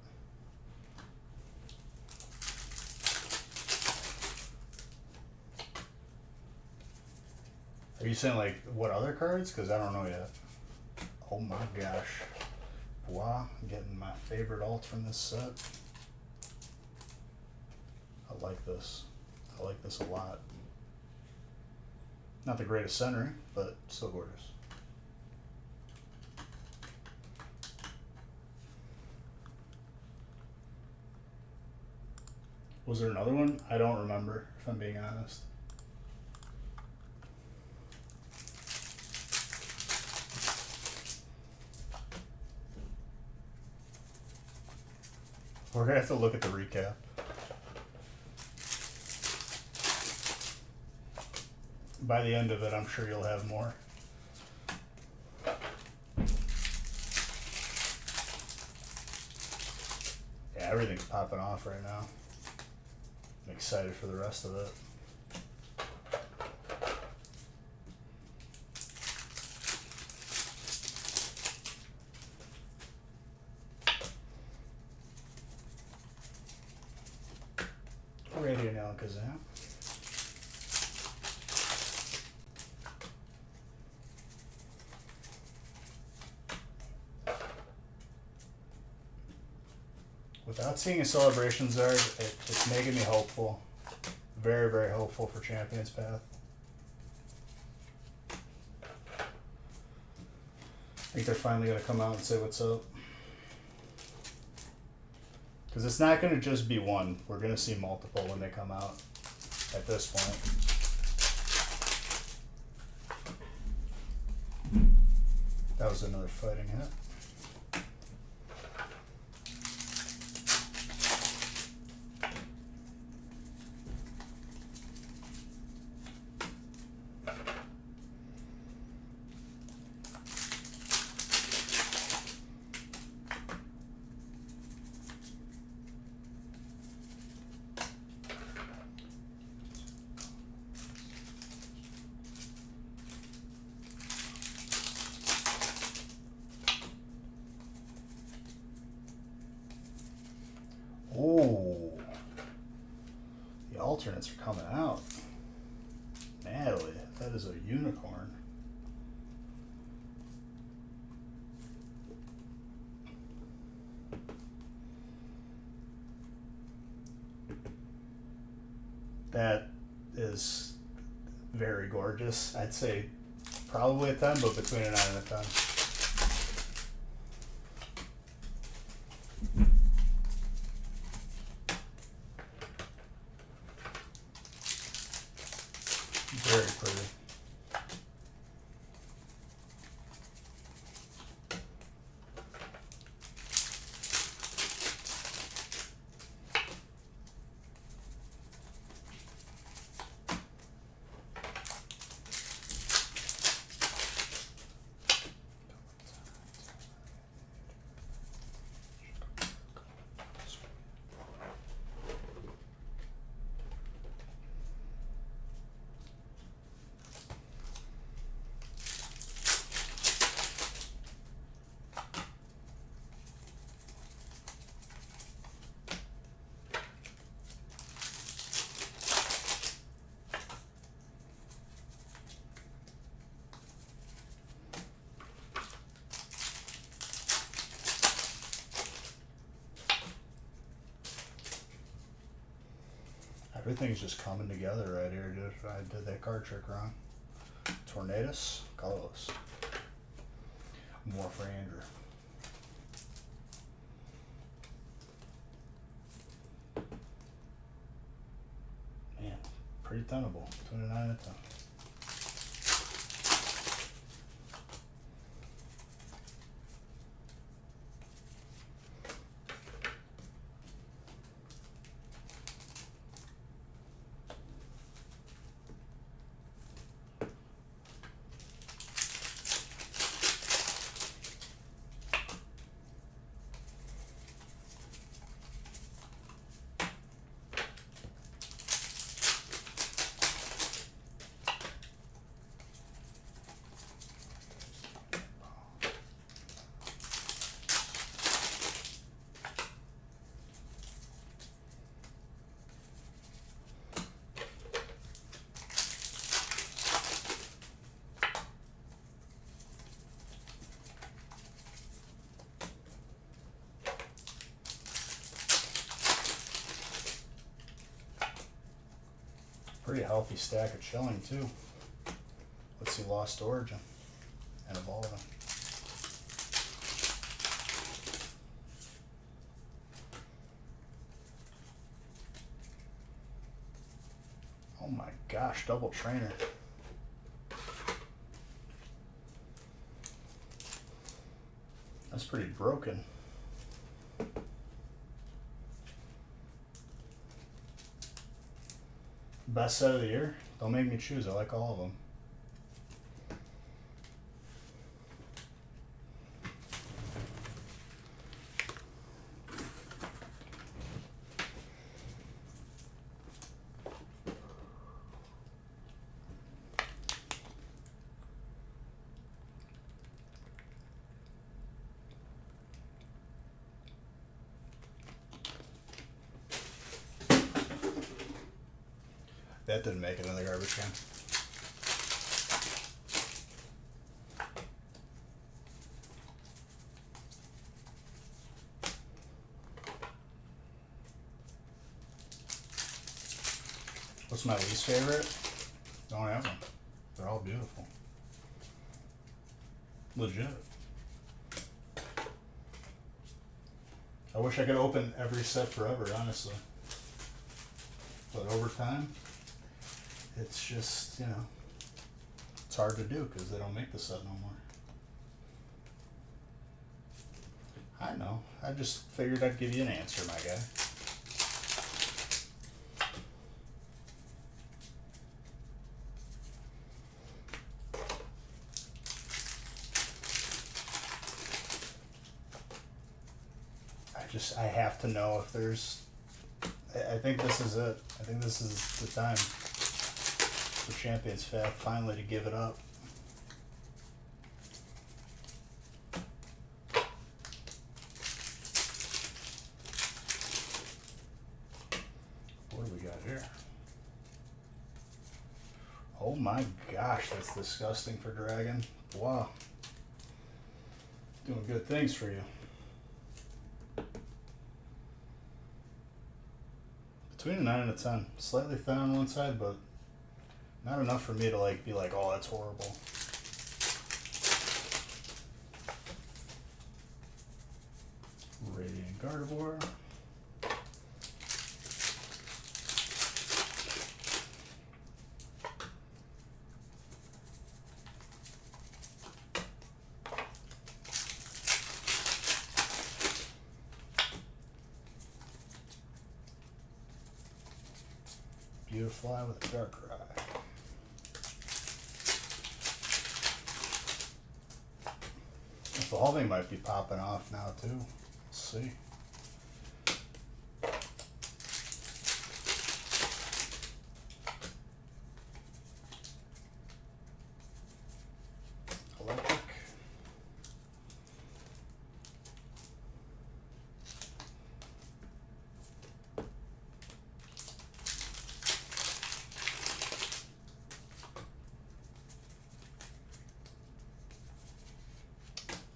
Are you saying like what other cards? Because I don't know yet. Oh my gosh. Wow, I'm getting my favorite alt from this set. I like this. I like this a lot. Not the greatest centering, but still gorgeous. Was there another one? I don't remember, if I'm being honest. We're gonna have to look at the recap. By the end of it, I'm sure you'll have more. Yeah, everything's popping off right now. I'm excited for the rest of it. Radio now, Kazam. Without seeing a Celebrations Zard, it's making me hopeful. Very, very hopeful for Champions Path. I think they're finally going to come out and say what's up. Because it's not going to just be one. We're going to see multiple when they come out at this point. That was another fighting hit. Ooh. The alternates are coming out. Natalie, that is a unicorn. That is very gorgeous. I'd say probably a 10, but between a 9 and a 10. Very pretty. Everything's just coming together right here, dude. I did that card trick wrong. Tornadus, colorless. More for Andrew. Man, pretty tenable. 29 at 10. Pretty healthy stack of chilling too. Let's see, Lost Origin and Evolving. Oh my gosh, double trainer. That's pretty broken. Best set of the year? Don't make me choose. I like all of them. That didn't make it in the garbage can. What's my least favorite? Don't have them. They're all beautiful. Legit. I wish I could open every set forever, honestly. But over time, it's just, you know, it's hard to do because they don't make the set no more. I know. I just figured I'd give you an answer, my guy. I have to know if there's, I think this is it. I think this is the time for Champions Fab finally to give it up. What do we got here? Oh my gosh, that's disgusting for Dragon. Wow. Doing good things for you. Between a 9 and a 10. Slightly thin on one side, but not enough for me to like be like, oh, that's horrible. Radiant Gardevoir. Beautifly with a Darkrai. Evolving might be popping off now too. Let's see. Electric.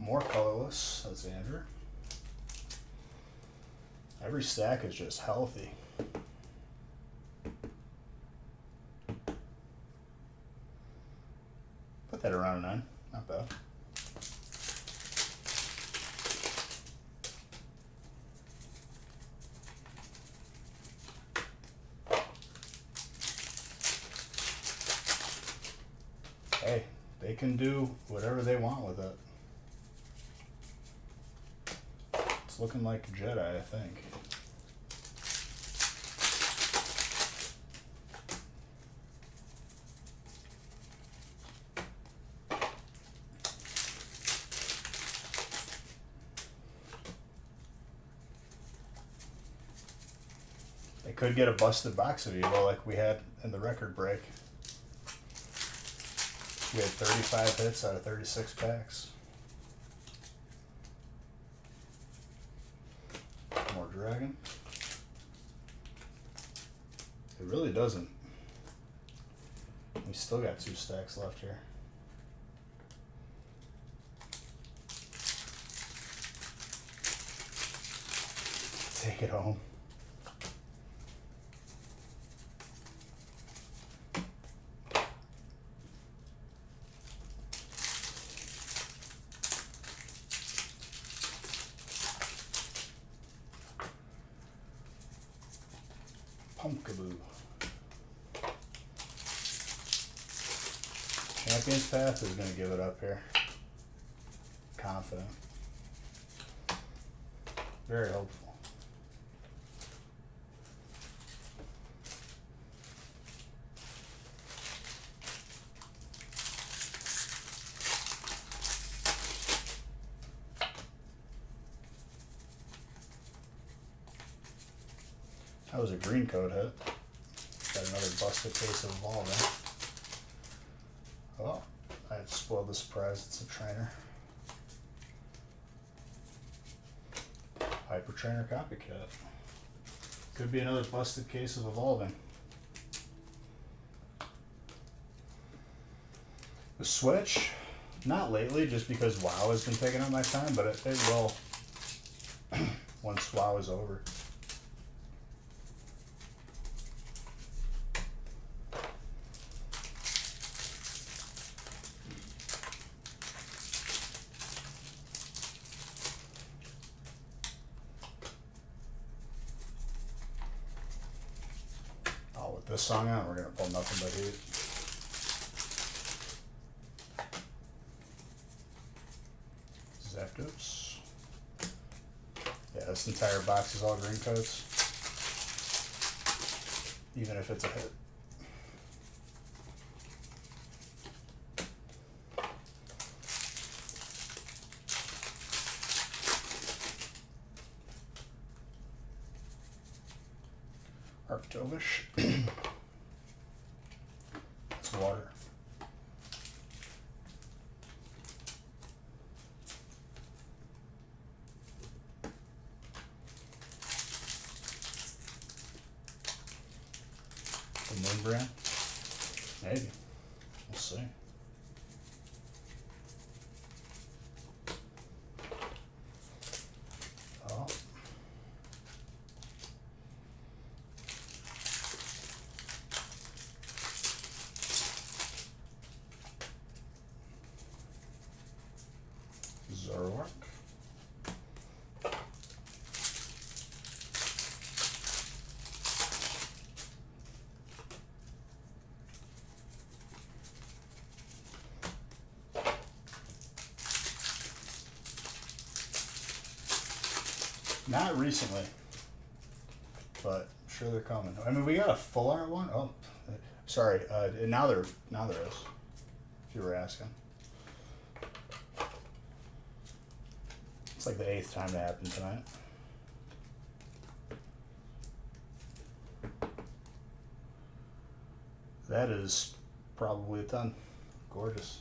More colorless, that's Andrew. Every stack is just healthy. Put that around a 9, not bad. Hey, they can do whatever they want with it. It's looking like a Jedi, I think. They could get a busted box of Evo like we had in the record break. We had 35 hits out of 36 packs. More Dragon. It really doesn't. We still got 2 stacks left here. Take it home. Pumpkaboo. Champion's Path is going to give it up here. Confident. Very hopeful. That was a green code hit. Got another busted case of Evolving. Oh, I spoiled the surprise. It's a trainer. Hyper Trainer Copycat. Could be another busted case of Evolving. The Switch, not lately, just because WoW has been taking up my time, but it will once WoW is over. With this song on, we're gonna pull nothing but heat. Zapdos. Yeah, this entire box is all green codes. Even if it's a hit. Arctovish. It's water. The Moon Brand? Maybe. We'll see. Oh. Zoroark. Not recently, but I'm sure they're coming. I mean, we got a full art one. Oh, sorry. Now there is. If you were asking. It's like the 8th time to happen tonight. That is probably a ton. Gorgeous.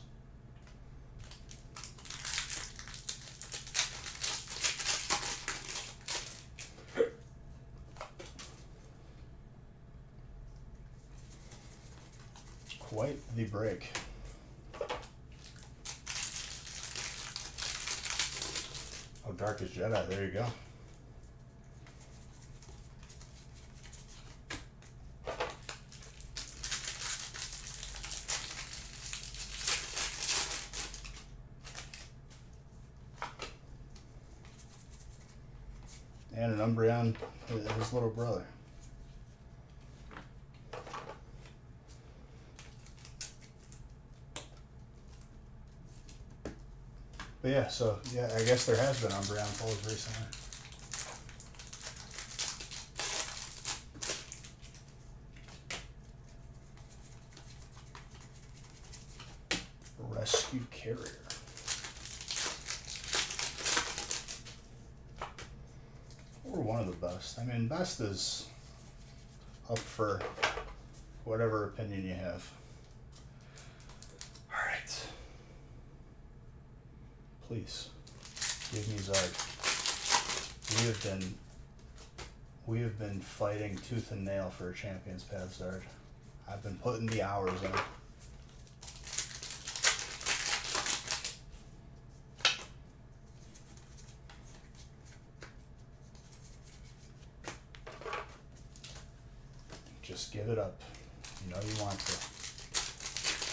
Quite the break. Oh, Darkest Jedi, there you go. And an Umbreon, his little brother. But yeah, so yeah, I guess there has been Umbreon pulls recently. Rescue Carrier. Or one of the best. I mean, best is up for whatever opinion you have. Alright. Please, give me Zard. We have been fighting tooth and nail for a Champion's Path Zard. I've been putting the hours in. Just give it up. You know you want to.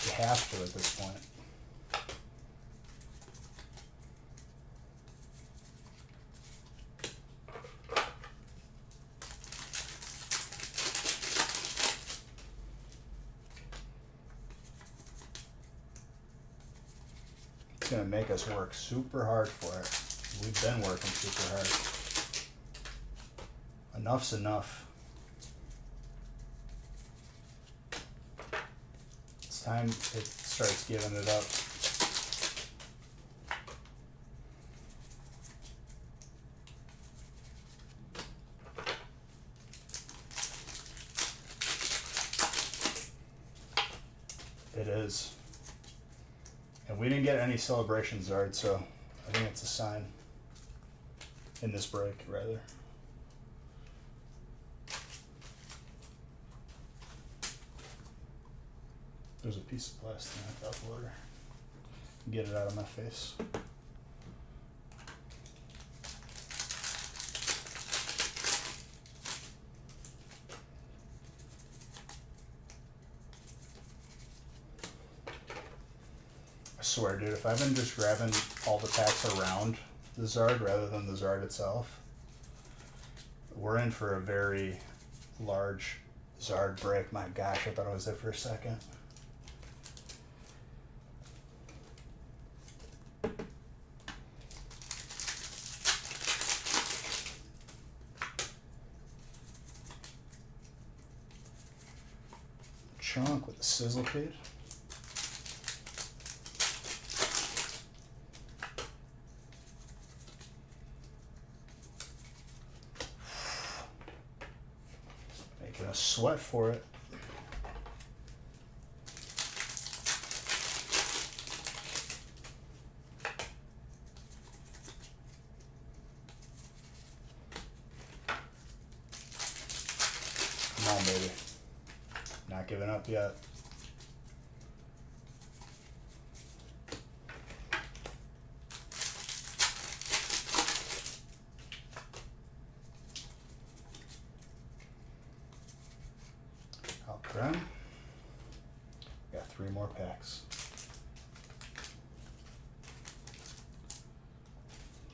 You have to at this point. It's gonna make us work super hard for it. We've been working super hard. Enough's enough. It's time it starts giving it up. It is. And we didn't get any celebration Zard, so I think it's a sign. In this break, rather. There's a piece of plastic in that top loader. Get it out of my face. I swear, dude, if I've been just grabbing all the packs around the Zard rather than the Zard itself, we're in for a very large Zard break. My gosh, I thought I was there for a second. Chunk with the sizzle feed. Making us sweat for it. Come on, baby. Not giving up yet. Alcrem. Got 3 more packs.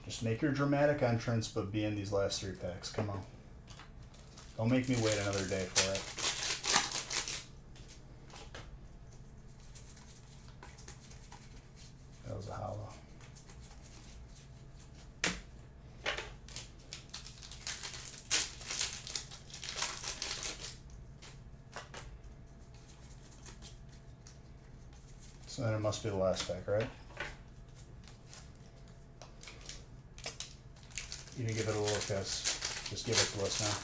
Just make your dramatic entrance, but be in these last 3 packs. Come on. Don't make me wait another day for it. That was a hollow. So then it must be the last pack, right? You can give it a little kiss. Just give it to us now.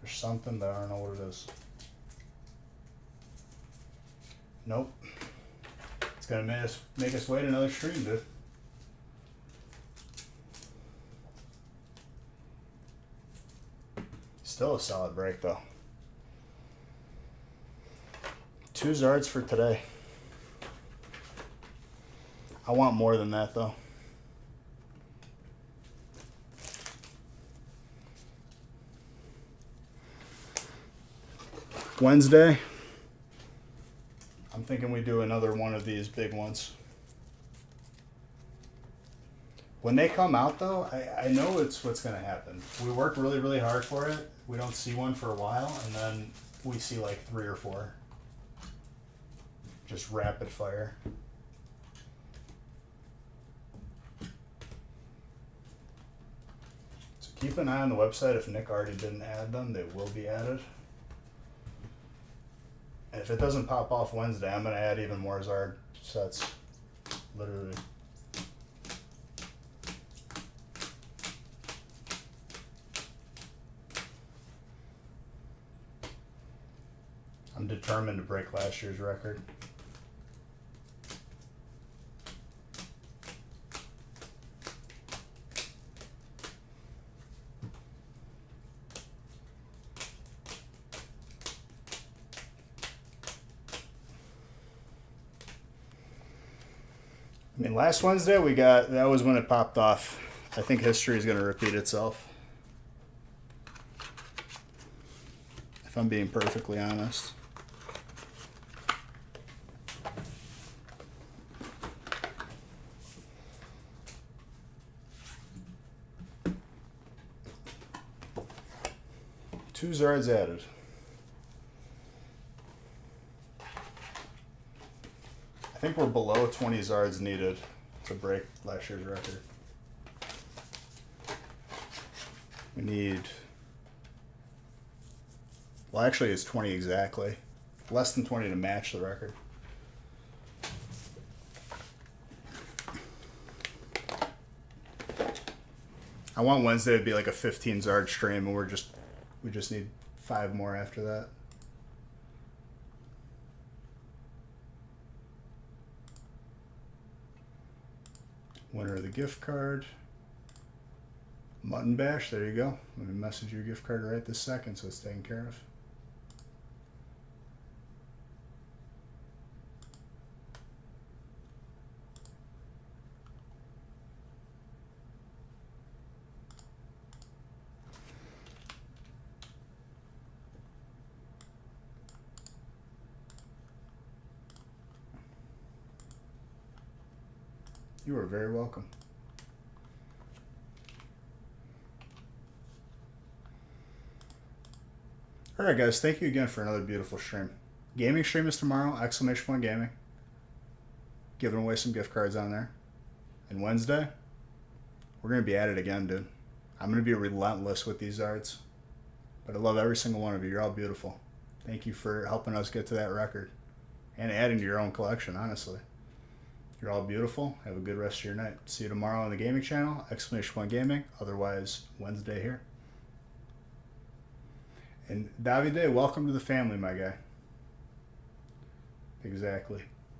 There's something, but I don't know what it is. Nope. It's gonna make us wait another stream, dude. Still a solid break, though. 2 Zards for today. I want more than that, though. Wednesday, I'm thinking we do another one of these big ones. When they come out, though, I know it's what's going to happen. We work really, really hard for it. We don't see one for a while, and then we see like 3 or 4. Just rapid fire. So keep an eye on the website. If Nick already didn't add them, they will be added. And if it doesn't pop off Wednesday, I'm going to add even more Zard sets. Literally. I'm determined to break last year's record. I mean, last Wednesday that was when it popped off. I think history is going to repeat itself. If I'm being perfectly honest. Two Zards added. I think we're below 20 Zards needed to break last year's record. We need... Well, actually, it's 20 exactly. Less than 20 to match the record. I want Wednesday to be like a 15 Zard stream, and we just need 5 more after that. Winner of the gift card. Mutton Bash, there you go. Let me message your gift card right this second so it's taken care of. You are very welcome. Alright guys, thank you again for another beautiful stream. Gaming stream is tomorrow, exclamation point gaming. Giving away some gift cards on there. And Wednesday, we're going to be at it again, dude. I'm going to be relentless with these arts. But I love every single one of you. You're all beautiful. Thank you for helping us get to that record. And adding to your own collection, honestly. You're all beautiful. Have a good rest of your night. See you tomorrow on the gaming channel, exclamation point gaming. Otherwise, Wednesday here. And Davide, welcome to the family, my guy. Exactly.